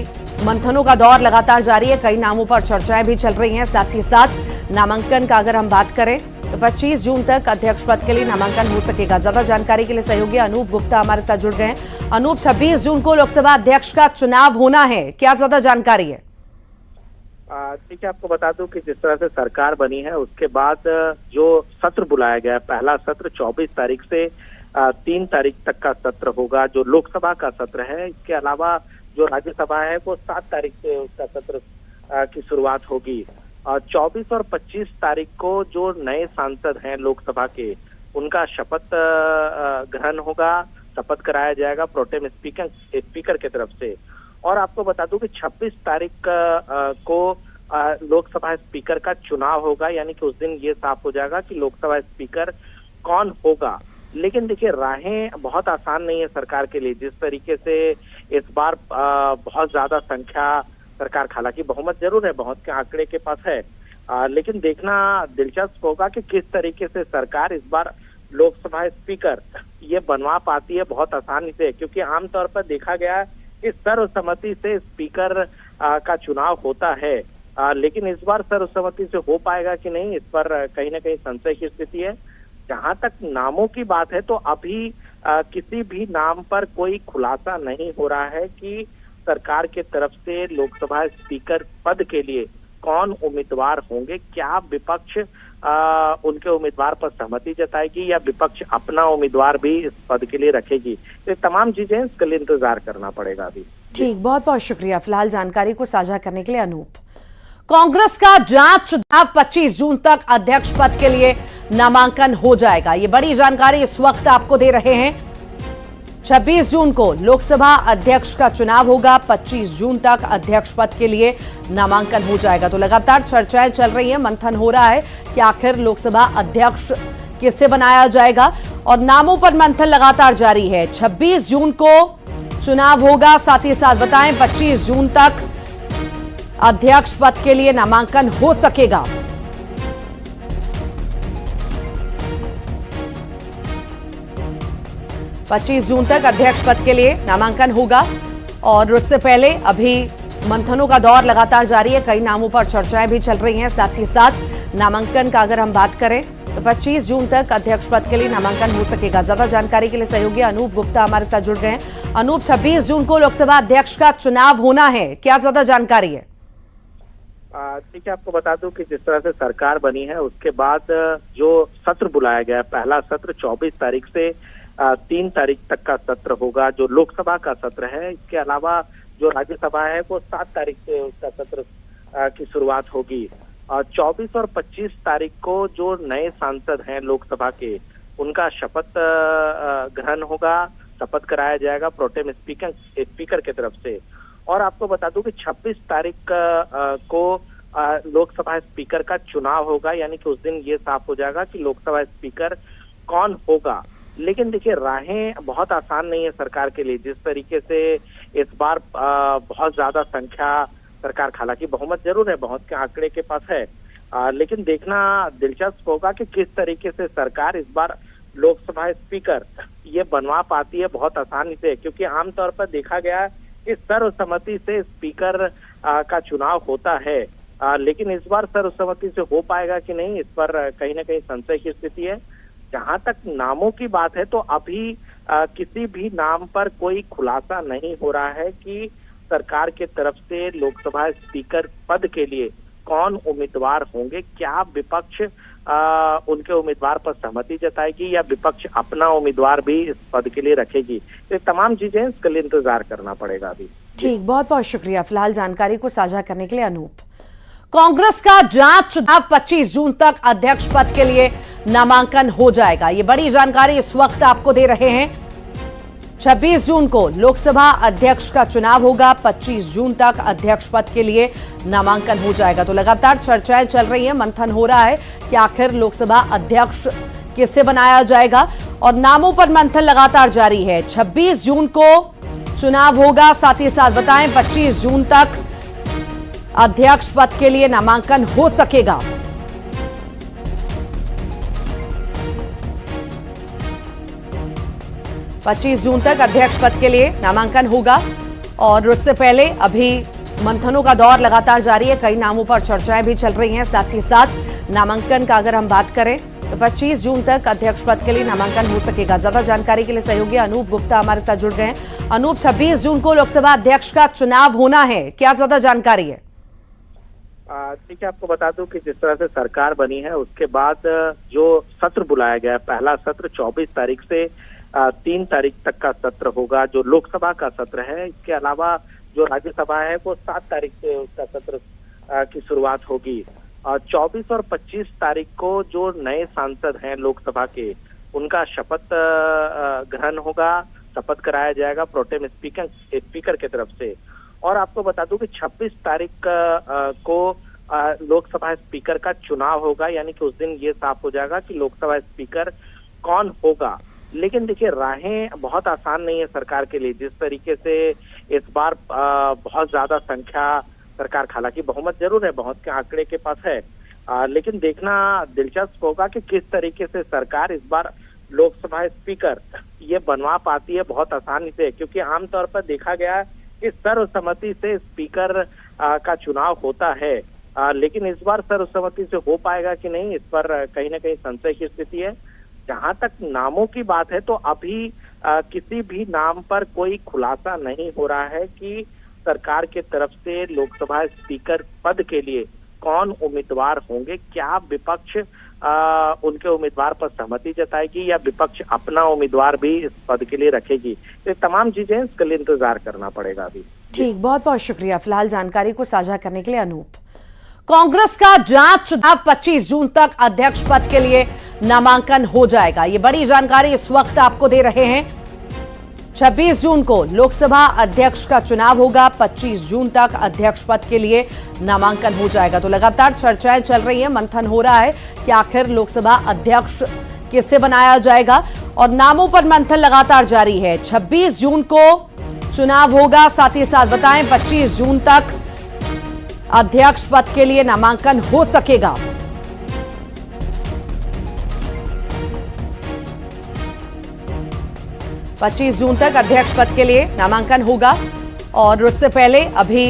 मंथनों का दौर लगातार जारी है। कई नामों पर चर्चाएं भी चल रही हैं। साथ ही साथ नामांकन का अगर हम बात करें तो 25 जून तक अध्यक्ष पद के लिए नामांकन हो सकेगा। ज्यादा जानकारी के लिए सहयोगी अनूप गुप्ता हमारे साथ जुड़ गए हैं। अनूप, 26 जून को लोकसभा अध्यक्ष का चुनाव होना है, क्या ज्यादा जानकारी है? ठीक है, आपको बता दूं कि जिस तरह से सरकार बनी है उसके बाद जो सत्र बुलाया गया है, पहला सत्र 24 तारीख से 3 तारीख तक का सत्र होगा, जो लोकसभा का सत्र है। इसके अलावा जो राज्यसभा है वो 7 तारीख से उसका सत्र की शुरुआत होगी। 24 और 25 तारीख को जो नए सांसद हैं लोकसभा के, उनका शपथ ग्रहण होगा, शपथ कराया जाएगा प्रोटेम स्पीकर की तरफ से। और आपको बता दूं कि 26 तारीख को लोकसभा स्पीकर का चुनाव होगा, यानी कि उस दिन ये साफ हो जाएगा कि लोकसभा स्पीकर कौन होगा। लेकिन देखिए, राहें बहुत आसान नहीं है सरकार के लिए। जिस तरीके से इस बार बहुत ज्यादा संख्या सरकार, हालांकि बहुमत जरूर है, बहुत के आंकड़े के पास है, लेकिन देखना दिलचस्प होगा कि किस तरीके से सरकार इस बार लोकसभा स्पीकर ये बनवा पाती है बहुत आसानी से। क्योंकि आमतौर पर देखा गया है कि सर्वसम्मति से स्पीकर का चुनाव होता है, लेकिन इस बार सर्वसम्मति से हो पाएगा कि नहीं, इस पर कहीं ना कहीं संशय की स्थिति है। जहां तक नामों की बात है तो अभी किसी भी नाम पर कोई खुलासा नहीं हो रहा है कि सरकार के तरफ से लोकसभा स्पीकर पद के लिए कौन उम्मीदवार होंगे। क्या विपक्ष उनके उम्मीदवार पर सहमति जताएगी या विपक्ष अपना उम्मीदवार भी इस पद के लिए रखेगी? ये तमाम चीजें इसके लिए इंतजार करना पड़ेगा अभी। ठीक, बहुत बहुत शुक्रिया फिलहाल जानकारी को साझा करने के लिए अनूप। कांग्रेस का जांच चुनाव 25 जून तक अध्यक्ष पद के लिए नामांकन हो जाएगा। ये बड़ी जानकारी इस वक्त आपको दे रहे हैं। 26 जून को लोकसभा अध्यक्ष का चुनाव होगा। 25 जून तक अध्यक्ष पद के लिए नामांकन हो जाएगा। तो लगातार चर्चाएं चल रही हैं, मंथन हो रहा है कि आखिर लोकसभा अध्यक्ष किसे बनाया जाएगा और नामों पर मंथन लगातार जारी है। 26 जून को चुनाव होगा। साथ ही साथ बताएं 25 जून तक अध्यक्ष पद के लिए नामांकन हो सकेगा। पच्चीस जून तक अध्यक्ष पद के लिए नामांकन होगा और उससे पहले अभी मंथनों का दौर लगातार जारी है। कई नामों पर चर्चाएं भी चल रही हैं। साथ ही साथ नामांकन का अगर हम बात करें तो 25 जून तक अध्यक्ष पद के लिए नामांकन हो सकेगा। ज्यादा जानकारी के लिए सहयोगी अनूप गुप्ता हमारे साथ जुड़ गए हैं। अनूप, 26 जून को लोकसभा अध्यक्ष का चुनाव होना है, क्या ज्यादा जानकारी है? ठीक है, आपको बता दूं कि जिस तरह से सरकार बनी है उसके बाद जो सत्र बुलाया गया है, पहला सत्र 24 तारीख से 3 तारीख तक का सत्र होगा, जो लोकसभा का सत्र है। इसके अलावा जो राज्यसभा है वो 7 तारीख से उसका सत्र की शुरुआत होगी। 24 और 25 तारीख को जो नए सांसद हैं लोकसभा के, उनका शपथ ग्रहण होगा, शपथ कराया जाएगा प्रोटेम स्पीकर की तरफ से। और आपको बता दूं कि 26 तारीख को लोकसभा स्पीकर का चुनाव होगा, यानी कि उस दिन ये साफ हो जाएगा कि लोकसभा स्पीकर कौन होगा। लेकिन देखिए, राहें बहुत आसान नहीं है सरकार के लिए। जिस तरीके से इस बार बहुत ज्यादा संख्या सरकार, हालांकि बहुमत जरूर है, बहुत के आंकड़े के पास है, लेकिन देखना दिलचस्प होगा कि किस तरीके से सरकार इस बार लोकसभा स्पीकर ये बनवा पाती है बहुत आसानी से। क्योंकि आमतौर पर देखा गया है कि सर्वसम्मति से स्पीकर का चुनाव होता है, लेकिन इस बार सर्वसम्मति से हो पाएगा कि नहीं, इस पर कहीं ना कहीं संशय की स्थिति है। जहां तक नामों की बात है तो अभी किसी भी नाम पर कोई खुलासा नहीं हो रहा है कि सरकार के तरफ से लोकसभा स्पीकर पद के लिए कौन उम्मीदवार होंगे। क्या विपक्ष उनके उम्मीदवार पर सहमति जताएगी या विपक्ष अपना उम्मीदवार भी इस पद के लिए रखेगी? तो तमाम चीजें इसके लिए इंतजार करना पड़ेगा अभी। ठीक, बहुत बहुत शुक्रिया फिलहाल जानकारी को साझा करने के लिए अनूप। कांग्रेस का जांच चुनाव 25 जून तक अध्यक्ष पद के लिए नामांकन हो जाएगा। ये बड़ी जानकारी इस वक्त आपको दे रहे हैं। 26 जून को लोकसभा अध्यक्ष का चुनाव होगा। 25 जून तक अध्यक्ष पद के लिए नामांकन हो जाएगा। तो लगातार चर्चाएं चल रही हैं, मंथन हो रहा है कि आखिर लोकसभा अध्यक्ष किसे बनाया जाएगा और नामों पर मंथन लगातार जारी है। 26 जून को चुनाव होगा। साथ ही साथ बताएं 25 जून तक अध्यक्ष पद के लिए नामांकन हो सकेगा। पच्चीस जून तक अध्यक्ष पद के लिए नामांकन होगा और उससे पहले अभी मंथनों का दौर लगातार जारी है। कई नामों पर चर्चाएं भी चल रही हैं। साथ ही साथ नामांकन का अगर हम बात करें तो 25 जून तक अध्यक्ष पद के लिए नामांकन हो सकेगा। ज्यादा जानकारी के लिए सहयोगी अनूप गुप्ता हमारे साथ जुड़ गए हैं। अनूप, 26 जून को लोकसभा अध्यक्ष का चुनाव होना है, क्या ज्यादा जानकारी है? ठीक है, आपको बता दूं कि जिस तरह से सरकार बनी है उसके बाद जो सत्र बुलाया गया है, पहला सत्र 24 तारीख से 3 तारीख तक का सत्र होगा, जो लोकसभा का सत्र है। इसके अलावा जो राज्यसभा है वो 7 तारीख से उसका सत्र की शुरुआत होगी। 24 और 25 तारीख को जो नए सांसद हैं लोकसभा के, उनका शपथ ग्रहण होगा, शपथ कराया जाएगा प्रोटेम स्पीकर की तरफ से। और आपको बता दूं कि 26 तारीख को लोकसभा स्पीकर का चुनाव होगा, यानी कि उस दिन ये साफ हो जाएगा कि लोकसभा स्पीकर कौन होगा। लेकिन देखिए, राहें बहुत आसान नहीं है सरकार के लिए। जिस तरीके से इस बार बहुत ज्यादा संख्या सरकार, हालांकि बहुमत जरूर है, बहुत के आंकड़े के पास है, लेकिन देखना दिलचस्प होगा कि किस तरीके से सरकार इस बार लोकसभा स्पीकर ये बनवा पाती है बहुत आसानी से। क्योंकि आमतौर पर देखा गया है कि सर्वसम्मति से स्पीकर का चुनाव होता है, लेकिन इस बार सर्वसम्मति से हो पाएगा कि नहीं, इस पर कहीं ना कहीं संशय की स्थिति है। जहां तक नामों की बात है तो अभी किसी भी नाम पर कोई खुलासा नहीं हो रहा है कि सरकार के तरफ से लोकसभा स्पीकर पद के लिए कौन उम्मीदवार होंगे। क्या विपक्ष उनके उम्मीदवार पर सहमति जताएगी या विपक्ष अपना उम्मीदवार भी इस पद के लिए रखेगी। ये तमाम चीजें इसके लिए इंतजार करना पड़ेगा अभी। ठीक, बहुत बहुत शुक्रिया फिलहाल जानकारी को साझा करने के लिए अनूप। कांग्रेस का जांच चुनाव 25 जून तक अध्यक्ष पद के लिए नामांकन हो जाएगा। ये बड़ी जानकारी इस वक्त आपको दे रहे हैं। 26 जून को लोकसभा अध्यक्ष का चुनाव होगा। 25 जून तक अध्यक्ष पद के लिए नामांकन हो जाएगा। तो लगातार चर्चाएं चल रही हैं, मंथन हो रहा है कि आखिर लोकसभा अध्यक्ष किसे बनाया जाएगा और नामों पर मंथन लगातार जारी है। 26 जून को चुनाव होगा। साथ ही साथ बताएं 25 जून तक अध्यक्ष पद के लिए नामांकन हो सकेगा। पच्चीस जून तक अध्यक्ष पद के लिए नामांकन होगा और उससे पहले अभी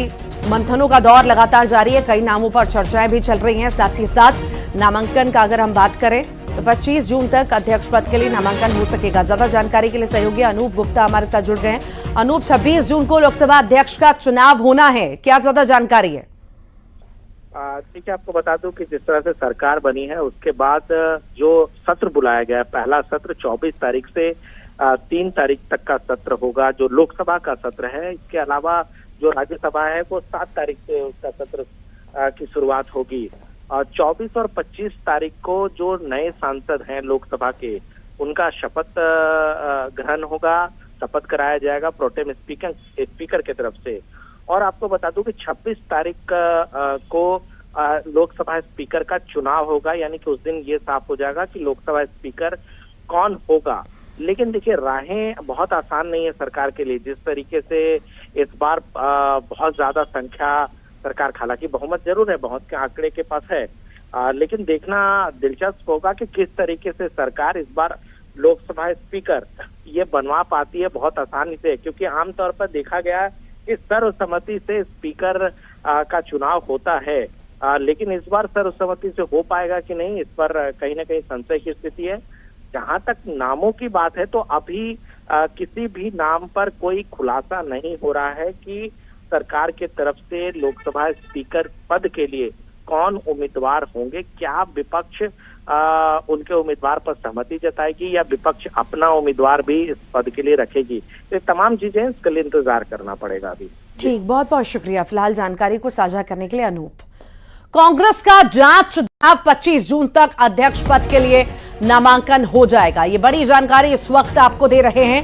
मंथनों का दौर लगातार जारी है। कई नामों पर चर्चाएं भी चल रही हैं। साथ ही साथ नामांकन का अगर हम बात करें तो 25 जून तक अध्यक्ष पद के लिए नामांकन हो सकेगा। ज्यादा जानकारी के लिए सहयोगी अनूप गुप्ता हमारे साथ जुड़ गए हैं। अनूप, 26 जून को लोकसभा अध्यक्ष का चुनाव होना है, क्या ज्यादा जानकारी है? ठीक है, आपको बता दूं कि जिस तरह से सरकार बनी है उसके बाद जो सत्र बुलाया गया है, पहला सत्र 24 तारीख से 3 तारीख तक का सत्र होगा, जो लोकसभा का सत्र है। इसके अलावा जो राज्यसभा है वो 7 तारीख से उसका सत्र की शुरुआत होगी। 24 और 25 तारीख को जो नए सांसद हैं लोकसभा के, उनका शपथ ग्रहण होगा, शपथ कराया जाएगा प्रोटेम स्पीकर की तरफ से। और आपको बता दूं कि 26 तारीख को लोकसभा स्पीकर का चुनाव होगा, यानी कि उस दिन ये साफ हो जाएगा कि लोकसभा स्पीकर कौन होगा। लेकिन देखिए, राहें बहुत आसान नहीं है सरकार के लिए। जिस तरीके से इस बार बहुत ज्यादा संख्या सरकार, हालांकि बहुमत जरूर है, बहुत के आंकड़े के पास है, लेकिन देखना दिलचस्प होगा कि किस तरीके से सरकार इस बार लोकसभा स्पीकर ये बनवा पाती है बहुत आसानी से। क्योंकि आमतौर पर देखा गया है कि सर्वसम्मति से स्पीकर का चुनाव होता है, लेकिन इस बार सर्वसम्मति से हो पाएगा कि नहीं, इस पर कहीं ना कहीं संशय की स्थिति है। जहां तक नामों की बात है तो अभी किसी भी नाम पर कोई खुलासा नहीं हो रहा है कि सरकार के तरफ से लोकसभा स्पीकर पद के लिए कौन उम्मीदवार होंगे। क्या विपक्ष उनके उम्मीदवार पर सहमति जताएगी या विपक्ष अपना उम्मीदवार भी इस पद के लिए रखेगी। तो तमाम चीजें इसके लिए इंतजार करना पड़ेगा अभी। ठीक, बहुत बहुत शुक्रिया फिलहाल जानकारी को साझा करने के लिए अनूप। कांग्रेस का जांच 25 जून तक अध्यक्ष पद के लिए नामांकन हो जाएगा। ये बड़ी जानकारी इस वक्त आपको दे रहे हैं।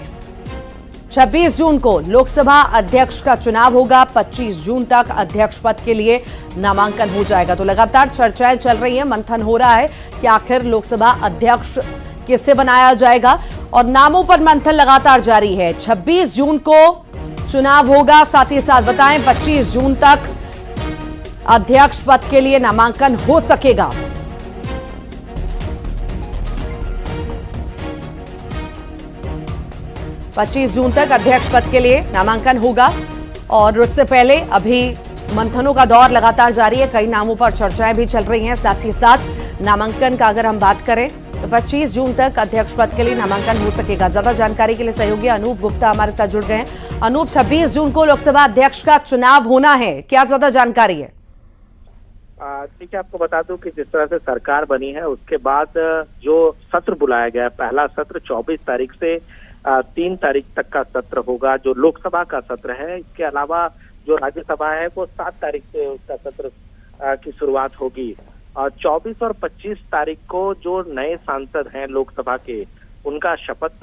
26 जून को लोकसभा अध्यक्ष का चुनाव होगा। 25 जून तक अध्यक्ष पद के लिए नामांकन हो जाएगा। तो लगातार चर्चाएं चल रही हैं, मंथन हो रहा है कि आखिर लोकसभा अध्यक्ष किसे बनाया जाएगा और नामों पर मंथन लगातार जारी है। 26 जून को चुनाव होगा। साथ ही साथ बताएं 25 जून तक अध्यक्ष पद के लिए नामांकन हो सकेगा। पच्चीस जून तक अध्यक्ष पद के लिए नामांकन होगा और उससे पहले अभी मंथनों का दौर लगातार जारी है। कई नामों पर चर्चाएं भी चल रही हैं। साथ ही साथ नामांकन का अगर हम बात करें तो 25 जून तक अध्यक्ष पद के लिए नामांकन हो सकेगा। ज्यादा जानकारी के लिए सहयोगी अनूप गुप्ता हमारे साथ जुड़ गए हैं। अनूप, 26 जून को लोकसभा अध्यक्ष का चुनाव होना है, क्या ज्यादा जानकारी है? ठीक है, आपको बता दूं कि जिस तरह से सरकार बनी है उसके बाद जो सत्र बुलाया गया, पहला सत्र 24 तारीख से 3 तारीख तक का सत्र होगा, जो लोकसभा का सत्र है। इसके अलावा जो राज्यसभा है वो 7 तारीख से उसका सत्र की शुरुआत होगी। और 24 और 25 तारीख को जो नए सांसद हैं लोकसभा के, उनका शपथ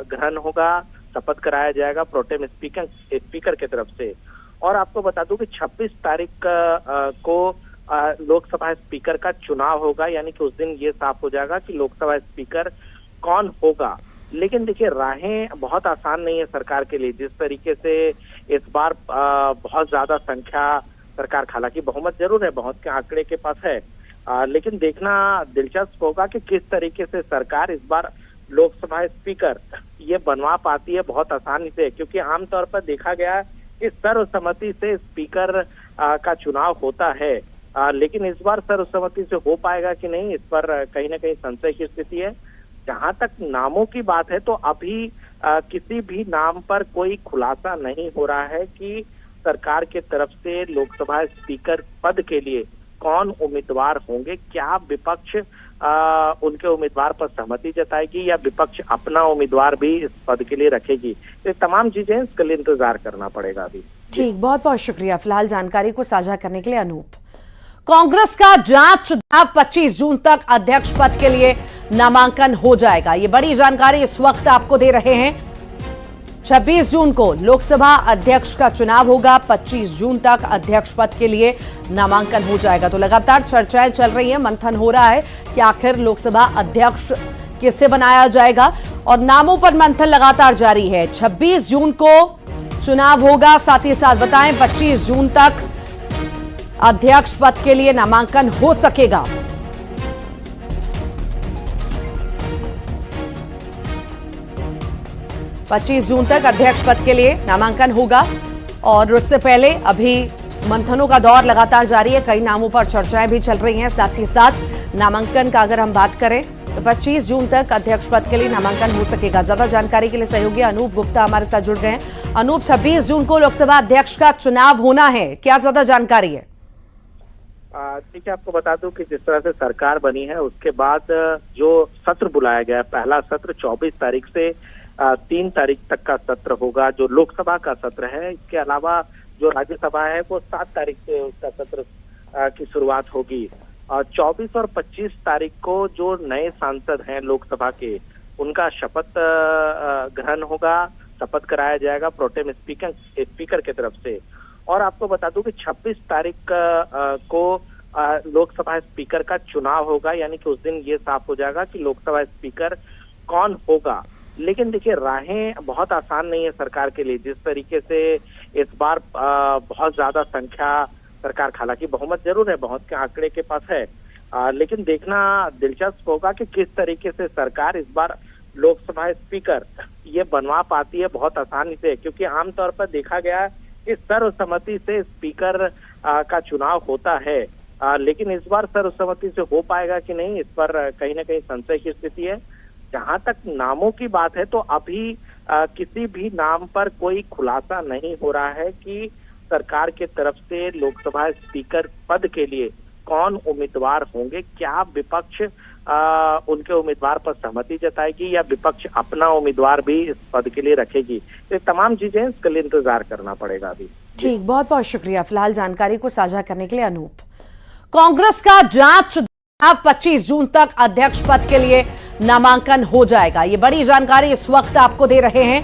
ग्रहण होगा, शपथ कराया जाएगा प्रोटेम स्पीकर की तरफ से। और आपको बता दूं कि 26 तारीख को लोकसभा स्पीकर का चुनाव होगा, यानी कि उस दिन ये साफ हो जाएगा कि लोकसभा स्पीकर कौन होगा। लेकिन देखिए, राहें बहुत आसान नहीं है सरकार के लिए। जिस तरीके से इस बार बहुत ज्यादा संख्या सरकार, हालांकि बहुमत जरूर है, बहुत के आंकड़े के पास है, लेकिन देखना दिलचस्प होगा कि किस तरीके से सरकार इस बार लोकसभा स्पीकर ये बनवा पाती है बहुत आसानी से। क्योंकि आमतौर पर देखा गया कि सर्वसम्मति से स्पीकर का चुनाव होता है, लेकिन इस बार सर्वसम्मति से हो पाएगा कि नहीं, इस पर कहीं ना कहीं संशय की स्थिति है। जहां तक नामों की बात है तो अभी किसी भी नाम पर कोई खुलासा नहीं हो रहा है कि सरकार के तरफ से लोकसभा स्पीकर पद के लिए कौन उम्मीदवार होंगे। क्या विपक्ष उनके उम्मीदवार पर सहमति जताएगी या विपक्ष अपना उम्मीदवार भी इस पद के लिए रखेगी। तो तमाम चीजें इसके लिए इंतजार करना पड़ेगा अभी। ठीक, बहुत बहुत शुक्रिया फिलहाल जानकारी को साझा करने के लिए अनूप। कांग्रेस का जांच 25 जून तक अध्यक्ष पद के लिए नामांकन हो जाएगा। ये बड़ी जानकारी इस वक्त आपको दे रहे हैं। 26 जून को लोकसभा अध्यक्ष का चुनाव होगा। 25 जून तक अध्यक्ष पद के लिए नामांकन हो जाएगा। तो लगातार चर्चाएं चल रही हैं, मंथन हो रहा है कि आखिर लोकसभा अध्यक्ष किसे बनाया जाएगा और नामों पर मंथन लगातार जारी है। 26 जून को चुनाव होगा। साथ ही साथ बताएं 25 जून तक अध्यक्ष पद के लिए नामांकन हो सकेगा। पच्चीस जून तक अध्यक्ष पद के लिए नामांकन होगा और उससे पहले अभी मंथनों का दौर लगातार जारी है। कई नामों पर चर्चाएं भी चल रही हैं। साथ ही साथ नामांकन का अगर हम बात करें तो 25 जून तक अध्यक्ष पद के लिए नामांकन हो सकेगा। ज्यादा जानकारी के लिए सहयोगी अनूप गुप्ता हमारे साथ जुड़ गए हैं। अनूप, 26 जून को लोकसभा अध्यक्ष का चुनाव होना है, क्या ज्यादा जानकारी है? ठीक है, आपको बता दूं कि जिस तरह से सरकार बनी है उसके बाद जो सत्र बुलाया गया, पहला सत्र 24 तारीख से 3 तारीख तक का सत्र होगा, जो लोकसभा का सत्र है। इसके अलावा जो राज्यसभा है वो 7 तारीख से उसका सत्र की शुरुआत होगी। और 24 और 25 तारीख को जो नए सांसद हैं लोकसभा के, उनका शपथ ग्रहण होगा, शपथ कराया जाएगा प्रोटेम स्पीकर की तरफ से। और आपको बता दूं कि 26 तारीख को लोकसभा स्पीकर का चुनाव होगा, यानी कि उस दिन ये साफ हो जाएगा कि लोकसभा स्पीकर कौन होगा। लेकिन देखिए, राहें बहुत आसान नहीं है सरकार के लिए। जिस तरीके से इस बार बहुत ज्यादा संख्या सरकार, हालांकि बहुमत जरूर है, बहुत के आंकड़े के पास है, लेकिन देखना दिलचस्प होगा कि किस तरीके से सरकार इस बार लोकसभा स्पीकर ये बनवा पाती है बहुत आसानी से। क्योंकि आमतौर पर देखा गया कि सर्वसम्मति से स्पीकर का चुनाव होता है, लेकिन इस बार सर्वसम्मति से हो पाएगा कि नहीं, इस पर कहीं ना कहीं संशय की स्थिति है। जहां तक नामों की बात है तो अभी किसी भी नाम पर कोई खुलासा नहीं हो रहा है कि सरकार के तरफ से लोकसभा स्पीकर पद के लिए कौन उम्मीदवार होंगे। क्या विपक्ष उनके उम्मीदवार पर सहमति जताएगी या विपक्ष अपना उम्मीदवार भी इस पद के लिए रखेगी। ये तमाम चीजें इसके लिए इंतजार करना पड़ेगा अभी। ठीक, बहुत बहुत शुक्रिया फिलहाल जानकारी को साझा करने के लिए अनूप। कांग्रेस का जांच 25 जून तक अध्यक्ष पद के लिए नामांकन हो जाएगा। ये बड़ी जानकारी इस वक्त आपको दे रहे हैं।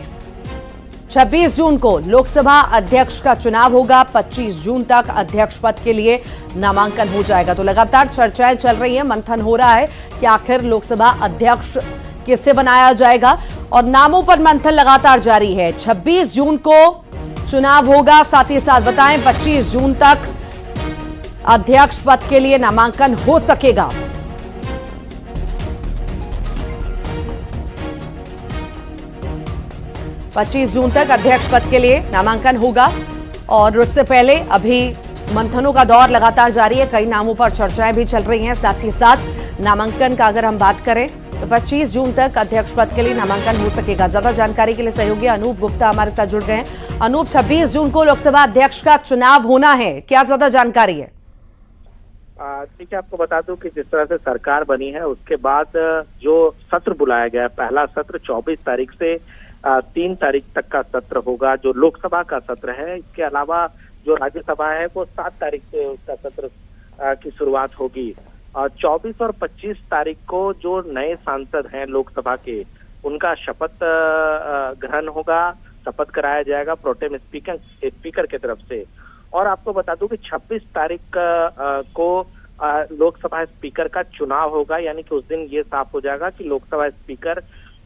26 जून को लोकसभा अध्यक्ष का चुनाव होगा। 25 जून तक अध्यक्ष पद के लिए नामांकन हो जाएगा। तो लगातार चर्चाएं चल रही हैं, मंथन हो रहा है कि आखिर लोकसभा अध्यक्ष किसे बनाया जाएगा और नामों पर मंथन लगातार जारी है। 26 जून को चुनाव होगा। साथ ही साथ बताएं 25 जून तक अध्यक्ष पद के लिए नामांकन हो सकेगा। पच्चीस जून तक अध्यक्ष पद के लिए नामांकन होगा और उससे पहले अभी मंथनों का दौर लगातार जारी है। कई नामों पर चर्चाएं भी चल रही हैं। साथ ही साथ नामांकन का अगर हम बात करें तो 25 जून तक अध्यक्ष पद के लिए नामांकन हो सकेगा। ज्यादा जानकारी के लिए सहयोगी अनूप गुप्ता हमारे साथ जुड़ गए हैं। अनूप, 26 जून को लोकसभा अध्यक्ष का चुनाव होना है, क्या ज्यादा जानकारी है? ठीक है, आपको बता दूं कि जिस तरह से सरकार बनी है उसके बाद जो सत्र बुलाया गया है, पहला सत्र 24 तारीख से 3 तारीख तक का सत्र होगा, जो लोकसभा का सत्र है। इसके अलावा जो राज्यसभा है वो 7 तारीख से उसका सत्र की शुरुआत होगी। 24 और 25 तारीख को जो नए सांसद हैं लोकसभा के, उनका शपथ ग्रहण होगा, शपथ कराया जाएगा प्रोटेम स्पीकर की तरफ से। और आपको बता दूं कि 26 तारीख को लोकसभा स्पीकर का चुनाव होगा, यानी कि उस दिन ये साफ हो जाएगा कि लोकसभा स्पीकर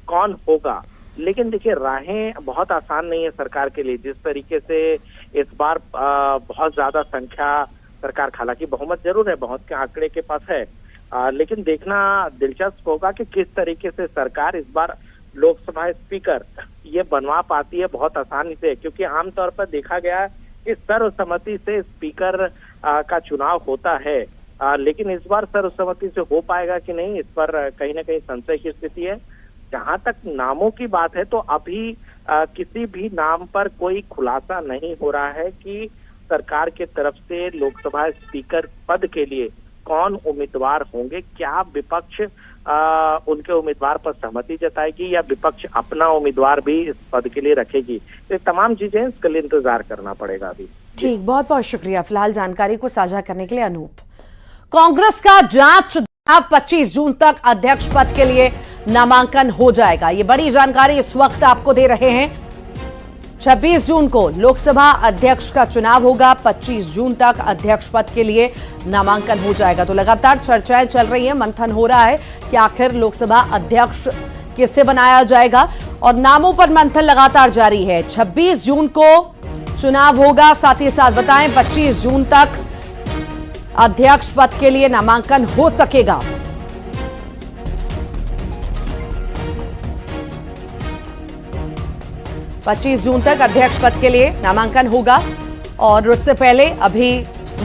कौन होगा। लेकिन देखिए, राहें बहुत आसान नहीं है सरकार के लिए। जिस तरीके से इस बार बहुत ज्यादा संख्या सरकार, हालांकि बहुमत जरूर है, बहुत के आंकड़े के पास है, लेकिन देखना दिलचस्प होगा कि किस तरीके से सरकार इस बार लोकसभा स्पीकर ये बनवा पाती है बहुत आसानी से। क्योंकि आमतौर पर देखा गया है कि सर्वसम्मति से स्पीकर का चुनाव होता है, लेकिन इस बार सर्वसम्मति से हो पाएगा कि नहीं, इस पर कहीं ना कहीं संशय की स्थिति है। जहां तक नामों की बात है तो अभी किसी भी नाम पर कोई खुलासा नहीं हो रहा है कि सरकार के तरफ से लोकसभा स्पीकर पद के लिए कौन उम्मीदवार होंगे। क्या विपक्ष उनके उम्मीदवार पर सहमति जताएगी या विपक्ष अपना उम्मीदवार भी इस पद के लिए रखेगी। ये तमाम चीजें इसके लिए इंतजार करना पड़ेगा अभी। ठीक, बहुत बहुत शुक्रिया फिलहाल जानकारी को साझा करने के लिए अनूप। कांग्रेस का जांच 25 जून तक अध्यक्ष पद के लिए नामांकन हो जाएगा। ये बड़ी जानकारी इस वक्त आपको दे रहे हैं। 26 जून को लोकसभा अध्यक्ष का चुनाव होगा। 25 जून तक अध्यक्ष पद के लिए नामांकन हो जाएगा। तो लगातार चर्चाएं चल रही हैं, मंथन हो रहा है कि आखिर लोकसभा अध्यक्ष किसे बनाया जाएगा और नामों पर मंथन लगातार जारी है। 26 जून को चुनाव होगा। साथ ही साथ बताएं 25 जून तक अध्यक्ष पद के लिए नामांकन हो सकेगा। पच्चीस जून तक अध्यक्ष पद के लिए नामांकन होगा और उससे पहले अभी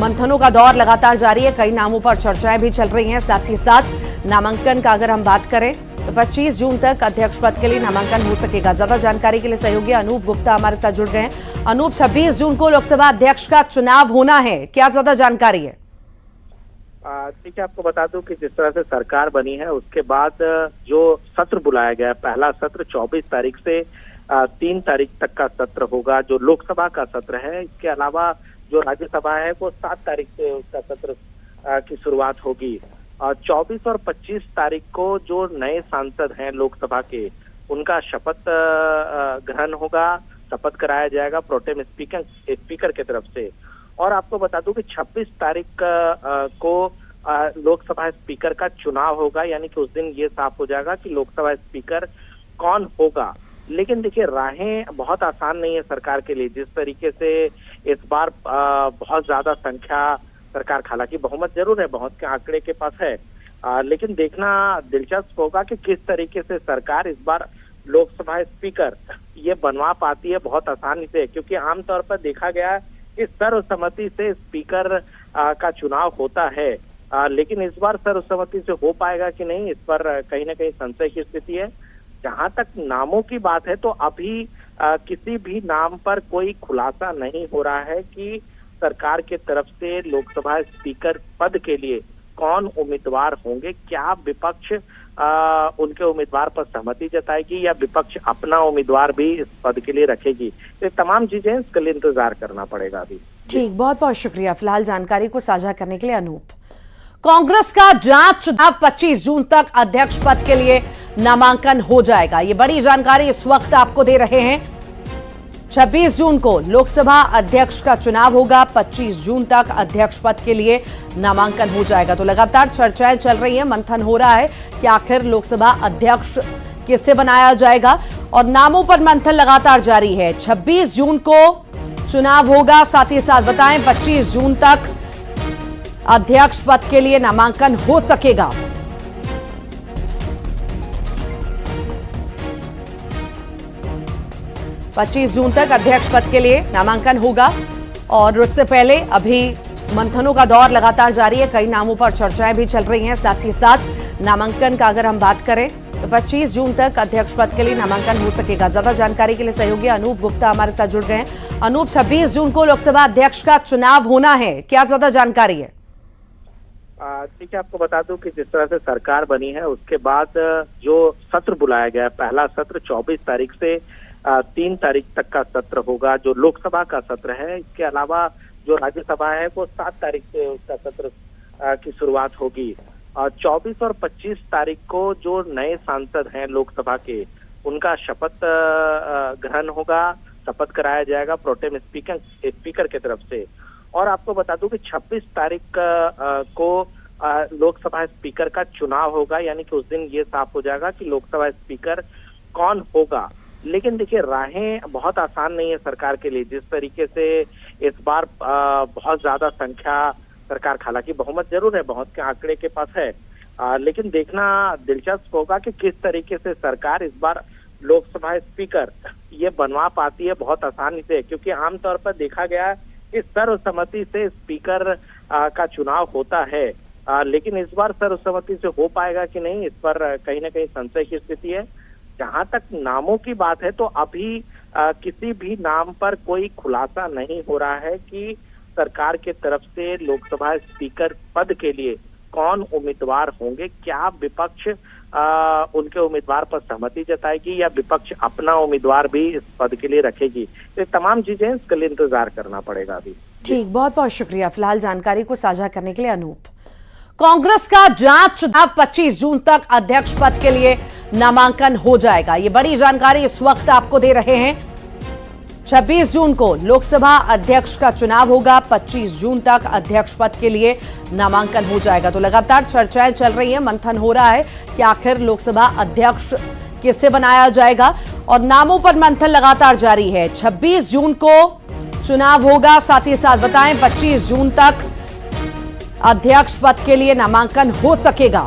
मंथनों का दौर लगातार जारी है। कई नामों पर चर्चाएं भी चल रही हैं। साथ ही साथ नामांकन का अगर हम बात करें तो 25 जून तक अध्यक्ष पद के लिए नामांकन हो सकेगा। ज्यादा जानकारी के लिए सहयोगी अनूप गुप्ता हमारे साथ जुड़ गए हैं। अनूप, 26 जून को लोकसभा अध्यक्ष का चुनाव होना है, क्या ज्यादा जानकारी है? ठीक है, आपको बता दूं कि जिस तरह से सरकार बनी है उसके बाद जो सत्र बुलाया गया है, पहला सत्र 24 तारीख से 3 तारीख तक का सत्र होगा, जो लोकसभा का सत्र है। इसके अलावा जो राज्यसभा है वो 7 तारीख से उसका सत्र की शुरुआत होगी। 24 और 25 तारीख को जो नए सांसद हैं लोकसभा के, उनका शपथ ग्रहण होगा, शपथ कराया जाएगा प्रोटेम स्पीकर की तरफ से। और आपको बता दूं कि 26 तारीख को लोकसभा स्पीकर का चुनाव होगा, यानी कि उस दिन ये साफ हो जाएगा कि लोकसभा स्पीकर कौन होगा। लेकिन देखिए, राहें बहुत आसान नहीं है सरकार के लिए। जिस तरीके से इस बार बहुत ज्यादा संख्या सरकार, हालांकि बहुमत जरूर है, बहुत के आंकड़े के पास है, लेकिन देखना दिलचस्प होगा कि किस तरीके से सरकार इस बार लोकसभा स्पीकर ये बनवा पाती है बहुत आसानी से। क्योंकि आमतौर पर देखा गया है कि सर्वसम्मति से स्पीकर का चुनाव होता है, लेकिन इस बार सर्वसम्मति से हो पाएगा कि नहीं, इस पर कहीं ना कहीं संशय की स्थिति है। जहां तक नामों की बात है तो अभी किसी भी नाम पर कोई खुलासा नहीं हो रहा है कि सरकार के तरफ से लोकसभा स्पीकर पद के लिए कौन उम्मीदवार होंगे। क्या विपक्ष उनके उम्मीदवार पर सहमति जताएगी या विपक्ष अपना उम्मीदवार भी इस पद के लिए रखेगी। ये तमाम चीजें इसके लिए इंतजार करना पड़ेगा अभी। ठीक, बहुत बहुत शुक्रिया फिलहाल जानकारी को साझा करने के लिए अनूप। कांग्रेस का जांच चुनाव 25 जून तक अध्यक्ष पद के लिए नामांकन हो जाएगा। ये बड़ी जानकारी इस वक्त आपको दे रहे हैं। 26 जून को लोकसभा अध्यक्ष का चुनाव होगा। 25 जून तक अध्यक्ष पद के लिए नामांकन हो जाएगा। तो लगातार चर्चाएं चल रही हैं, मंथन हो रहा है कि आखिर लोकसभा अध्यक्ष किसे बनाया जाएगा और नामों पर मंथन लगातार जारी है। 26 जून को चुनाव होगा। साथ ही साथ बताएं 25 जून तक अध्यक्ष पद के लिए नामांकन हो सकेगा। पच्चीस जून तक अध्यक्ष पद के लिए नामांकन होगा और उससे पहले अभी मंथनों का दौर लगातार जारी है। कई नामों पर चर्चाएं भी चल रही हैं। साथ ही साथ नामांकन का अगर हम बात करें तो 25 जून तक अध्यक्ष पद के लिए नामांकन हो सकेगा। ज्यादा जानकारी के लिए सहयोगी अनूप गुप्ता हमारे साथ जुड़ गए हैं। अनूप, 26 जून को लोकसभा अध्यक्ष का चुनाव होना है, क्या ज्यादा जानकारी है? ठीक है, आपको बता दूं कि जिस तरह से सरकार बनी है उसके बाद जो सत्र बुलाया गया है, पहला सत्र 24 तारीख से 3 तारीख तक का सत्र होगा, जो लोकसभा का सत्र है। इसके अलावा जो राज्यसभा है वो 7 तारीख से उसका सत्र की शुरुआत होगी। 24 और 25 तारीख को जो नए सांसद हैं लोकसभा के, उनका शपथ ग्रहण होगा, शपथ कराया जाएगा प्रोटेम स्पीकर की तरफ से। और आपको बता दूं कि 26 तारीख को लोकसभा स्पीकर का चुनाव होगा, यानी कि उस दिन ये साफ हो जाएगा कि लोकसभा स्पीकर कौन होगा। लेकिन देखिए, राहें बहुत आसान नहीं है सरकार के लिए। जिस तरीके से इस बार बहुत ज्यादा संख्या सरकार, हालांकि बहुमत जरूर है, बहुत के आंकड़े के पास है, लेकिन देखना दिलचस्प होगा कि किस तरीके से सरकार इस बार लोकसभा स्पीकर ये बनवा पाती है बहुत आसानी से। क्योंकि आमतौर पर देखा गया है कि सर्वसम्मति से स्पीकर का चुनाव होता है, लेकिन इस बार सर्वसम्मति से हो पाएगा कि नहीं, इस पर कहीं ना कहीं संशय की स्थिति है। जहां तक नामों की बात है तो अभी किसी भी नाम पर कोई खुलासा नहीं हो रहा है कि सरकार के तरफ से लोकसभा स्पीकर पद के लिए कौन उम्मीदवार होंगे। क्या विपक्ष उनके उम्मीदवार पर सहमति जताएगी या विपक्ष अपना उम्मीदवार भी इस पद के लिए रखेगी? ये तमाम चीजें इसके लिए इंतजार करना पड़ेगा अभी। ठीक, बहुत बहुत शुक्रिया फिलहाल जानकारी को साझा करने के लिए अनूप। कांग्रेस का जांच चुनाव 25 जून तक अध्यक्ष पद के लिए नामांकन हो जाएगा। ये बड़ी जानकारी इस वक्त आपको दे रहे हैं। 26 जून को लोकसभा अध्यक्ष का चुनाव होगा। 25 जून तक अध्यक्ष पद के लिए नामांकन हो जाएगा। तो लगातार चर्चाएं चल रही हैं, मंथन हो रहा है कि आखिर लोकसभा अध्यक्ष किसे बनाया जाएगा और नामों पर मंथन लगातार जारी है। 26 जून को चुनाव होगा। साथ ही साथ बताएं 25 जून तक अध्यक्ष पद के लिए नामांकन हो सकेगा।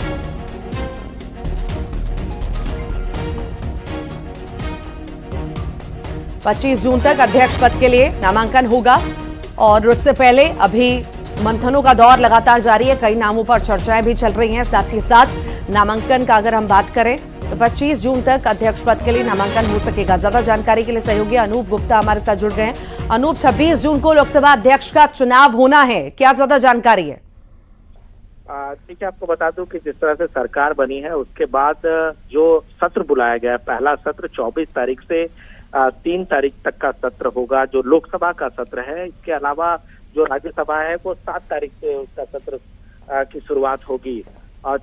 पच्चीस जून तक अध्यक्ष पद के लिए नामांकन होगा और उससे पहले अभी मंथनों का दौर लगातार जारी है। कई नामों पर चर्चाएं भी चल रही हैं। साथ ही साथ नामांकन का अगर हम बात करें तो 25 जून तक अध्यक्ष पद के लिए नामांकन हो सकेगा। ज्यादा जानकारी के लिए सहयोगी अनूप गुप्ता हमारे साथ जुड़ गए हैं। अनूप, 26 जून को लोकसभा अध्यक्ष का चुनाव होना है, क्या ज्यादा जानकारी है? ठीक है, आपको बता दूं कि जिस तरह से सरकार बनी है उसके बाद जो सत्र बुलाया गया है, पहला सत्र 24 तारीख से 3 तारीख तक का सत्र होगा, जो लोकसभा का सत्र है। इसके अलावा जो राज्यसभा है वो 7 तारीख से उसका सत्र की शुरुआत होगी।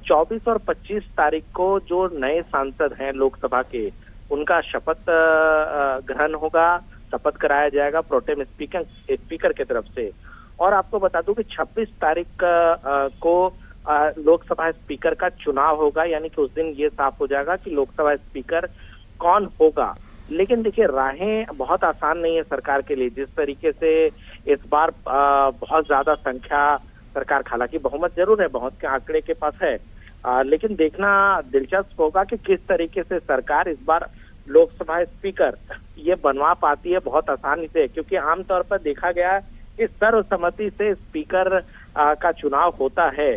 24 और 25 तारीख को जो नए सांसद हैं लोकसभा के, उनका शपथ ग्रहण होगा, शपथ कराया जाएगा प्रोटेम स्पीकर की तरफ से। और आपको बता दूं कि 26 तारीख को लोकसभा स्पीकर का चुनाव होगा, यानी कि उस दिन ये साफ हो जाएगा कि लोकसभा स्पीकर कौन होगा। लेकिन देखिए, राहें बहुत आसान नहीं है सरकार के लिए। जिस तरीके से इस बार बहुत ज्यादा संख्या सरकार, हालांकि बहुमत जरूर है, बहुत के आंकड़े के पास है, लेकिन देखना दिलचस्प होगा कि किस तरीके से सरकार इस बार लोकसभा स्पीकर ये बनवा पाती है बहुत आसानी से। क्योंकि आमतौर पर देखा गया है कि सर्वसम्मति से स्पीकर का चुनाव होता है,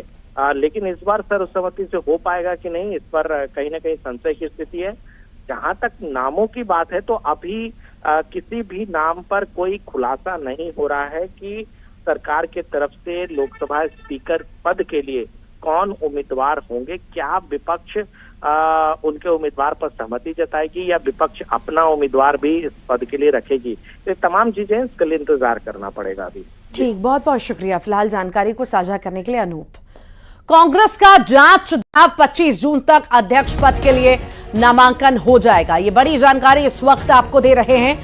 लेकिन इस बार सर्वसम्मति से हो पाएगा कि नहीं, इस पर कहीं ना कहीं संशय की स्थिति है। जहां तक नामों की बात है तो अभी किसी भी नाम पर कोई खुलासा नहीं हो रहा है कि सरकार के तरफ से लोकसभा स्पीकर पद के लिए कौन उम्मीदवार होंगे। क्या विपक्ष उनके उम्मीदवार पर सहमति जताएगी या विपक्ष अपना उम्मीदवार भी इस पद के लिए रखेगी? ये तमाम चीजें इसके लिए इंतजार करना पड़ेगा अभी। ठीक, बहुत बहुत शुक्रिया फिलहाल जानकारी को साझा करने के लिए अनूप। कांग्रेस का जांच चुनाव 25 जून तक अध्यक्ष पद के लिए नामांकन हो जाएगा। ये बड़ी जानकारी इस वक्त आपको दे रहे हैं।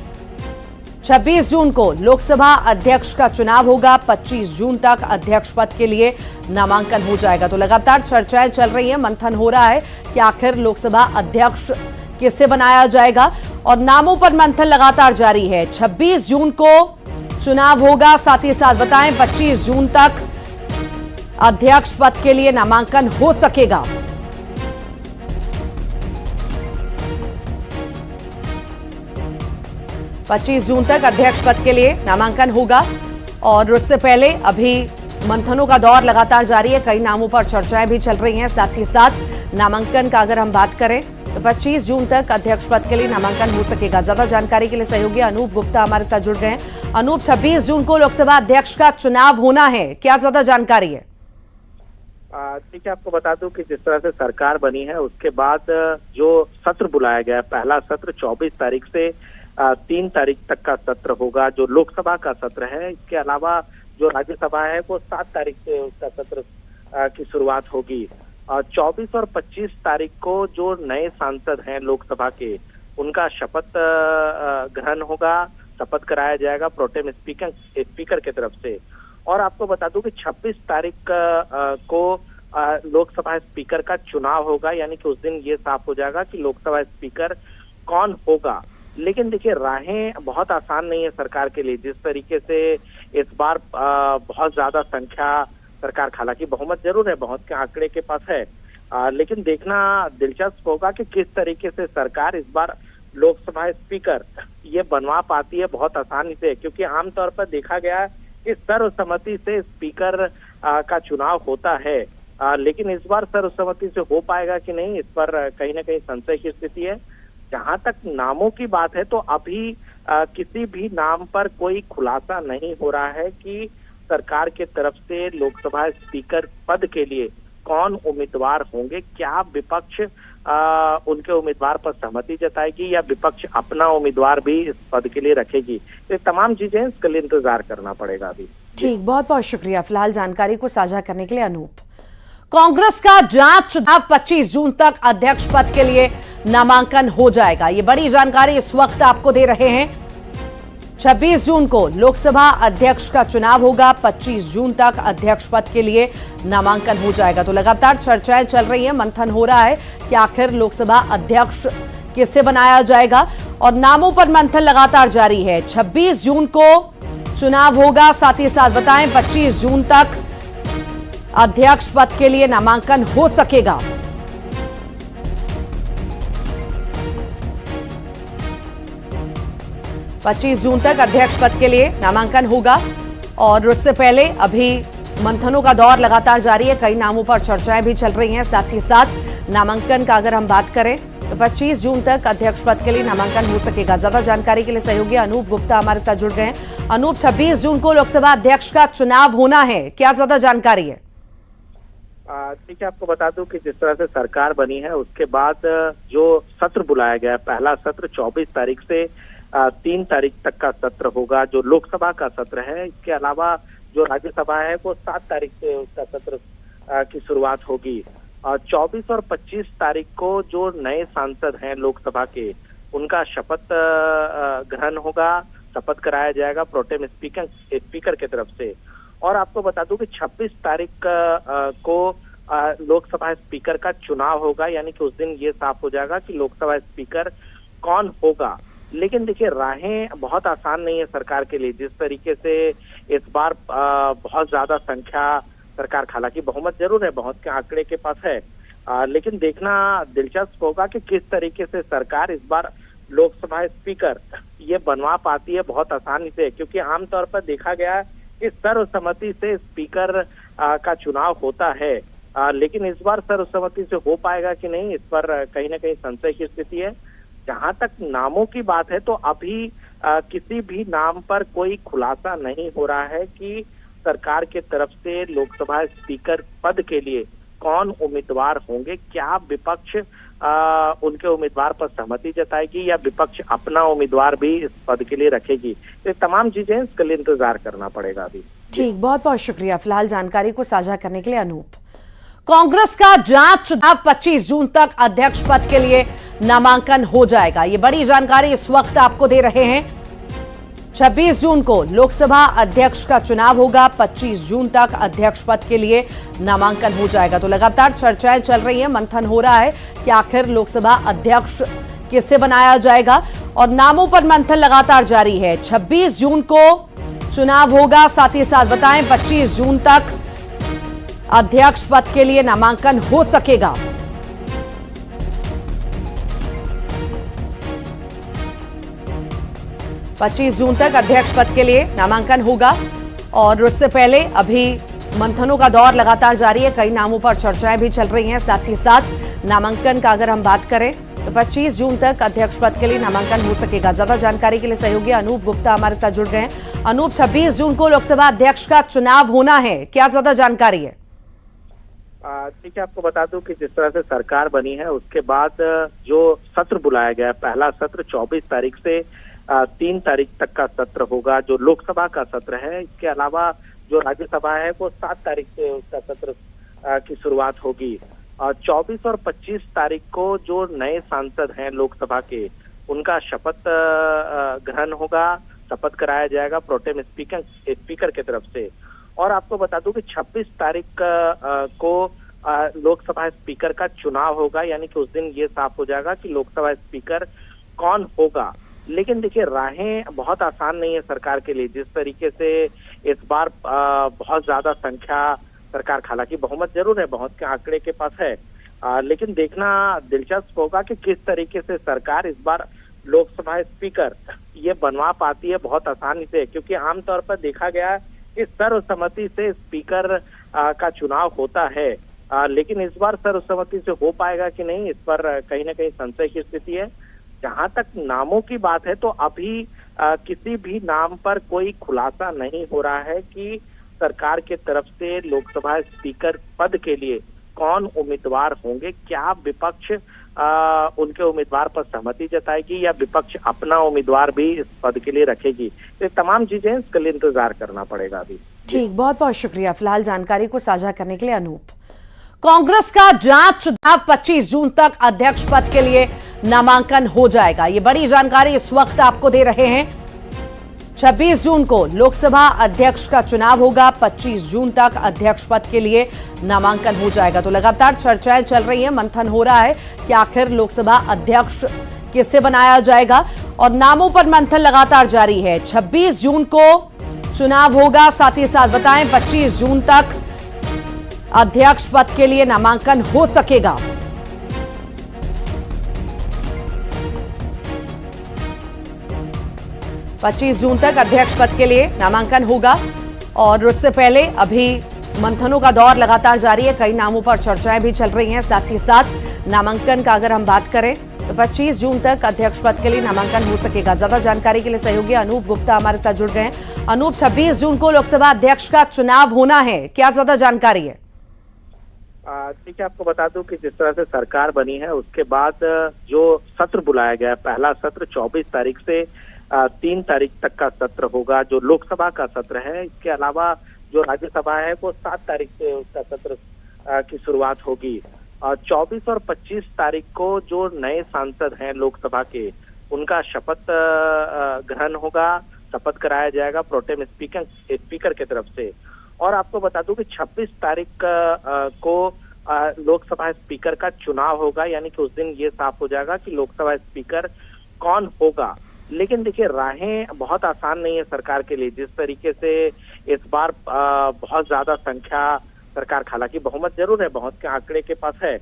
26 जून को लोकसभा अध्यक्ष का चुनाव होगा। 25 जून तक अध्यक्ष पद के लिए नामांकन हो जाएगा। तो लगातार चर्चाएं चल रही हैं, मंथन हो रहा है कि आखिर लोकसभा अध्यक्ष किसे बनाया जाएगा और नामों पर मंथन लगातार जारी है। 26 जून को चुनाव होगा। साथ ही साथ बताएं 25 जून तक अध्यक्ष पद के लिए नामांकन हो सकेगा। पच्चीस जून तक अध्यक्ष पद के लिए नामांकन होगा और उससे पहले अभी मंथनों का दौर लगातार जारी है। कई नामों पर चर्चाएं भी चल रही हैं। साथ ही साथ नामांकन का अगर हम बात करें तो 25 जून तक अध्यक्ष पद के लिए नामांकन हो सकेगा। ज्यादा जानकारी के लिए सहयोगी अनूप गुप्ता हमारे साथ जुड़ गए हैं। अनूप, 26 जून को लोकसभा अध्यक्ष का चुनाव होना है, क्या ज्यादा जानकारी है? देखिए, आपको बता दूं कि जिस तरह से सरकार बनी है उसके बाद जो सत्र बुलाया गया, पहला सत्र 24 तारीख से 3 तारीख तक का सत्र होगा, जो लोकसभा का सत्र है। इसके अलावा जो राज्यसभा है वो 7 तारीख से उसका सत्र की शुरुआत होगी। 24 और 25 तारीख को जो नए सांसद हैं लोकसभा के, उनका शपथ ग्रहण होगा, शपथ कराया जाएगा प्रोटेम स्पीकर की तरफ से। और आपको बता दूं कि 26 तारीख को लोकसभा स्पीकर का चुनाव होगा, यानी कि उस दिन ये साफ हो जाएगा कि लोकसभा स्पीकर कौन होगा। लेकिन देखिए, राहें बहुत आसान नहीं है सरकार के लिए। जिस तरीके से इस बार बहुत ज्यादा संख्या सरकार, हालांकि बहुमत जरूर है, बहुत के आंकड़े के पास है, लेकिन देखना दिलचस्प होगा कि किस तरीके से सरकार इस बार लोकसभा स्पीकर ये बनवा पाती है बहुत आसानी से। क्योंकि आमतौर पर देखा गया है कि सर्वसम्मति से स्पीकर का चुनाव होता है, लेकिन इस बार सर्वसम्मति से हो पाएगा कि नहीं, इस पर कहीं ना कहीं संशय की स्थिति है। जहां तक नामों की बात है तो अभी किसी भी नाम पर कोई खुलासा नहीं हो रहा है कि सरकार के तरफ से लोकसभा स्पीकर पद के लिए कौन उम्मीदवार होंगे। क्या विपक्ष उनके उम्मीदवार पर सहमति जताएगी या विपक्ष अपना उम्मीदवार भी इस पद के लिए रखेगी। तो तमाम चीजें इसके लिए इंतजार करना पड़ेगा अभी। ठीक, बहुत बहुत शुक्रिया फिलहाल जानकारी को साझा करने के लिए अनूप। कांग्रेस का जांच चुनाव 25 जून तक अध्यक्ष पद के लिए नामांकन हो जाएगा। ये बड़ी जानकारी इस वक्त आपको दे रहे हैं। 26 जून को लोकसभा अध्यक्ष का चुनाव होगा। 25 जून तक अध्यक्ष पद के लिए नामांकन हो जाएगा। तो लगातार चर्चाएं चल रही हैं, मंथन हो रहा है कि आखिर लोकसभा अध्यक्ष किसे बनाया जाएगा और नामों पर मंथन लगातार जारी है। 26 जून को चुनाव होगा। साथ ही साथ बताएं 25 जून तक अध्यक्ष पद के लिए नामांकन हो सकेगा। पच्चीस जून तक अध्यक्ष पद के लिए नामांकन होगा और उससे पहले अभी मंथनों का दौर लगातार जारी है। कई नामों पर चर्चाएं भी चल रही हैं। साथ ही साथ नामांकन का अगर हम बात करें तो 25 जून तक अध्यक्ष पद के लिए नामांकन हो सकेगा। ज्यादा जानकारी के लिए सहयोगी अनूप गुप्ता हमारे साथ जुड़ गए हैं। अनूप, 26 जून को लोकसभा अध्यक्ष का चुनाव होना है, क्या ज्यादा जानकारी है? देखिए, आपको बता दूं कि जिस तरह से सरकार बनी है उसके बाद जो सत्र बुलाया गया, पहला सत्र 24 तारीख से 3 तारीख तक का सत्र होगा, जो लोकसभा का सत्र है। इसके अलावा जो राज्यसभा है वो 7 तारीख से उसका सत्र की शुरुआत होगी। 24 और 25 तारीख को जो नए सांसद हैं लोकसभा के, उनका शपथ ग्रहण होगा, शपथ कराया जाएगा प्रोटेम स्पीकर की तरफ से। और आपको बता दूं कि 26 तारीख को लोकसभा स्पीकर का चुनाव होगा, यानी कि उस दिन ये साफ हो जाएगा कि लोकसभा स्पीकर कौन होगा। लेकिन देखिए, राहें बहुत आसान नहीं है सरकार के लिए। जिस तरीके से इस बार बहुत ज्यादा संख्या सरकार, हालांकि बहुमत जरूर है, बहुत के आंकड़े के पास है, लेकिन देखना दिलचस्प होगा कि किस तरीके से सरकार इस बार लोकसभा स्पीकर ये बनवा पाती है बहुत आसानी से। क्योंकि आमतौर पर देखा गया है कि सर्वसम्मति से स्पीकर का चुनाव होता है, लेकिन इस बार सर्वसम्मति से हो पाएगा कि नहीं, इस पर कहीं ना कहीं संशय की स्थिति है। जहां तक नामों की बात है तो अभी किसी भी नाम पर कोई खुलासा नहीं हो रहा है कि सरकार के तरफ से लोकसभा स्पीकर पद के लिए कौन उम्मीदवार होंगे। क्या विपक्ष उनके उम्मीदवार पर सहमति जताएगी या विपक्ष अपना उम्मीदवार भी इस पद के लिए रखेगी। ये तमाम चीजें इसके लिए इंतजार करना पड़ेगा अभी। ठीक, बहुत बहुत शुक्रिया फिलहाल जानकारी को साझा करने के लिए अनूप। कांग्रेस का जांच चुनाव 25 जून तक अध्यक्ष पद के लिए नामांकन हो जाएगा। ये बड़ी जानकारी इस वक्त आपको दे रहे हैं। 26 जून को लोकसभा अध्यक्ष का चुनाव होगा। 25 जून तक अध्यक्ष पद के लिए नामांकन हो जाएगा। तो लगातार चर्चाएं चल रही हैं, मंथन हो रहा है कि आखिर लोकसभा अध्यक्ष किसे बनाया जाएगा और नामों पर मंथन लगातार जारी है। 26 जून को चुनाव होगा। साथ ही साथ बताएं 25 जून तक अध्यक्ष पद के लिए नामांकन हो सकेगा। पच्चीस जून तक अध्यक्ष पद के लिए नामांकन होगा और उससे पहले अभी मंथनों का दौर लगातार जारी है। कई नामों पर चर्चाएं भी चल रही हैं। साथ ही साथ नामांकन का अगर हम बात करें तो 25 जून तक अध्यक्ष पद के लिए नामांकन हो सकेगा। ज्यादा जानकारी के लिए सहयोगी अनूप गुप्ता हमारे साथ जुड़ गए हैं। अनूप, 26 जून को लोकसभा अध्यक्ष का चुनाव होना है, क्या ज्यादा जानकारी है? देखिए, आपको बता दूं कि जिस तरह से सरकार बनी है उसके बाद जो सत्र बुलाया गया, पहला सत्र 24 तारीख से 3 तारीख तक का सत्र होगा, जो लोकसभा का सत्र है। इसके अलावा जो राज्यसभा है वो 7 तारीख से उसका सत्र की शुरुआत होगी। 24 और 25 तारीख को जो नए सांसद हैं लोकसभा के, उनका शपथ ग्रहण होगा, शपथ कराया जाएगा प्रोटेम स्पीकर की तरफ से। और आपको बता दूं कि 26 तारीख को लोकसभा स्पीकर का चुनाव होगा, यानी कि उस दिन ये साफ हो जाएगा कि लोकसभा स्पीकर कौन होगा। लेकिन देखिए, राहें बहुत आसान नहीं है सरकार के लिए। जिस तरीके से इस बार बहुत ज्यादा संख्या सरकार, हालांकि बहुमत जरूर है, बहुत के आंकड़े के पास है, लेकिन देखना दिलचस्प होगा कि किस तरीके से सरकार इस बार लोकसभा स्पीकर ये बनवा पाती है बहुत आसानी से। क्योंकि आमतौर पर देखा गया कि सर्वसम्मति से स्पीकर का चुनाव होता है, लेकिन इस बार सर्वसम्मति से हो पाएगा कि नहीं, इस पर कहीं ना कहीं संशय की स्थिति है। जहां तक नामों की बात है तो अभी किसी भी नाम पर कोई खुलासा नहीं हो रहा है कि सरकार के तरफ से लोकसभा स्पीकर पद के लिए कौन उम्मीदवार होंगे। क्या विपक्ष उनके उम्मीदवार पर सहमति जताएगी या विपक्ष अपना उम्मीदवार भी इस पद के लिए रखेगी। तो तमाम चीजें इसके लिए इंतजार करना पड़ेगा अभी। ठीक, बहुत बहुत शुक्रिया फिलहाल जानकारी को साझा करने के लिए अनूप। कांग्रेस का जांच चुनाव 25 जून तक अध्यक्ष पद के लिए नामांकन हो जाएगा। ये बड़ी जानकारी इस वक्त आपको दे रहे हैं। 26 जून को लोकसभा अध्यक्ष का चुनाव होगा। 25 जून तक अध्यक्ष पद के लिए नामांकन हो जाएगा। तो लगातार चर्चाएं चल रही हैं, मंथन हो रहा है कि आखिर लोकसभा अध्यक्ष किसे बनाया जाएगा और नामों पर मंथन लगातार जारी है। 26 जून को चुनाव होगा। साथ ही साथ बताएं 25 जून तक अध्यक्ष पद के लिए नामांकन हो सकेगा। पच्चीस जून तक अध्यक्ष पद के लिए नामांकन होगा और उससे पहले अभी मंथनों का दौर लगातार जारी है। कई नामों पर चर्चाएं भी चल रही हैं। साथ ही साथ नामांकन का अगर हम बात करें तो 25 जून तक अध्यक्ष पद के लिए नामांकन हो सकेगा। ज्यादा जानकारी के लिए सहयोगी अनूप गुप्ता हमारे साथ जुड़ गए हैं। अनूप, 26 जून को लोकसभा अध्यक्ष का चुनाव होना है, क्या ज्यादा जानकारी है? ठीक है, आपको बता दूं कि जिस तरह से सरकार बनी है उसके बाद जो सत्र बुलाया गया, पहला सत्र 24 तारीख से 3 तारीख तक का सत्र होगा, जो लोकसभा का सत्र है। इसके अलावा जो राज्यसभा है वो 7 तारीख से उसका सत्र की शुरुआत होगी। 24 और 25 तारीख को जो नए सांसद हैं लोकसभा के, उनका शपथ ग्रहण होगा, शपथ कराया जाएगा प्रोटेम स्पीकर की तरफ से। और आपको बता दूं कि 26 तारीख को लोकसभा स्पीकर का चुनाव होगा, यानी कि उस दिन ये साफ हो जाएगा कि लोकसभा स्पीकर कौन होगा। लेकिन देखिए, राहें बहुत आसान नहीं है सरकार के लिए। जिस तरीके से इस बार बहुत ज्यादा संख्या सरकार, हालांकि बहुमत जरूर है, बहुत के आंकड़े के पास है,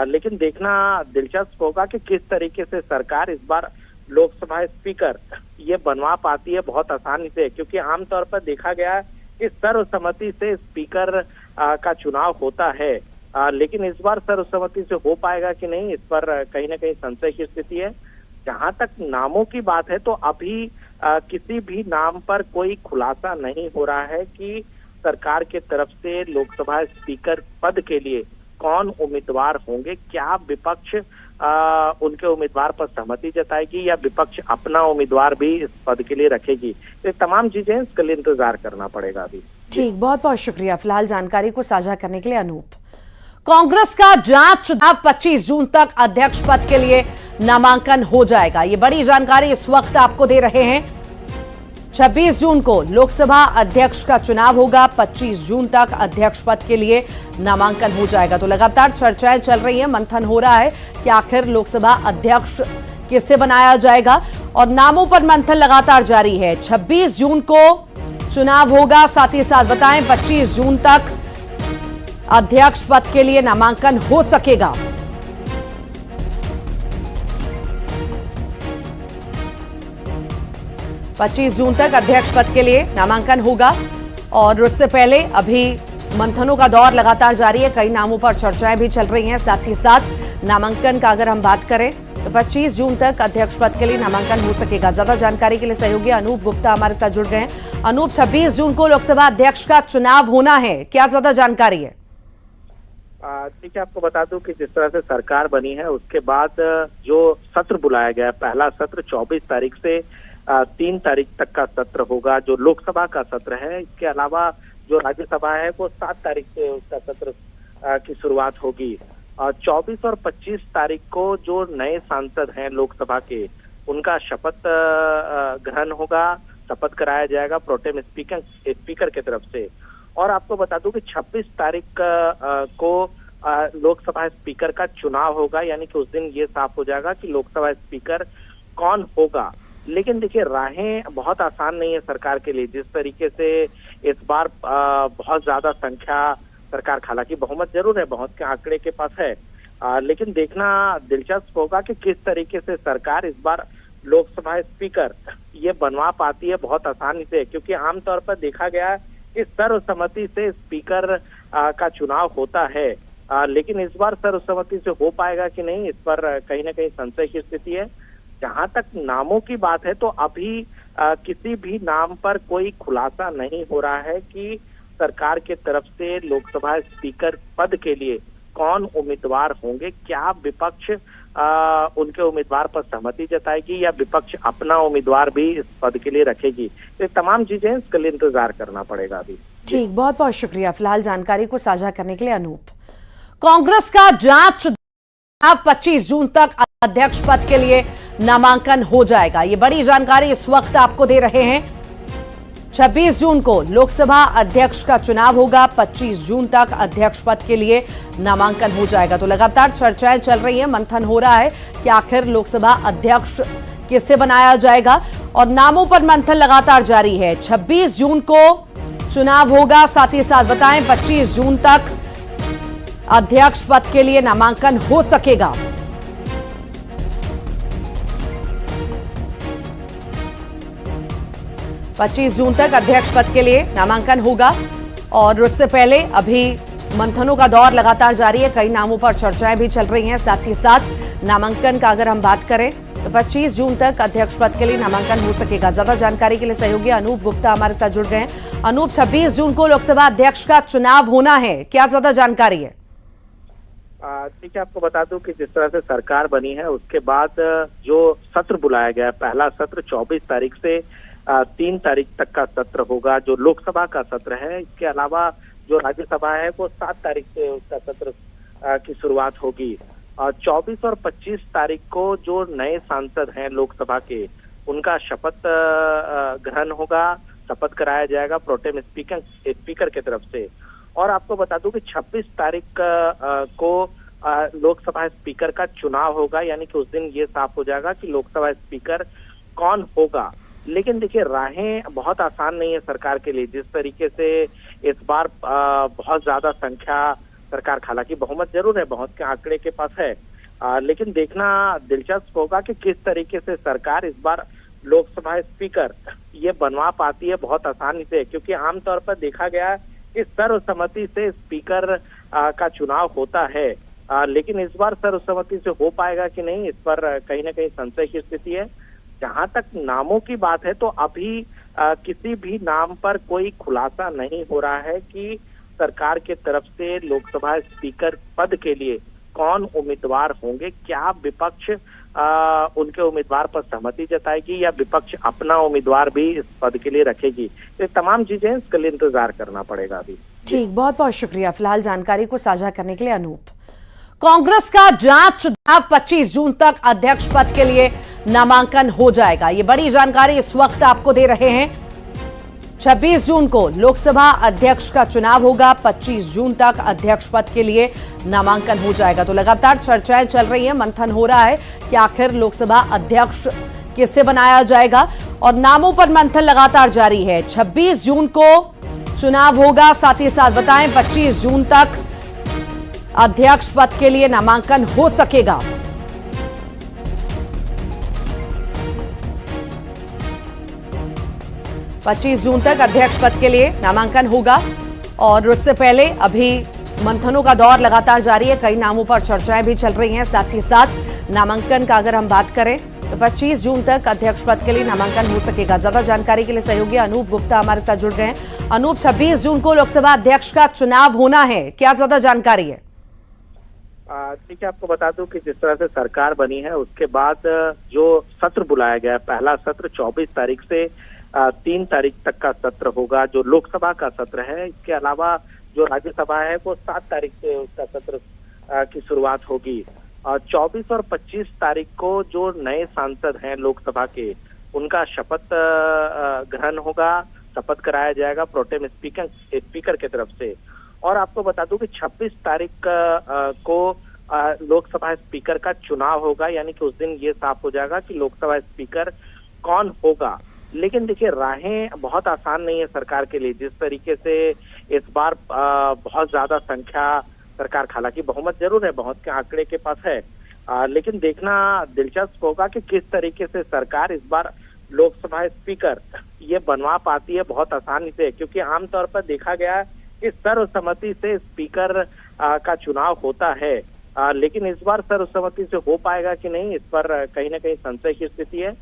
लेकिन देखना दिलचस्प होगा कि किस तरीके से सरकार इस बार लोकसभा स्पीकर ये बनवा पाती है बहुत आसानी से। क्योंकि आमतौर पर देखा गया है कि सर्वसम्मति से स्पीकर का चुनाव होता है, लेकिन इस बार सर्वसम्मति से हो पाएगा कि नहीं, इस पर कहीं ना कहीं संशय की स्थिति है। जहां तक नामों की बात है तो अभी किसी भी नाम पर कोई खुलासा नहीं हो रहा है कि सरकार के तरफ से लोकसभा स्पीकर पद के लिए कौन उम्मीदवार होंगे। क्या विपक्ष उनके उम्मीदवार पर सहमति जताएगी या विपक्ष अपना उम्मीदवार भी इस पद के लिए रखेगी। तो तमाम चीजें इसके लिए इंतजार करना पड़ेगा अभी। ठीक, बहुत बहुत शुक्रिया फिलहाल जानकारी को साझा करने के लिए अनूप। कांग्रेस का जांच चुनाव 25 जून तक अध्यक्ष पद के लिए नामांकन हो जाएगा। ये बड़ी जानकारी इस वक्त आपको दे रहे हैं। 26 जून को लोकसभा अध्यक्ष का चुनाव होगा। 25 जून तक अध्यक्ष पद के लिए नामांकन हो जाएगा। तो लगातार चर्चाएं चल रही हैं, मंथन हो रहा है कि आखिर लोकसभा अध्यक्ष किसे बनाया जाएगा और नामों पर मंथन लगातार जारी है। 26 जून को चुनाव होगा। साथ ही साथ बताएं 25 जून तक अध्यक्ष पद के लिए नामांकन हो सकेगा। पच्चीस जून तक अध्यक्ष पद के लिए नामांकन होगा और उससे पहले अभी मंथनों का दौर लगातार जारी है। कई नामों पर चर्चाएं भी चल रही हैं। साथ ही साथ नामांकन का अगर हम बात करें तो 25 जून तक अध्यक्ष पद के लिए नामांकन हो सकेगा। ज्यादा जानकारी के लिए सहयोगी अनूप गुप्ता हमारे साथ जुड़ गए हैं। अनूप, 26 जून को लोकसभा अध्यक्ष का चुनाव होना है, क्या ज्यादा जानकारी है? ठीक है, आपको बता दूं कि जिस तरह से सरकार बनी है उसके बाद जो सत्र बुलाया गया, पहला सत्र 24 तारीख से 3 तारीख तक का सत्र होगा, जो लोकसभा का सत्र है। इसके अलावा जो राज्यसभा है वो 7 तारीख से उसका सत्र की शुरुआत होगी। 24 और 25 तारीख को जो नए सांसद हैं लोकसभा के, उनका शपथ ग्रहण होगा, शपथ कराया जाएगा प्रोटेम स्पीकर की तरफ से। और आपको बता दूं कि 26 तारीख को लोकसभा स्पीकर का चुनाव होगा, यानी कि उस दिन ये साफ हो जाएगा कि लोकसभा स्पीकर कौन होगा। लेकिन देखिए, राहें बहुत आसान नहीं है सरकार के लिए। जिस तरीके से इस बार बहुत ज्यादा संख्या सरकार, हालांकि बहुमत जरूर है, बहुत के आंकड़े के पास है, लेकिन देखना दिलचस्प होगा कि किस तरीके से सरकार इस बार लोकसभा स्पीकर ये बनवा पाती है बहुत आसानी से। क्योंकि आमतौर पर देखा गया है कि सर्वसम्मति से स्पीकर का चुनाव होता है, लेकिन इस बार सर्वसम्मति से हो पाएगा कि नहीं, इस पर कहीं ना कहीं संशय की स्थिति है। जहां तक नामों की बात है तो अभी किसी भी नाम पर कोई खुलासा नहीं हो रहा है कि सरकार के तरफ से लोकसभा स्पीकर पद के लिए कौन उम्मीदवार होंगे। क्या विपक्ष उनके उम्मीदवार पर सहमति जताएगी या विपक्ष अपना उम्मीदवार भी इस पद के लिए रखेगी। तो तमाम चीजें इसके लिए इंतजार करना पड़ेगा अभी। ठीक, बहुत बहुत शुक्रिया फिलहाल जानकारी को साझा करने के लिए अनूप। कांग्रेस का जांच 25 जून तक अध्यक्ष पद के लिए नामांकन हो जाएगा। ये बड़ी जानकारी इस वक्त आपको दे रहे हैं। 26 जून को लोकसभा अध्यक्ष का चुनाव होगा। 25 जून तक अध्यक्ष पद के लिए नामांकन हो जाएगा। तो लगातार चर्चाएं चल रही हैं, मंथन हो रहा है कि आखिर लोकसभा अध्यक्ष किसे बनाया जाएगा और नामों पर मंथन लगातार जारी है। 26 जून को चुनाव होगा। साथ ही साथ बताएं 25 जून तक अध्यक्ष पद के लिए नामांकन हो सकेगा। पच्चीस जून तक अध्यक्ष पद के लिए नामांकन होगा और उससे पहले अभी मंथनों का दौर लगातार जारी है। कई नामों पर चर्चाएं भी चल रही हैं। साथ ही साथ नामांकन का अगर हम बात करें तो 25 जून तक अध्यक्ष पद के लिए नामांकन हो सकेगा। ज्यादा जानकारी के लिए सहयोगी अनूप गुप्ता हमारे साथ जुड़ गए हैं। अनूप, 26 जून को लोकसभा अध्यक्ष का चुनाव होना है, क्या ज्यादा जानकारी है? ठीक है, आपको बता दूं कि जिस तरह से सरकार बनी है उसके बाद जो सत्र बुलाया गया, पहला सत्र 24 तारीख से 3 तारीख तक का सत्र होगा, जो लोकसभा का सत्र है। इसके अलावा जो राज्यसभा है वो 7 तारीख से उसका सत्र की शुरुआत होगी। 24 और 25 तारीख को जो नए सांसद हैं लोकसभा के, उनका शपथ ग्रहण होगा, शपथ कराया जाएगा प्रोटेम स्पीकर की तरफ से। और आपको बता दूं कि 26 तारीख को लोकसभा स्पीकर का चुनाव होगा, यानी कि उस दिन ये साफ हो जाएगा कि लोकसभा स्पीकर कौन होगा। लेकिन देखिए, राहें बहुत आसान नहीं है सरकार के लिए। जिस तरीके से इस बार बहुत ज्यादा संख्या सरकार, हालांकि बहुमत जरूर है, बहुत के आंकड़े के पास है, लेकिन देखना दिलचस्प होगा कि किस तरीके से सरकार इस बार लोकसभा स्पीकर ये बनवा पाती है बहुत आसानी से। क्योंकि आमतौर पर देखा गया है कि सर्वसम्मति से स्पीकर का चुनाव होता है, लेकिन इस बार सर्वसम्मति से हो पाएगा कि नहीं, इस पर कहीं ना कहीं संशय की स्थिति है। जहां तक नामों की बात है तो अभी किसी भी नाम पर कोई खुलासा नहीं हो रहा है कि सरकार के तरफ से लोकसभा स्पीकर पद के लिए कौन उम्मीदवार होंगे। क्या विपक्ष उनके उम्मीदवार पर सहमति जताएगी या विपक्ष अपना उम्मीदवार भी इस पद के लिए रखेगी। तो तमाम चीजें इसके लिए इंतजार करना पड़ेगा अभी। ठीक, बहुत बहुत शुक्रिया फिलहाल जानकारी को साझा करने के लिए अनूप। कांग्रेस का जांच चुनाव 25 जून तक अध्यक्ष पद के लिए नामांकन हो जाएगा। ये बड़ी जानकारी इस वक्त आपको दे रहे हैं। 26 जून को लोकसभा अध्यक्ष का चुनाव होगा। 25 जून तक अध्यक्ष पद के लिए नामांकन हो जाएगा। तो लगातार चर्चाएं चल रही हैं, मंथन हो रहा है कि आखिर लोकसभा अध्यक्ष किसे बनाया जाएगा और नामों पर मंथन लगातार जारी है। 26 जून को चुनाव होगा। साथ ही साथ बताएं 25 जून तक अध्यक्ष पद के लिए नामांकन हो सकेगा। पच्चीस जून तक अध्यक्ष पद के लिए नामांकन होगा और उससे पहले अभी मंथनों का दौर लगातार जारी है। कई नामों पर चर्चाएं भी चल रही हैं। साथ ही साथ नामांकन का अगर हम बात करें तो 25 जून तक अध्यक्ष पद के लिए नामांकन हो सकेगा। ज्यादा जानकारी के लिए सहयोगी अनूप गुप्ता हमारे साथ जुड़ गए हैं। अनूप, 26 जून को लोकसभा अध्यक्ष का चुनाव होना है, क्या ज्यादा जानकारी है? ठीक है, आपको बता दूं कि जिस तरह से सरकार बनी है उसके बाद जो सत्र बुलाया गया है, पहला सत्र 24 तारीख से 3 तारीख तक का सत्र होगा, जो लोकसभा का सत्र है। इसके अलावा जो राज्यसभा है वो 7 तारीख से उसका सत्र की शुरुआत होगी। 24 और 25 तारीख को जो नए सांसद हैं लोकसभा के, उनका शपथ ग्रहण होगा, शपथ कराया जाएगा प्रोटेम स्पीकर की तरफ से। और आपको बता दूं कि 26 तारीख को लोकसभा स्पीकर का चुनाव होगा, यानी कि उस दिन ये साफ हो जाएगा कि लोकसभा स्पीकर कौन होगा। लेकिन देखिए, राहें बहुत आसान नहीं है सरकार के लिए। जिस तरीके से इस बार बहुत ज्यादा संख्या सरकार, हालांकि बहुमत जरूर है, बहुत के आंकड़े के पास है, लेकिन देखना दिलचस्प होगा कि किस तरीके से सरकार इस बार लोकसभा स्पीकर ये बनवा पाती है बहुत आसानी से। क्योंकि आमतौर पर देखा गया है कि सर्वसम्मति से स्पीकर का चुनाव होता है, लेकिन इस बार सर्वसम्मति से हो पाएगा कि नहीं, इस पर कहीं ना कहीं संशय की स्थिति है।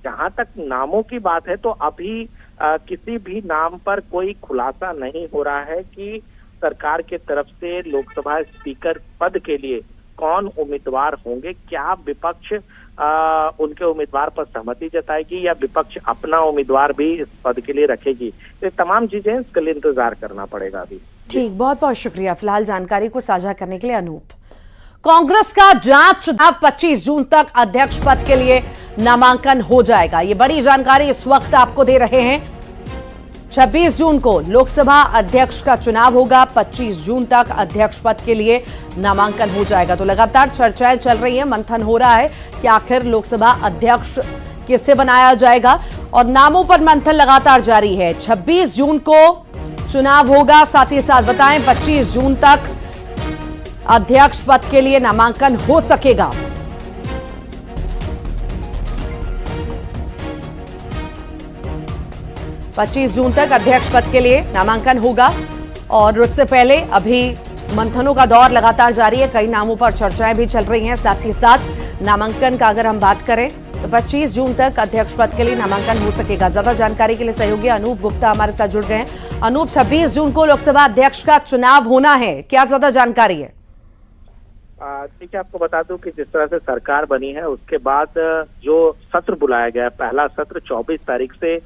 जहां तक नामों की बात है तो अभी किसी भी नाम पर कोई खुलासा नहीं हो रहा है कि सरकार के तरफ से लोकसभा स्पीकर पद के लिए कौन उम्मीदवार होंगे। क्या विपक्ष उनके उम्मीदवार पर सहमति जताएगी या विपक्ष अपना उम्मीदवार भी इस पद के लिए रखेगी। ये तमाम चीजें इसके लिए इंतजार करना पड़ेगा अभी। ठीक, बहुत बहुत शुक्रिया फिलहाल जानकारी को साझा करने के लिए अनूप। कांग्रेस का जांच चुनाव 25 जून तक अध्यक्ष पद के लिए नामांकन हो जाएगा। ये बड़ी जानकारी इस वक्त आपको दे रहे हैं। 26 जून को लोकसभा अध्यक्ष का चुनाव होगा। 25 जून तक अध्यक्ष पद के लिए नामांकन हो जाएगा। तो लगातार चर्चाएं चल रही हैं, मंथन हो रहा है कि आखिर लोकसभा अध्यक्ष किसे बनाया जाएगा और नामों पर मंथन लगातार जारी है। 26 जून को चुनाव होगा। साथ ही साथ बताएं 25 जून तक अध्यक्ष पद के लिए नामांकन हो सकेगा। पच्चीस जून तक अध्यक्ष पद के लिए नामांकन होगा और उससे पहले अभी मंथनों का दौर लगातार जारी है। कई नामों पर चर्चाएं भी चल रही हैं। साथ ही साथ नामांकन का अगर हम बात करें तो 25 जून तक अध्यक्ष पद के लिए नामांकन हो सकेगा। ज्यादा जानकारी के लिए सहयोगी अनूप गुप्ता हमारे साथ जुड़ गए हैं। अनूप, 26 जून को लोकसभा अध्यक्ष का चुनाव होना है, क्या ज्यादा जानकारी है? ठीक है, आपको बता दूं कि जिस तरह से सरकार बनी है उसके बाद जो सत्र बुलाया गया है, पहला सत्र 24 तारीख से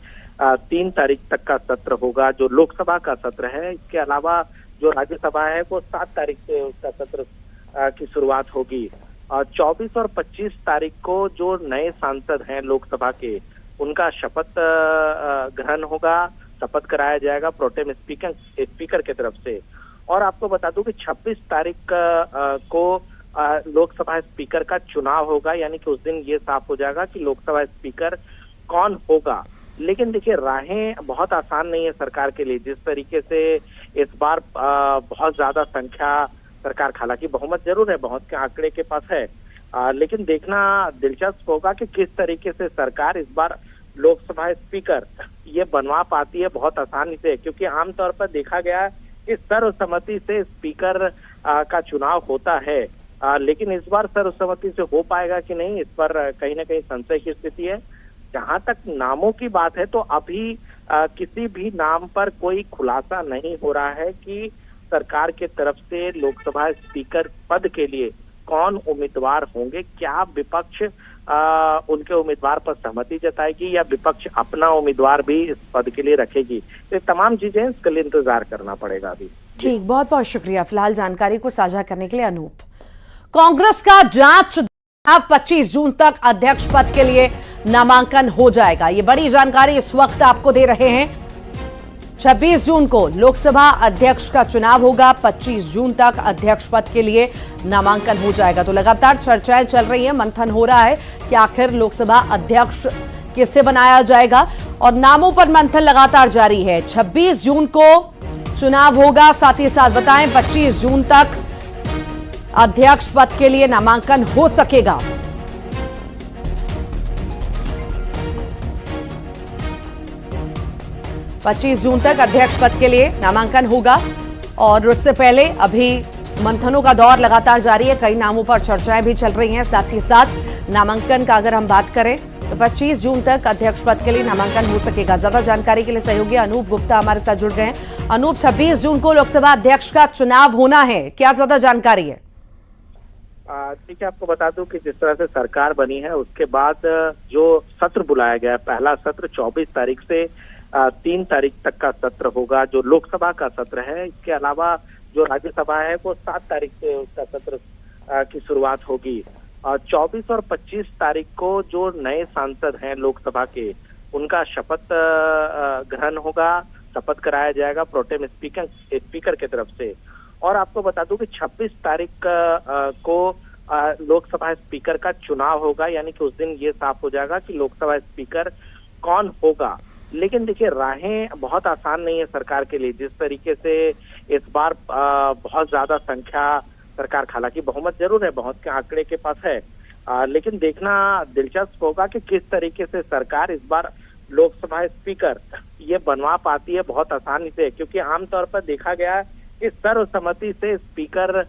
3 तारीख तक का सत्र होगा, जो लोकसभा का सत्र है। इसके अलावा जो राज्यसभा है वो 7 तारीख से उसका सत्र की शुरुआत होगी। 24 और 25 तारीख को जो नए सांसद हैं लोकसभा के, उनका शपथ ग्रहण होगा, शपथ कराया जाएगा प्रोटेम स्पीकर की तरफ से। और आपको बता दूं कि 26 तारीख को लोकसभा स्पीकर का चुनाव होगा, यानी कि उस दिन ये साफ हो जाएगा कि लोकसभा स्पीकर कौन होगा। लेकिन देखिए, राहें बहुत आसान नहीं है सरकार के लिए। जिस तरीके से इस बार बहुत ज्यादा संख्या सरकार, हालांकि बहुमत जरूर है, बहुत के आंकड़े के पास है, लेकिन देखना दिलचस्प होगा कि किस तरीके से सरकार इस बार लोकसभा स्पीकर ये बनवा पाती है बहुत आसानी से। क्योंकि आमतौर पर देखा गया है कि सर्वसम्मति से स्पीकर का चुनाव होता है, लेकिन इस बार सर्वसम्मति से हो पाएगा कि नहीं, इस पर कहीं ना कहीं संशय की स्थिति है। जहां तक नामों की बात है तो अभी किसी भी नाम पर कोई खुलासा नहीं हो रहा है कि सरकार के तरफ से लोकसभा स्पीकर पद के लिए कौन उम्मीदवार होंगे। क्या विपक्ष उनके उम्मीदवार पर सहमति जताएगी या विपक्ष अपना उम्मीदवार भी इस पद के लिए रखेगी। ये तमाम चीजें इसके लिए इंतजार करना पड़ेगा अभी। ठीक, बहुत बहुत शुक्रिया फिलहाल जानकारी को साझा करने के लिए अनूप। कांग्रेस का जांच 25 जून तक अध्यक्ष पद के लिए नामांकन हो जाएगा। ये बड़ी जानकारी इस वक्त आपको दे रहे हैं। 26 जून को लोकसभा अध्यक्ष का चुनाव होगा। 25 जून तक अध्यक्ष पद के लिए नामांकन हो जाएगा। तो लगातार चर्चाएं चल रही हैं, मंथन हो रहा है कि आखिर लोकसभा अध्यक्ष किसे बनाया जाएगा और नामों पर मंथन लगातार जारी है। 26 जून को चुनाव होगा। साथ ही साथ बताएं 25 जून तक अध्यक्ष पद के लिए नामांकन हो सकेगा। पच्चीस जून तक अध्यक्ष पद के लिए नामांकन होगा और उससे पहले अभी मंथनों का दौर लगातार जारी है। कई नामों पर चर्चाएं भी चल रही हैं। साथ ही साथ नामांकन का अगर हम बात करें तो 25 जून तक अध्यक्ष पद के लिए नामांकन हो सकेगा। ज्यादा जानकारी के लिए सहयोगी अनूप गुप्ता हमारे साथ जुड़ गए हैं। अनूप, 26 जून को लोकसभा अध्यक्ष का चुनाव होना है, क्या ज्यादा जानकारी है? ठीक है, आपको बता दूं कि जिस तरह से सरकार बनी है उसके बाद जो सत्र बुलाया गया है, पहला सत्र 24 तारीख से 3 तारीख तक का सत्र होगा, जो लोकसभा का सत्र है। इसके अलावा जो राज्यसभा है वो 7 तारीख से उसका सत्र की शुरुआत होगी। 24 और 25 तारीख को जो नए सांसद हैं लोकसभा के, उनका शपथ ग्रहण होगा, शपथ कराया जाएगा प्रोटेम स्पीकर की तरफ से। और आपको बता दूं कि 26 तारीख को लोकसभा स्पीकर का चुनाव होगा, यानी कि उस दिन ये साफ हो जाएगा कि लोकसभा स्पीकर कौन होगा। लेकिन देखिए, राहें बहुत आसान नहीं है सरकार के लिए। जिस तरीके से इस बार बहुत ज्यादा संख्या सरकार, हालांकि बहुमत जरूर है, बहुत के आंकड़े के पास है, लेकिन देखना दिलचस्प होगा कि किस तरीके से सरकार इस बार लोकसभा स्पीकर ये बनवा पाती है बहुत आसानी से। क्योंकि आमतौर पर देखा गया है कि सर्वसम्मति से स्पीकर